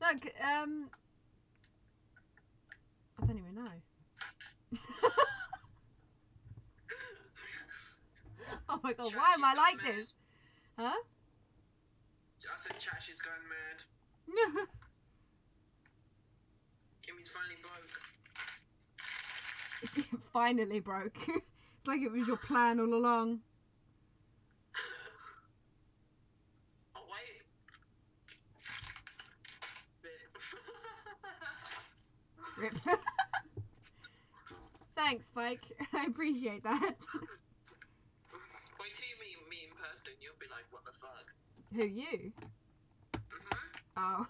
Look, I don't even know. Oh my god, why am I like this? Huh?
I said Chash is going mad. Kimmy's finally broke.
It finally broke. It's like it was your plan all along.
Oh wait. Bit.
Rip. Thanks, Spike. I appreciate that.
Wait till you meet me in person, you'll be like, what the fuck?
Who, you?
Mm-hmm.
Oh.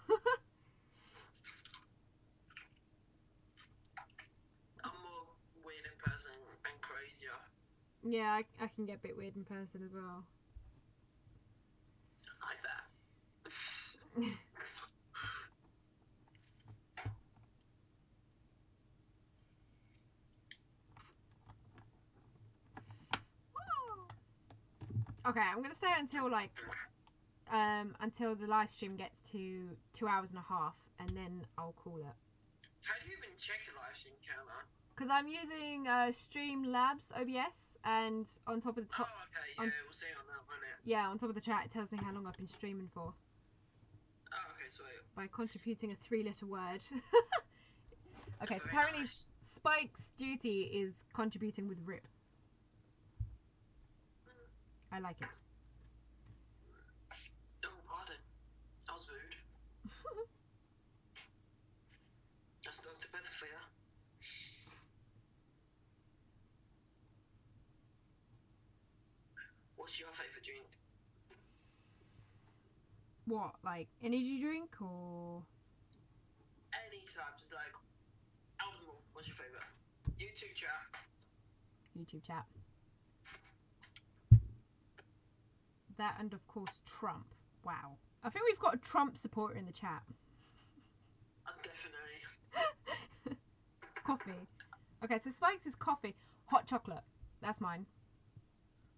I'm more weird in person and crazier.
Yeah, I can get a bit weird in person as well.
Like that.
Okay, I'm gonna stay until like until the live stream gets to 2 hours and a half, and then I'll call it.
How do you even check a live stream camera?
Because I'm using Streamlabs OBS, and on top of the top,
Oh, okay, yeah, we'll see on that, won't it?
yeah, on top of the chat, it tells me how long I've been streaming for
Oh, okay, sweet.
by contributing a 3-letter word. Okay, so
Very
apparently
nice.
Spike's duty is contributing with RIP. I like it.
Oh, pardon. That was rude. That's Dr. Pepper for you. What's your favourite drink?
What, like energy drink or?
Any type, just like, Alcohol, what's your favourite? YouTube chat.
YouTube chat. That and of course Trump. Wow. I think we've got a Trump supporter in the chat.
Definitely.
Coffee. Okay, so Spike's is coffee. Hot chocolate. That's mine.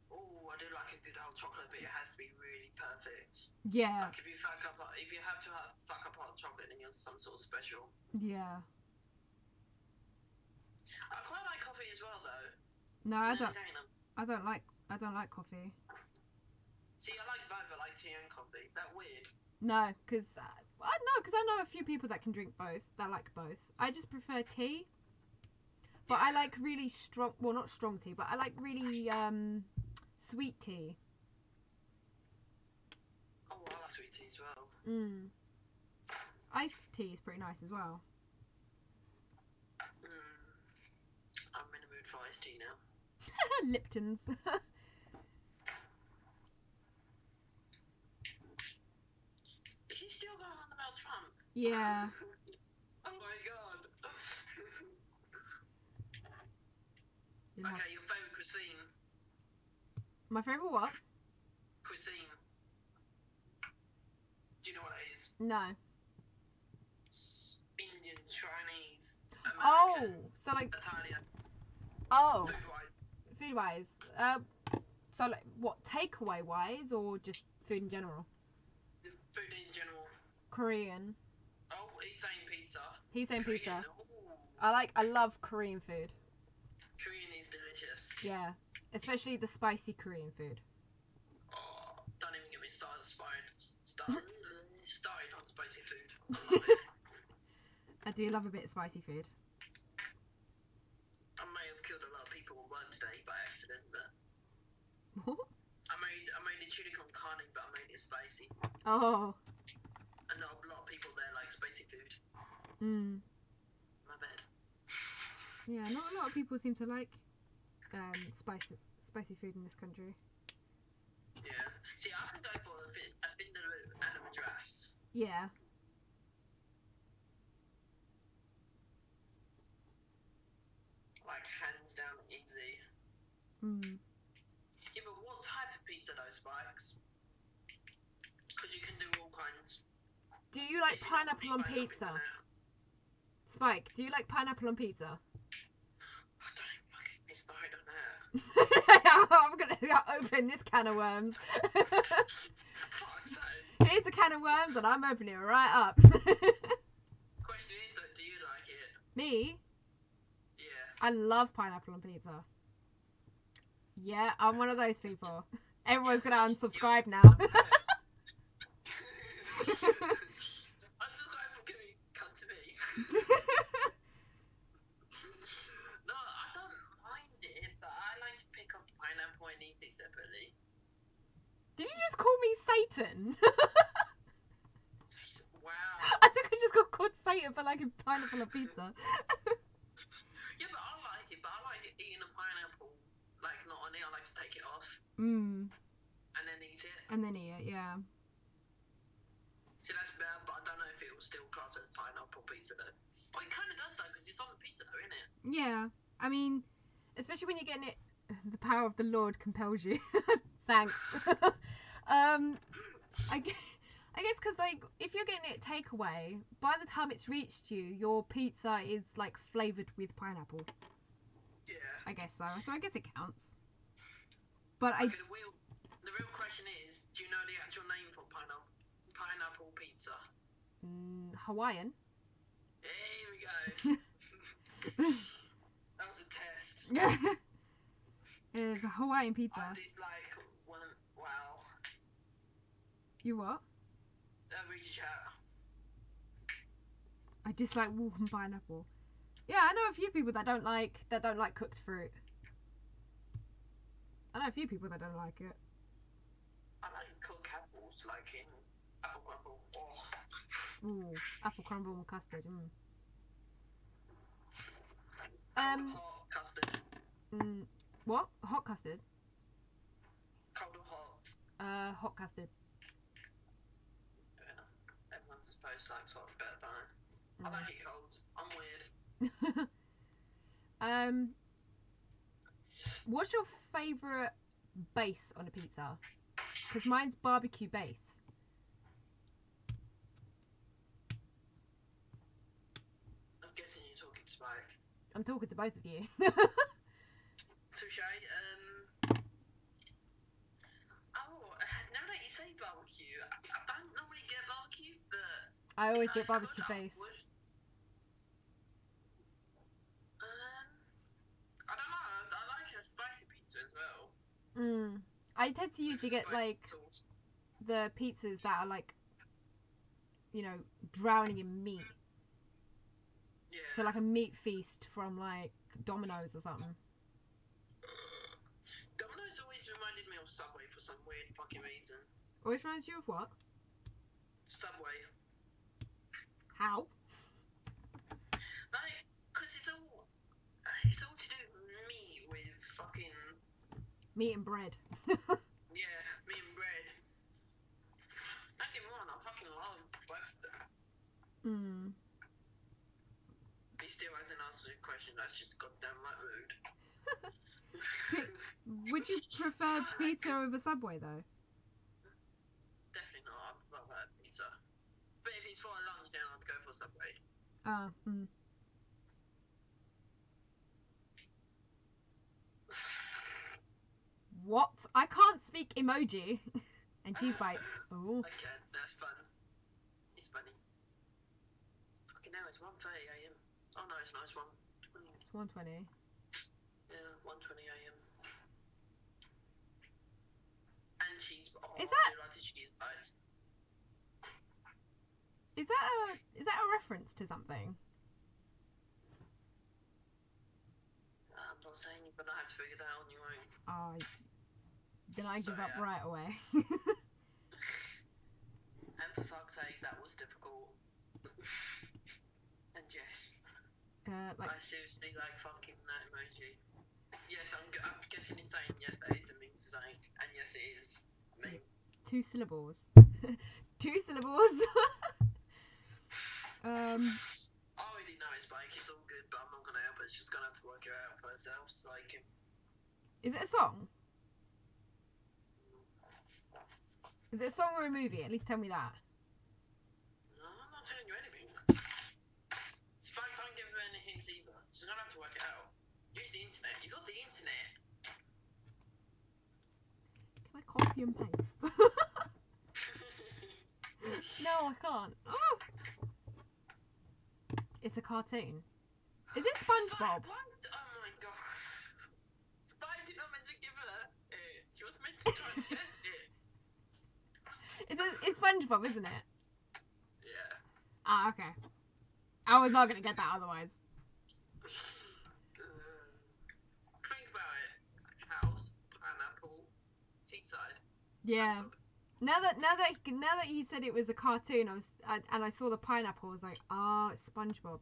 Oh, I do like a good hot chocolate, but it has to be really perfect.
Yeah.
Like if you fuck up hot chocolate, then you're some sort of special.
Yeah.
I quite like coffee as well, though.
No, I
Really
don't.
them.
I don't like coffee.
See, I like both. I like tea and coffee. Is that weird?
No, because I know a few people that can drink both. That like both. I just prefer tea. But I like really strong. Well, not strong tea, but I like really sweet tea.
Oh, I like sweet tea as well.
Iced tea is pretty nice as well.
I'm in the mood for iced tea now.
Lipton's.
Is he still going on about Trump?
Yeah.
Oh my god.
You know.
Okay, your favourite cuisine?
My favourite what?
Cuisine. Do you know what it is?
No.
Indian, Chinese,
Oh,
American,
so like,
Italian,
oh,
food-wise.
food wise. So like, what, takeaway wise or just food in general?
Food in general.
Korean.
Oh, he's saying pizza.
He's saying
Korean.
pizza.
Ooh,
I love Korean food.
Korean is delicious.
Yeah, especially the spicy Korean food.
Oh, don't even get me started started on spicy food. I love it.
I do love a bit of spicy food.
I may have killed a lot of people at work today by accident, but
What?
I made a chili con carne, but I made it spicy.
Oh.
And not a lot of people there like spicy food.
Mm.
My bad.
Yeah, not a lot of people seem to like spicy food in this country.
Yeah. See, I can go for a vindaloo and a madras.
Yeah.
Like, hands down easy.
Mm.
Yeah, but what type of pizza though, Spikes? Because you can do all kinds.
Do you like
If you don't
pineapple on
want
pizza?
now.
Spike, do you like pineapple on pizza?
Oh, don't even fucking get me started on that.
I'm gonna open this can of worms.
Fuck's sake.
Here's a can of worms and I'm opening it right up.
Question is though, do you like it?
Me?
Yeah.
I love pineapple on pizza. Yeah, I'm one of those people. Everyone's gonna unsubscribe now.
Unsubscribe from giving come to me. No, I don't mind it, but I like to pick up pineapple and eat it separately.
Did you just call me Satan?
Wow.
I think I just got called Satan for liking pineapple on pizza.
Yeah, but I like it, but I like eating a pineapple, like not on it, I like to take it off
Mm.
and then eat it.
And then eat it, yeah.
See, that's bad, but I don't know if it will still class as pineapple pizza though. Well, it kind of does though, because it's on the pizza though, isn't it?
Yeah. I mean, especially when you're getting it, the power of the Lord compels you. Thanks. I guess because, like, if you're getting it takeaway, by the time it's reached you, your pizza is, like, flavoured with pineapple.
Yeah.
I guess so. So I guess it counts. But
Okay, the real question is, do you know the actual name for pineapple pizza?
Hawaiian.
Here we go. That was a test.
It's a Hawaiian pizza.
I dislike one. Wow.
You what?
Read your chat.
I dislike walking pineapple. Yeah, I know a few people that don't like cooked fruit. I know a few people that don't like it.
I like cooked apples, like in apple crumble. Oh.
Ooh, apple crumble and custard.
Hot custard.
What? Hot custard?
Cold or hot?
Hot custard.
Fair enough. Everyone supposed likes hot better, don't I? I like it cold. I'm weird.
What's your favourite base on a pizza? Because mine's barbecue base.
I'm guessing you're talking to Spike.
I'm talking to both of you.
Touche. Now that you say barbecue, I don't normally get barbecue, but
I always
if
get
I
barbecue
could, I
base.
would. I don't know. I like a spicy pizza as well.
I tend to usually get
Spicy
like
sauce.
the pizzas that are like, you know, drowning in meat.
Yeah.
So like a meat feast from like Domino's or something.
Domino's always reminded me of Subway for some weird fucking reason.
Always reminds you of what?
Subway.
How?
Like, because it's all to do with meat with fucking
Meat and bread.
Yeah, meat and bread. Don't get me wrong, I fucking love both of them.
Hmm.
He still hasn't answered the question, that's just goddamn right rude.
Would you prefer pizza over Subway though?
Definitely not, I'd rather have pizza. But if it's for lunch, then I'd go for Subway.
What? I can't speak emoji. And cheese bites. Oh.
Okay, that's fun. It's funny. Fucking hell, it's 1:30 AM. Oh no, it's not, it's 1:20.
It's 1:20.
Yeah, 1:20 AM. And cheese. Oh,
Is
I
that-
do like the cheese bites.
Is that a reference to something?
I'm not saying you're gonna have to figure that out on your own.
Oh, then I give
So,
up
yeah.
right away.
And for fuck's sake, that was difficult. And yes,
Like,
I seriously like fucking that emoji. Yes, I'm guessing it's saying yes, that is a meme today. And yes, it is a meme.
2 syllables. 2 syllables.
I already know it's Spike, it's all good, but I'm not gonna help it. It's just gonna have to work it out for ourselves. Like,
Is it a song? Is it a song or a movie? At least tell me that.
no, I'm not telling you anything. Spike don't give you any hints either. So you're gonna have to work it out. Use the internet. You've got the internet.
Can I copy and paste? No, I can't. Oh. It's a cartoon. Is it SpongeBob?
Spike, what? Oh my god. Spike, you're not meant to give her it. She was meant to try and guess it.
It's SpongeBob, isn't it?
Yeah.
Ah, okay. I was not gonna get that otherwise.
Think about it. House, pineapple, seaside.
Yeah. Now that he said it was a cartoon, I saw the pineapple. I was like, oh, it's SpongeBob.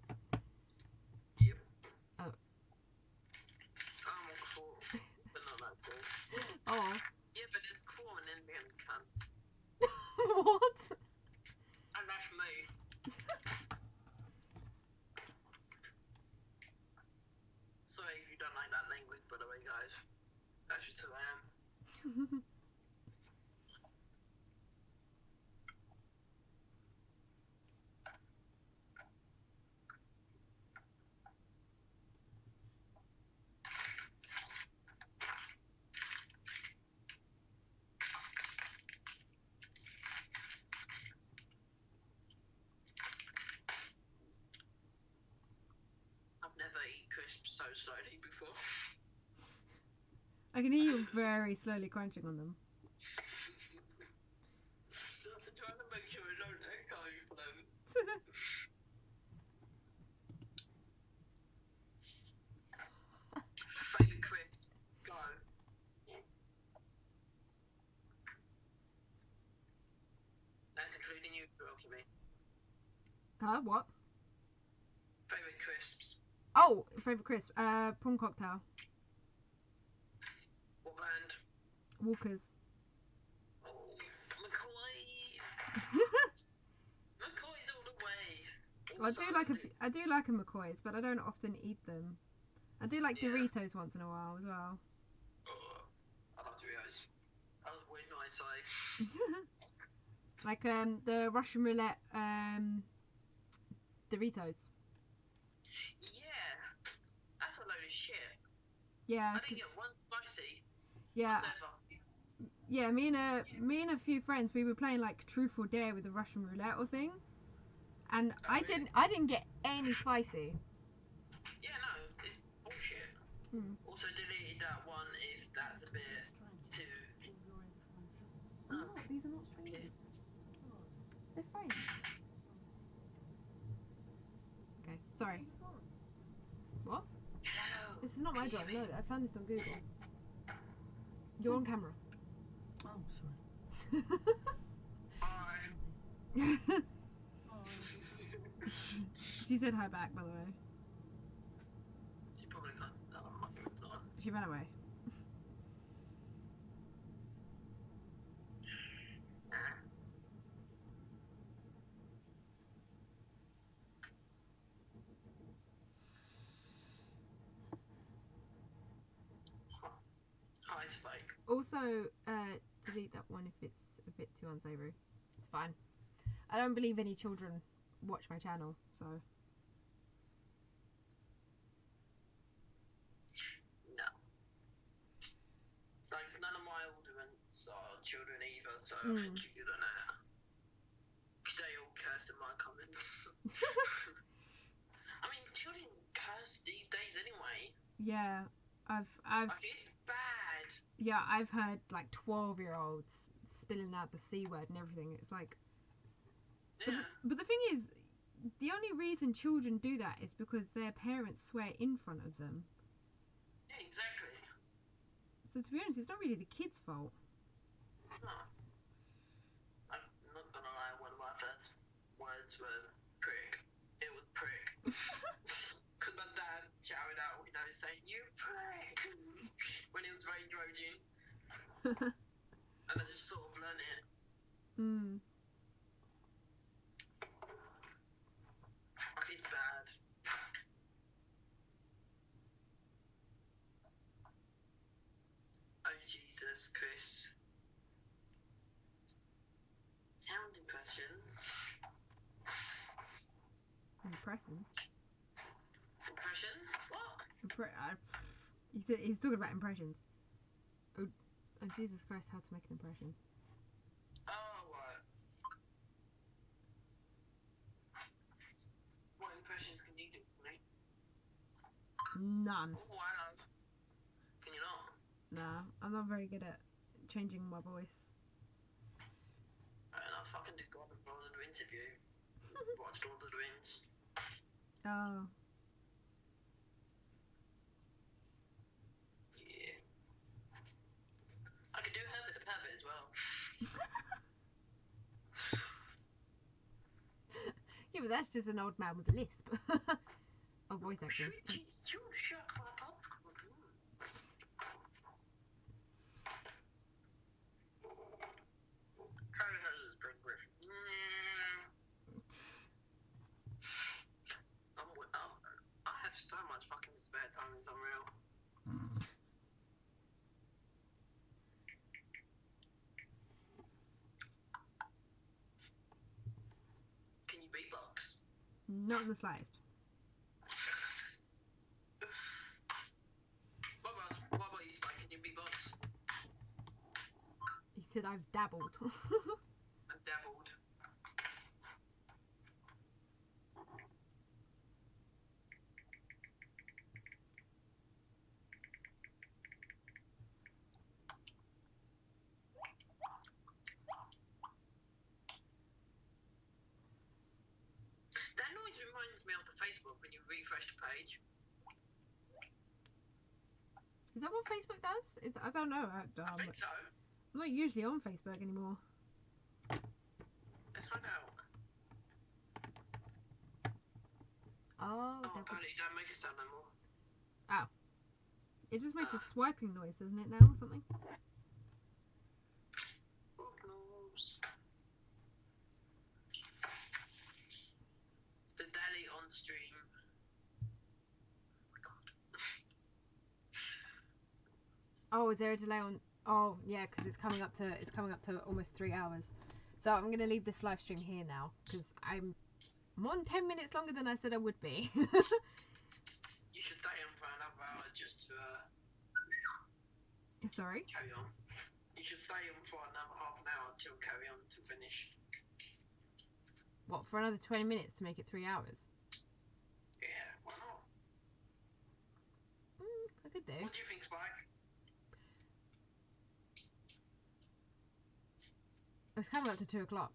Yep.
Oh.
I'm all cool, but not that cool.
Oh.
Yeah, but it's cool and then being cunt.
What?
And that's me. Sorry if you don't like that language, by the way, guys. That's just who I am. I've never eaten crisps so slowly before.
I can hear you very slowly crunching on them.
I'm trying to make sure I don't echo them. Favourite crisp? Go. That's including you, Rocky.
Huh? What?
Favourite crisps?
Oh, favorite crisp. Prawn cocktail.
What brand?
Walkers.
Oh, McCoy's. McCoy's all the way.
Well, I do like a McCoy's, but I don't often eat them. I do like
Yeah.
Doritos once in a while as well.
I love Doritos. That was weird nice, like.
Like the Russian roulette Doritos.
Yeah. That's a load of shit.
Yeah,
I didn't get one spicy.
yeah,
Whatsoever.
yeah. Me and a few friends, we were playing like Truth or Dare with the Russian roulette or thing, and
Oh, really?
I didn't get any spicy.
Yeah, no, it's bullshit.
Hmm.
Also deleted that one if that's a bit too.
Oh, these are not strangers. They're friends. Okay, sorry. What?
Hello.
This is not my job. No, I found this on Google. You're on camera.
Oh, sorry.
Hi.
She said hi back, by the way.
She probably can't. No, I'm not.
She ran away.
it's fake.
Also, delete that one if it's a bit too unsavory. It's fine. I don't believe any children watch my channel, so.
No. Like, none of my audience are children either, so I think you're good on that. They all curse in my comments. I mean, children curse these days anyway.
Yeah, I've
Like, it's bad.
yeah, I've heard like 12-year-olds spilling out the C word and everything. It's like,
Yeah.
but the thing is, the only reason children do that is because their parents swear in front of them.
Yeah, exactly.
So to be honest, it's not really the kid's fault.
No. I'm not gonna lie, one of my first words were prick. It was prick. Because my dad shouted out, you know, saying, "You prick!" when he was very drudging. And I just sort of learned it. Like, it's bad. Oh, Jesus, Chris. Sound impressions.
Impressive.
Impressions? What?
He's talking about impressions. Oh, Jesus Christ, how to make an impression.
Oh, what? What impressions can you do for me?
None.
Oh, hello. Can you not?
Nah, I'm not very good at changing my voice.
Fair enough, I can do God of Lord of the Rings interview. Watch Lord of the Rings.
Oh.
Yeah. I could do Herbert the Herbert as well.
Yeah, but that's just an old man with a lisp. Oh, voice acting.
Jeez, you shook my popsicles. Harry has Greg Griffin. I have so much fucking spare time, it's unreal. Can you beatbox?
Not in the slightest.
What about you, Spike? Can you beatbox?
He said I've dabbled.
I dabbled. That noise reminds me of the Facebook when you refresh the page.
Is that what Facebook does? I don't know.
I think so.
I'm not usually on Facebook anymore.
Let's find out.
Oh,
Oh, apparently you don't make a sound no more.
it just makes a swiping noise, doesn't it now, or something?
Who knows? The daily on stream. Oh my god.
Oh, is there a delay on? Oh, yeah, because it's coming up to almost 3 hours. So I'm gonna leave this live stream here now because I'm on 10 minutes longer than I said I would be.
You should stay on for another hour just to
Sorry.
carry on. You should stay on for another half an hour to carry on to finish.
What, for another 20 minutes to make it 3 hours?
Yeah, why not?
I could do.
What do you think, Spike?
It's coming up to 2 o'clock.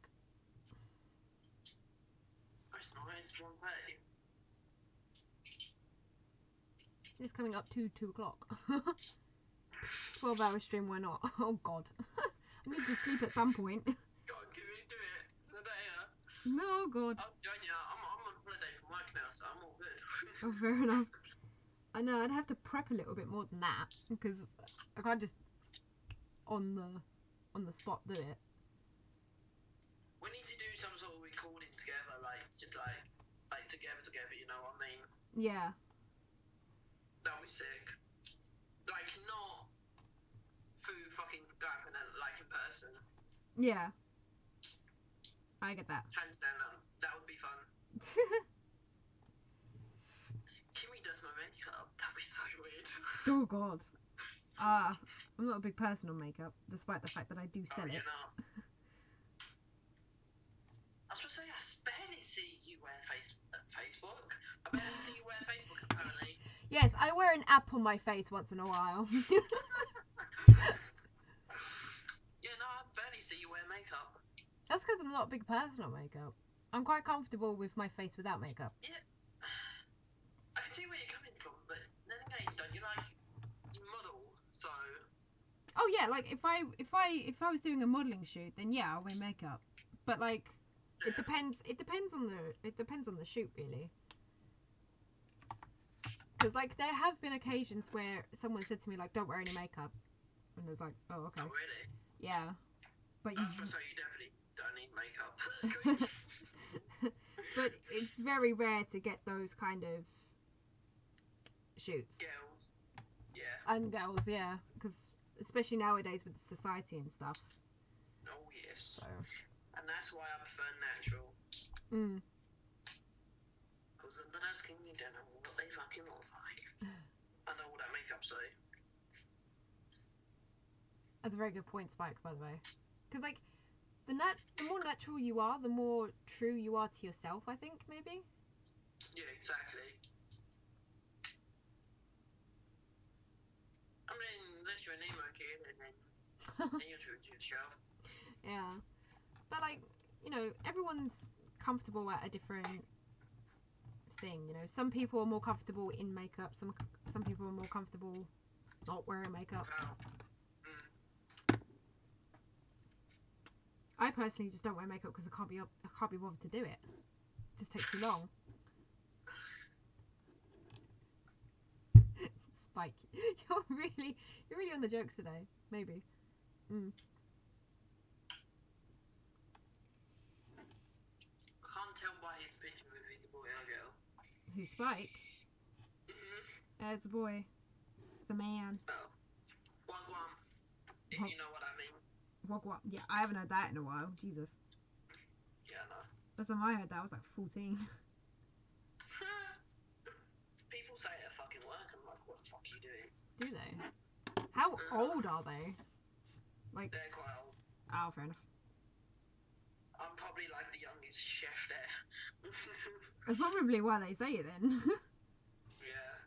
It's nice, 1:30.
It's coming up to 2 o'clock. 12-hour stream, why not? Oh god. I need to sleep at some point.
God, can we do it? No,
No, god.
I'll join you. I'm on holiday from work now, so I'm all good.
Oh, fair enough. I know, I'd have to prep a little bit more than that, because I can't just on the spot do it.
We need to do some sort of recording together, like just like together, you know what I mean?
Yeah.
That'll be sick. Like not person.
Yeah. I get that.
Hands down, that would be fun. Kimmy does my makeup. That'd be so weird.
Oh god. I'm not a big person on makeup, despite the fact that I do sell
Oh,
it.
you're not. I was supposed to say, I barely see you wear Facebook. I barely see you wear Facebook, apparently.
Yes, I wear an app on my face once in a while.
Yeah, no, I barely see you wear makeup.
That's because I'm not a big person on makeup. I'm quite comfortable with my face without makeup.
Yeah. I can see where you're coming from, but then again, don't you like, you model, so...
Oh yeah, like if I was doing a modelling shoot, then yeah, I'll wear makeup. But like, it depends on the shoot really. Because like there have been occasions where someone said to me like, don't wear any makeup, and I was like, oh okay.
Oh, really?
Yeah. But
That's
you,
so you definitely don't need makeup.
but it's very rare to get those kind of shoots.
Girls. Yeah.
And girls, yeah, because especially nowadays with society and stuff.
Oh, yes.
So.
And that's why I prefer natural.
Mm.
Because the nurse can you don't know what they fucking look like. I know all that makeup say.
That's a very good point, Spike, by the way. Because, like, the more natural you are, the more true you are to yourself, I think, maybe?
Yeah, exactly. I mean, unless you're an emo kid, and then you're true to yourself.
Yeah. But, like, you know, everyone's comfortable at a different thing, you know. Some people are more comfortable in makeup, some people are more comfortable not wearing makeup.
Wow.
I personally just don't wear makeup because I can't be bothered to do it. It just takes too long. Spike, you're really on the jokes today. Maybe. Mm.
I can't tell by his picture if he's a boy or a girl.
Who's Spike? It's a boy. It's a man.
Oh. Wagwan. If you know what I mean.
What? Yeah, I haven't heard that in a while. Jesus.
Yeah, no.
Last time I heard that I was like 14.
People say it at fucking work. I'm like, what the fuck are you doing?
Do they? How old are they? Like.
They're quite old.
Oh, fair enough.
I'm probably like the youngest chef there.
That's probably why they say it then.
Yeah.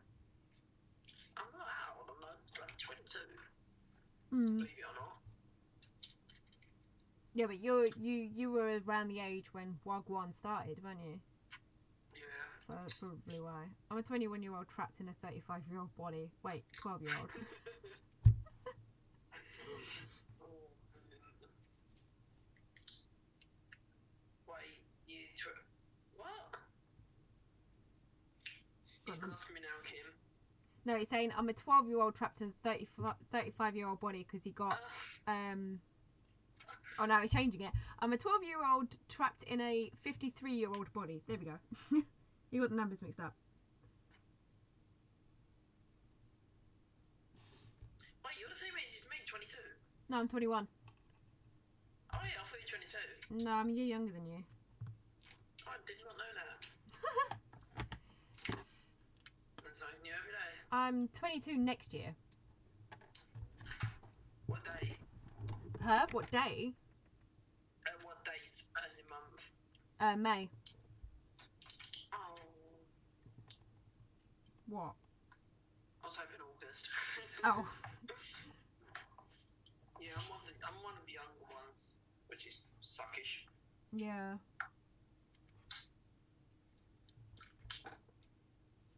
I'm not that old. I'm like 22.
Hmm.
Believe it or not.
Yeah, but you were around the age when Wagwan started, weren't you?
Yeah.
So that's probably why. I'm a 21-year-old trapped in a 35-year-old body. Wait, 12-year-old.
Wait, what?
Got
He's
them.
lost me now, Kim.
No, he's saying I'm a 12-year-old trapped in a 35-year-old body because he got Oh no, he's changing it. I'm a 12-year-old trapped in a 53-year-old body. There we go. You got the numbers mixed up.
Wait, you're the same age as me, 22.
No, I'm 21.
Oh yeah, I thought you were 22.
No, I'm a year younger than you.
I did not know that. Learn something new every day.
I'm 22 next year.
What day?
Huh? What day?
What date? As in month?
May.
Oh,
What?
I was hoping August.
Oh.
Yeah, I'm one of the younger ones, which is suckish.
Yeah.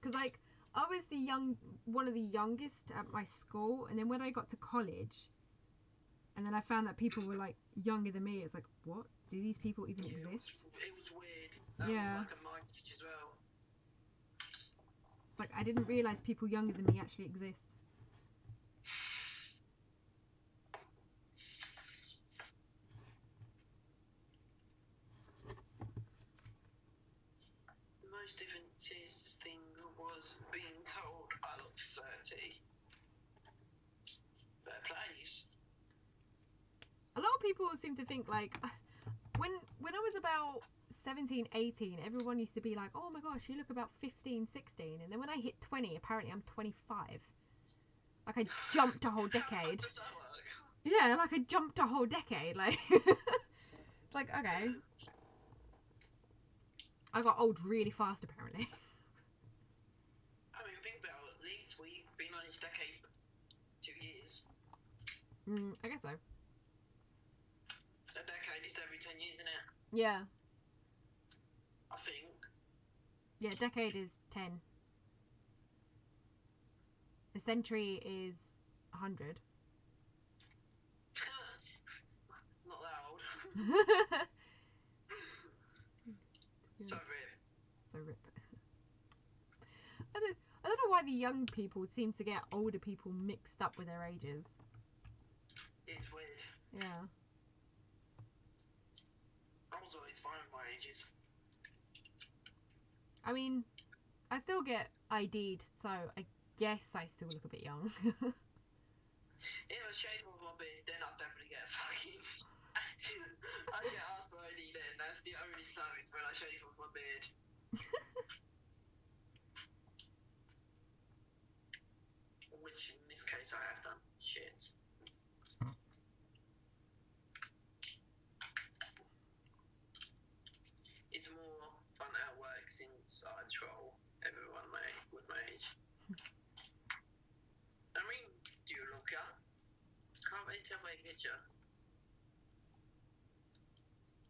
Because, like, I was one of the youngest at my school, and then when I got to college, and then I found that people were, like, younger than me, it's like, what? Do these people even exist?
It was weird. That
Yeah.
was like a mind as well.
It's like, I didn't realise people younger than me actually exist.
The most differences thing was being told I looked 30. Fair plays.
A lot of people seem to think like when I was about 17, 18, everyone used to be like, oh my gosh, you look about 15, 16. And then when I hit 20, apparently I'm 25. Like I jumped a whole decade. Yeah, like I jumped a whole decade. Like, like okay. I got old really fast apparently.
I mean, think about it. At least we've been on this decade for 2 years.
I guess so.
A decade is every 10 years, isn't it?
Yeah.
I think.
Yeah, decade is 10. A century is 100.
Not loud. So rip.
So rip. I don't know why the young people seem to get older people mixed up with their ages.
It's weird.
Yeah.
I was always fine with my ages.
I mean, I still get ID'd, so I guess I still look a bit young.
If I shave off my beard, then I'll definitely get fucking. I get asked for ID then. That's the only time when I shave off my beard. Which in this case I have done. Shit. It's more fun at work since I troll everyone with my age. I mean, do you look up? Can't wait to my picture.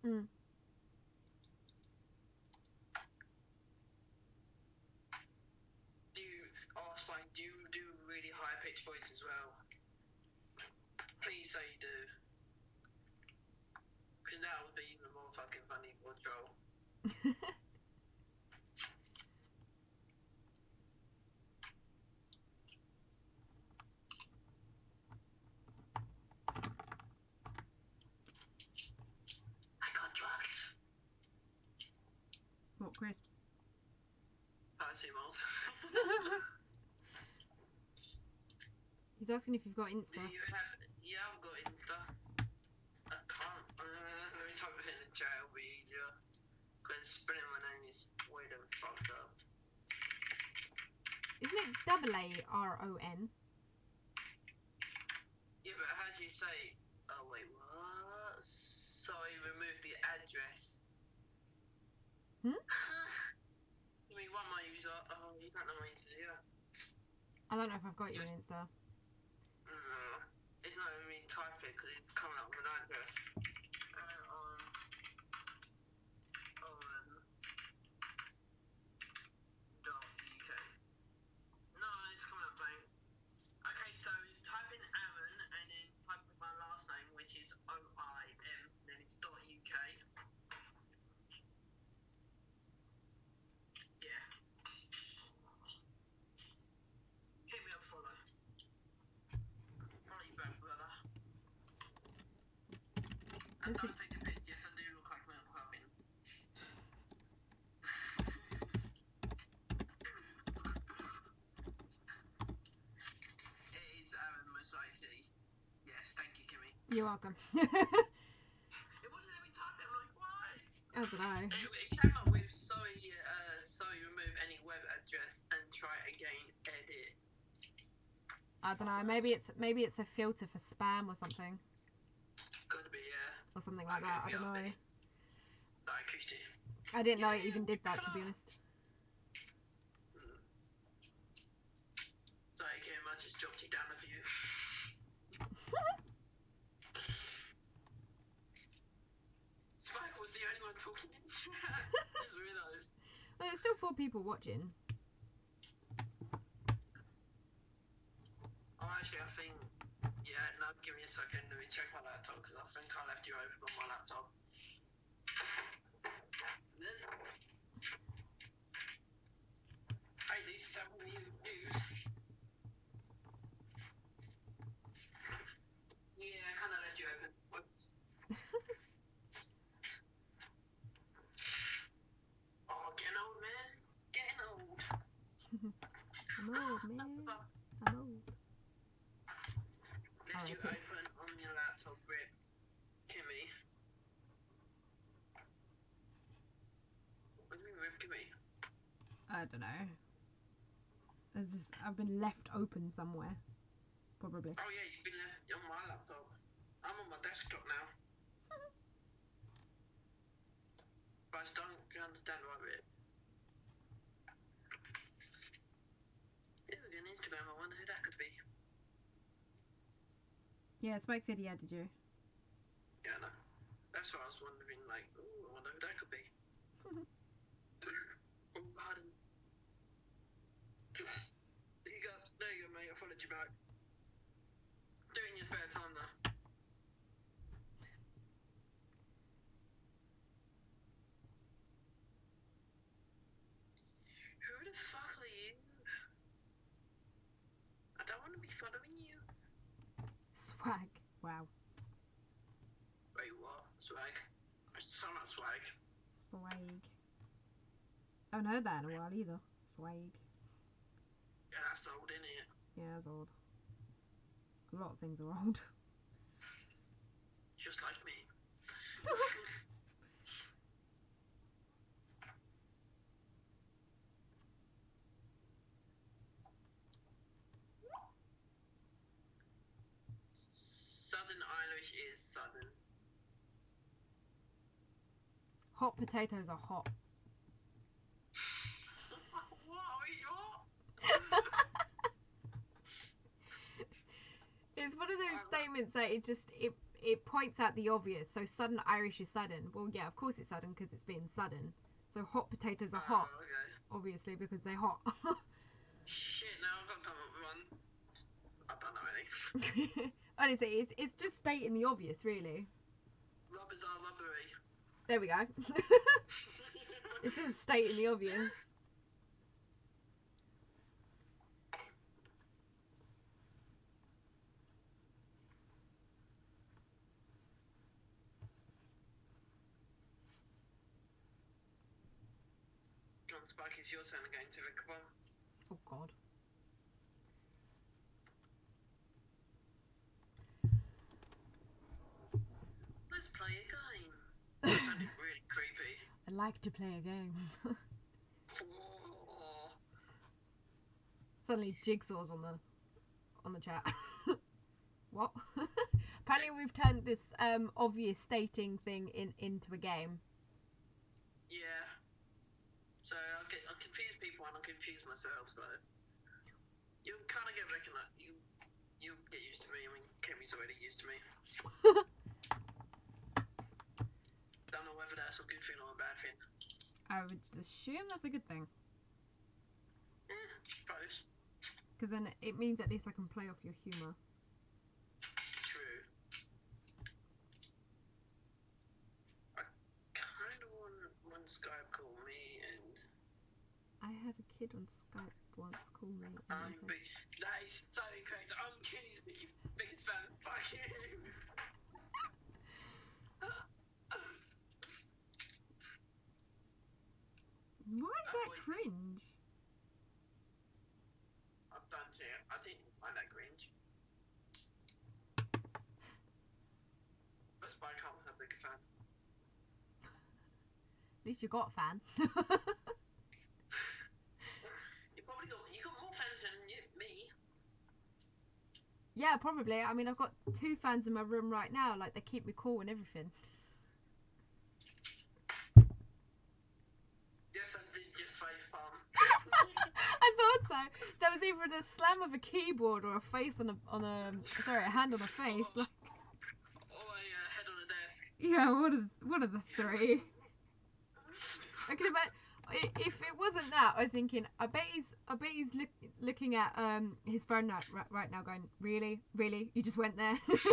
Mm.
Do you do really high pitched voice as well? Please say you do. Because that would be even more fucking funny for a troll. I got drugs.
What crisps?
Paracetamol.
He's asking if you've got Insta.
Do you have? Yeah, I've got Insta. I can't. Let me type it in the chat. It'll be easier. Because spelling my name is weird and fucked up.
Isn't it AARON?
Yeah, but how do you say? Oh wait, what? Sorry, remove the address.
Hmm?
You mean one my user? Oh, you don't know my Insta, yeah.
I don't know if I've got you on Insta.
It's not even type it because it's coming up with an address. Aaron.uk. No, it's coming up blank. Okay, so type in Aaron and then type in my last name, which is OIM, then it's .uk. Yeah. Hit me up, follow. Follow you back, brother. And don't take a piss, yes, I do look like Mount Puffin. It is Aaron, most likely. Yes, thank you, Kimmy.
You're welcome.
It wouldn't let me type it, I'm like, why?
I don't know.
Anyway, it came up with sorry, remove any web address and try again, edit.
I don't know. Maybe it's a filter for spam or something.
Could be, yeah.
Or something like that. I don't know.
Like, acoustic.
I didn't know it even did that, to be honest.
Sorry, Kim, I just dropped you down a few. Spike was the only one talking in chat. Just realised.
Well, there's still 4 people watching.
Oh, actually, I think. Yeah, no, give me a second. Let me check my laptop because I think I left you open on my laptop. Hey, these 7 views. Yeah, I kind of left you open. Whoops. Oh, getting old, man. Getting old.
I'm old,
That's
man.
the fun.
I'm old.
Left you open on your laptop, Rip. Give me.
I don't know. I've been left open somewhere. Probably.
Oh yeah, you've been left on my laptop. I'm on my desktop now. But I still don't understand why of it. Yeah, we're on Instagram. I wonder who that could be.
Yeah, Spike said he added you.
Yeah, no. That's what I was wondering. Like, ooh, I wonder who that could be. Oh, pardon. There you go, mate. I followed you back. Do it in your spare time, though. Who the fuck are you? I don't want to be following you.
Swag. Wow.
Wait, what? Swag? I saw that swag.
Swag. I haven't heard that in a while either. Swag.
Yeah, that's old, isn't it?
Yeah, it's old. A lot of things are old.
Just like me. Southern Irish is southern.
Hot potatoes are hot. It's one of those statements that it points out the obvious. So Southern Irish is sudden. Well, yeah, of course it's sudden because it's being sudden. So hot potatoes are hot,
Okay.
obviously, because they're hot.
Shit, now I've got time to run. I've done that already.
Honestly, it's just stating the obvious, really.
Rubbers are rubbery.
There we go. It's just stating the obvious.
John Spike, it's your turn again to recover.
Oh God.
Let's play a game. That sounded really creepy.
I like to play a game.
Whoa.
Suddenly Jigsaw's on the chat. What? Apparently we've turned this obvious stating thing into a game.
Yeah. So I'll confuse people and I'll confuse myself. So you kind of get you get used to me. I mean, Kemi's already used to me. Don't know whether that's a good thing or a bad thing.
I would assume that's a good thing.
Yeah, suppose.
Because then it means at least I can play off your humour.
True. I kind of want Skype call me and
I had a kid on Skype once call me. And I said,
that is so correct. I'm Kenny's biggest fan. Fuck you.
why is that cringe?
I'm done too. I didn't find that cringe. But Spike can't have a big fan.
At least you got a fan.
You got more fans than me.
Yeah, probably. I mean, I've got 2 fans in my room right now. Like, they keep me cool and everything.
Yes, I did just facepalm.
I thought so. That was either the slam of a keyboard or a face on a sorry, a hand on a face. Like,
Or a head on a desk.
yeah, one of the 3. I can imagine. If it wasn't that, I was thinking, I bet he's looking at his phone right now, going, really, you just went there.
I mean,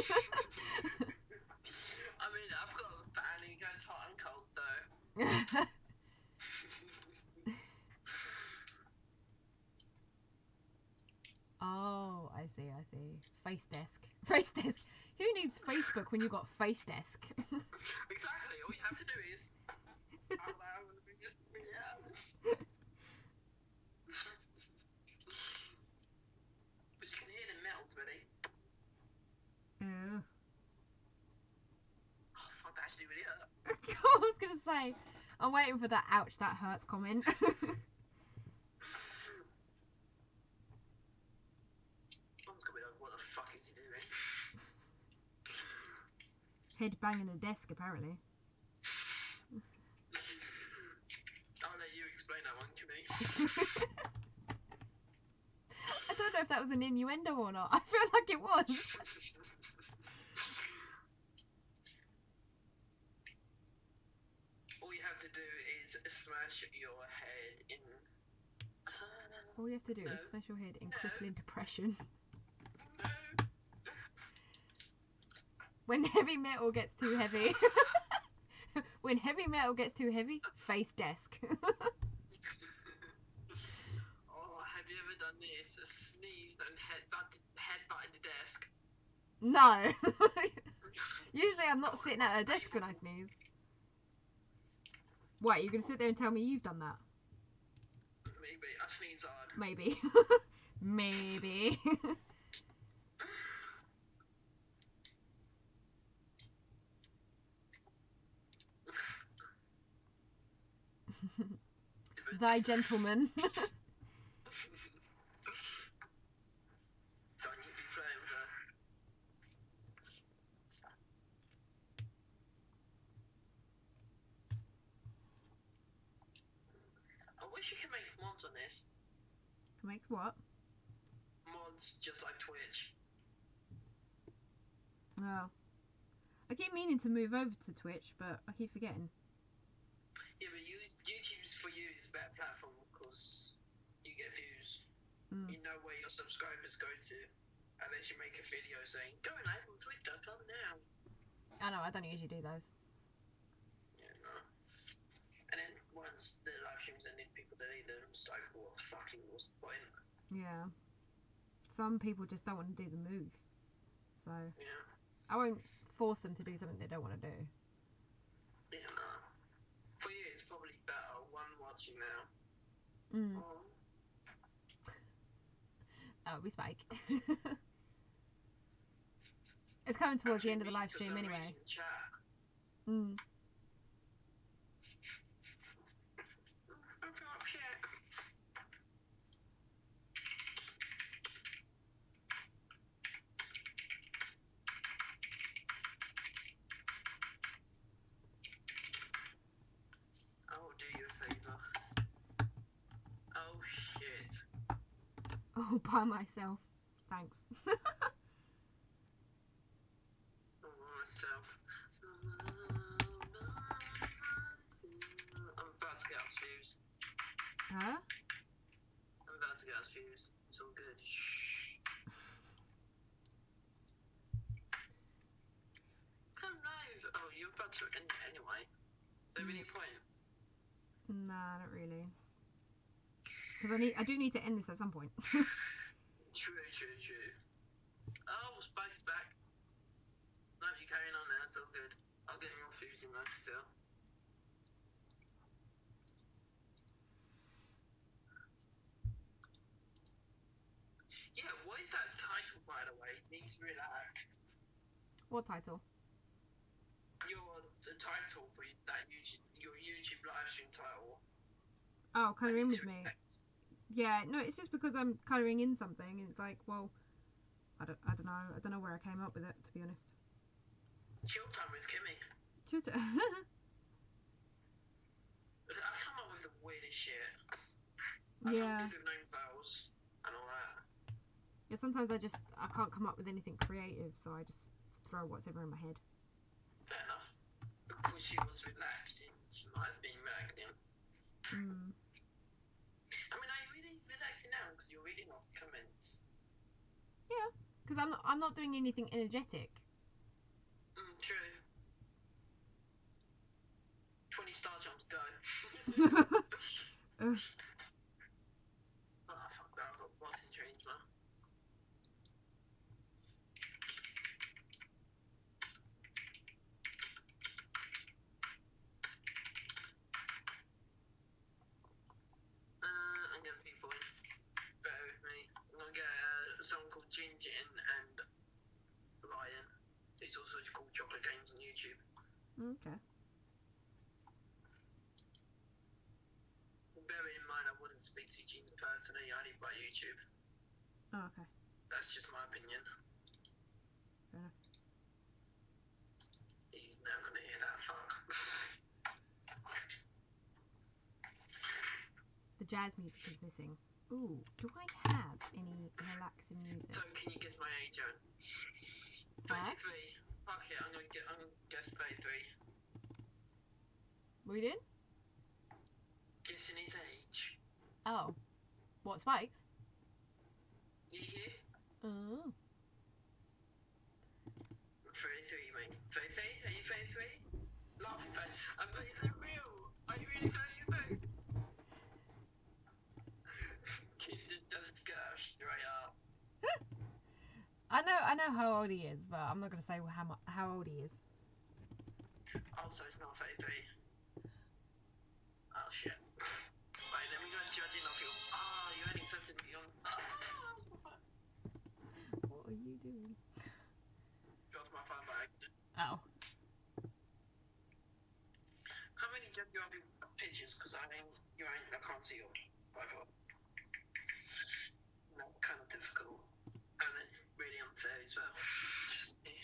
I've got a fan who goes hot and cold, so.
Oh, I see. Face desk. Who needs Facebook when you've got Face Desk?
Exactly. All you have to do is. But you can hear them melt, ready?
Yeah.
Oh, fuck, that actually really hurt.
I was gonna say, I'm waiting for that ouch, that hurts comment.
Someone's gonna be like, what the fuck is he doing?
Head banging the desk, apparently.
I'll let you explain that one to me.
I don't know if that was an innuendo or not. I feel like it was.
All you have to do is smash your head in.
All you have to do is smash your head in crippling depression. When heavy metal gets too heavy. When heavy metal gets too heavy, face desk.
Oh, have you ever done this? Sneezed and headbutt in the desk.
No. Usually I'm not sitting at a desk when I sneeze. What, you're going to sit there and tell me you've done that?
Maybe. I sneeze hard.
Maybe. Maybe. Thy gentleman.
Don't you be playing with her. I wish you could make mods on this.
Make what?
Mods just like Twitch.
Oh. I keep meaning to move over to Twitch, but I keep forgetting.
Yeah, but YouTube's for you is a better platform because you get views.
Mm.
You know where your subscribers go to. Unless you make a video saying, go live on Twitch.com now.
I know, I don't usually do those.
Yeah, no. And then once the live streams ended, people delete them. It's like, what fucking what's the point?
Yeah. Some people just don't want to do the move. So,
Yeah.
I won't force them to do something they don't want to do.
Yeah, no. For you, it's probably better. One watching now.
Mm.
Oh.
That would be Spike. It's coming towards the end of the live stream anyway.
Chat.
Mm.
Oh, do you a favour. Oh shit.
All by myself. Thanks.
All by myself. I'm about to get us fused.
Huh?
I'm about to get us fused. It's all good. Shh. Come live. Oh, you're about to end it anyway. Is there any point?
Nah, not really. Because I do need to end this at some point.
True. Oh, Spike's back. No, you carrying on there, it's all good. I'll get more fusing though, still. Yeah, what is that title, by the way? Needs to relax.
What title?
The title for that your YouTube live stream title.
Oh, colour in
Needs
with
to
me.
relax.
Yeah, no, it's just because I'm colouring in something, and it's like, well, I don't know. I don't know where I came up with it, to be honest.
Chill time with Kimmy.
Twitter.
I've come up with the weirdest shit. I'm
Yeah.
good with name files and all that.
Yeah, sometimes I can't come up with anything creative, so I just throw whatever in my head.
Fair enough. Because she was relaxing, she might have been relaxing.
Mm.
I mean, are you really relaxing now? Because you're reading off comments.
Yeah, because I'm not doing anything energetic.
True. 20 star jumps, go.
Ugh.
Oh, fuck that, I've got boxing trains, man. I'm getting people in. Bear with me. I'm gonna get someone called Ginger in and Ryan. He's also called Chocolate Games on YouTube.
Okay.
speak to Eugene personally, I'd invite YouTube.
Oh, okay.
That's just my opinion.
Fair enough.
He's never gonna hear that fuck.
The jazz music is missing. Ooh, do I have any relaxing music?
So can you guess my age, Joan?
Huh?
23. Fuck it, I'm gonna guess 33.
What are you doing?
Guessing his age.
Oh. What, Spikes?
You hear?
Oh.
33, mate. 33? Are you 33? Laughing face. I'm not even real. Are you really 33? Kid that does skirt straight up.
I know how old he is, but I'm not gonna say how old he is.
Oh, so it's not 33. Oh shit. Right, then we go judging off your. Oh, you only accepted me on.
What are you doing?
Dropped my phone by accident.
Oh.
Can't really judge you off your pictures because I can't see your profile. No, kind of difficult. And it's really unfair as well. Just see.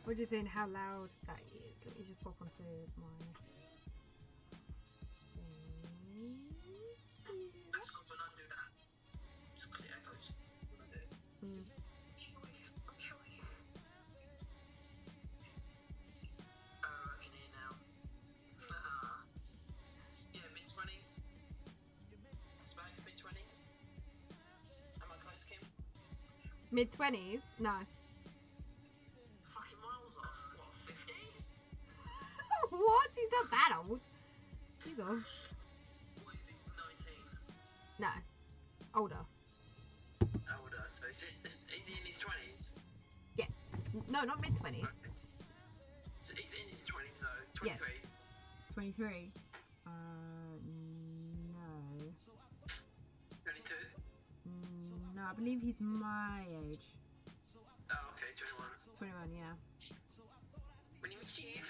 We're just saying how loud that is. Let me just pop onto my
That's good when I do that. Just clear echoes.
thing.
Oh, I can hear now. Yeah, mid-20s. Smack, mid-20s. Am I close, Kim?
Mid-20s? No.
Fucking miles off. What, 50?
What? He's not that old. Jesus.
What is he, 19?
No. Older.
Older, so is he in his 20s?
Yeah. No, not mid-20s.
Okay. So he's in his 20s though, 23.
Yes. 23. No.
22?
No, I believe he's my age.
Oh, okay, 21.
21, yeah.
When you achieve.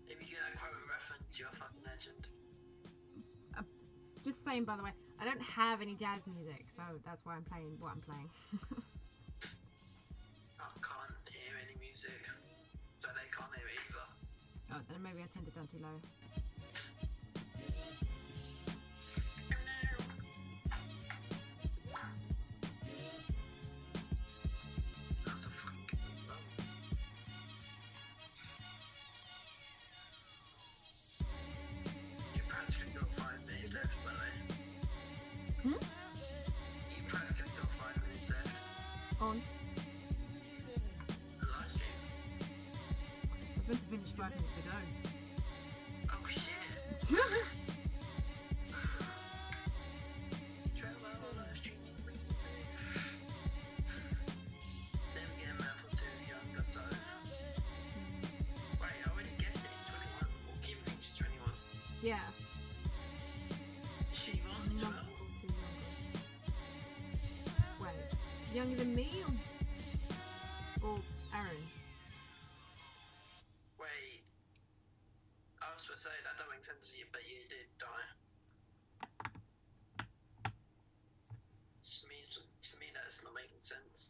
If you get that quote reference, you're a fucking legend.
Just saying, by the way, I don't have any jazz music, so that's why I'm playing what I'm playing.
I can't hear any music, so they can't hear it either.
Oh, then maybe I turned it down too low.
That's a fucking good song. You practically got 5 minutes left, by the way.
Hmm?
You practically got 5 minutes left.
On.
The live stream.
I was meant to finish 5 minutes ago.
Oh shit. 12-hour live streaming. Them getting mad for 2 younger, so. Wait, I already guessed it, he's 21. Or Kim thinks she's 21.
Yeah.
She won as
Month
well.
or two younger. Wait. Younger than me or Aaron?
Wait. I was supposed to say that don't make sense to you, but you did die. To me that's not making sense.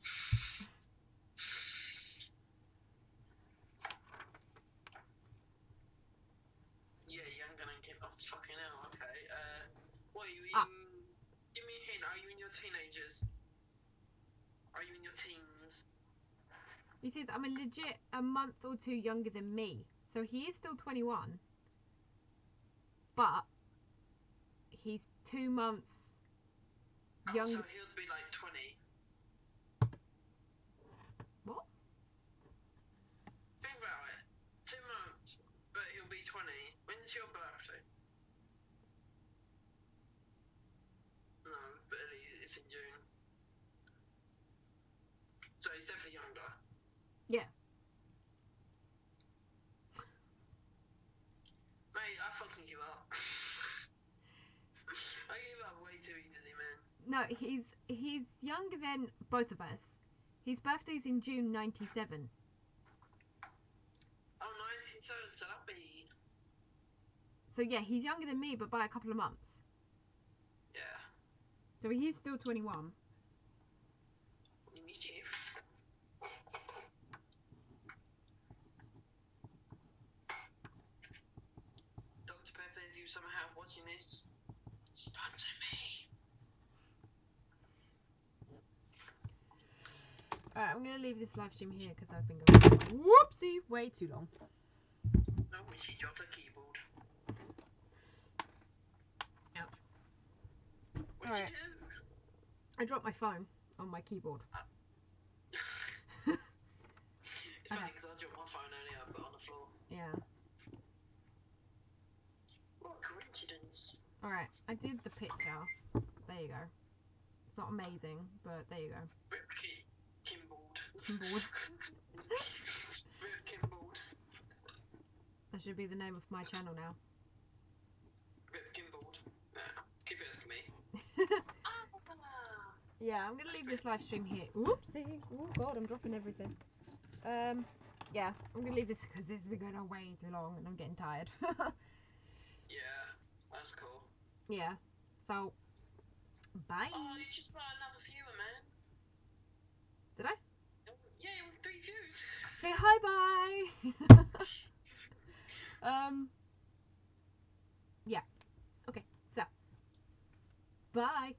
Yeah, younger than Kim. Oh, fucking hell, okay. What are you in?
Ah.
Give me a hint. Are you in your teenagers? Are you in your teens?
He says I'm a legit a month or two younger than me. So he is still 21. but he's 2 months young.
So he'll be like 20.
What?
Think about it. 2 months, but he'll be 20. When's your birthday? No, but it's in June. So he's definitely younger.
Yeah.
Mate, I fucking give up. I give up way too easily, man.
No, he's younger than both of us. His birthday's in June 97.
Oh, 97, so that'll be...
So yeah, he's younger than me, but by a couple of months.
Yeah.
So he's still 21.
You need you. Dr. Pepper, if you somehow watching this, sponsor me.
Alright, I'm gonna leave this live stream here because I've been going whoopsie way too long.
No, she dropped her keyboard.
Ouch.
What'd
Alright.
you do?
I dropped my phone on my keyboard.
It's funny
Okay.
because I dropped my phone earlier, but on the floor.
Yeah.
What a coincidence.
Alright, I did the picture. There you go. It's not amazing, but there you go.
Rip Kimboard.
Kimboard.
Rip Kimboard.
That should be the name of my channel now.
Rip Kimboard. Nah, keep it as me.
Yeah, I'm gonna leave this live stream here. Whoopsie. Oh god, I'm dropping everything. Yeah, I'm gonna leave this because this has been going on way too long and I'm getting tired.
Yeah, that's cool.
Yeah. So, bye.
Oh, you just got another viewer, man.
Did I?
Yeah, with 3 views.
Okay, hi, bye. Yeah. Okay, so, bye.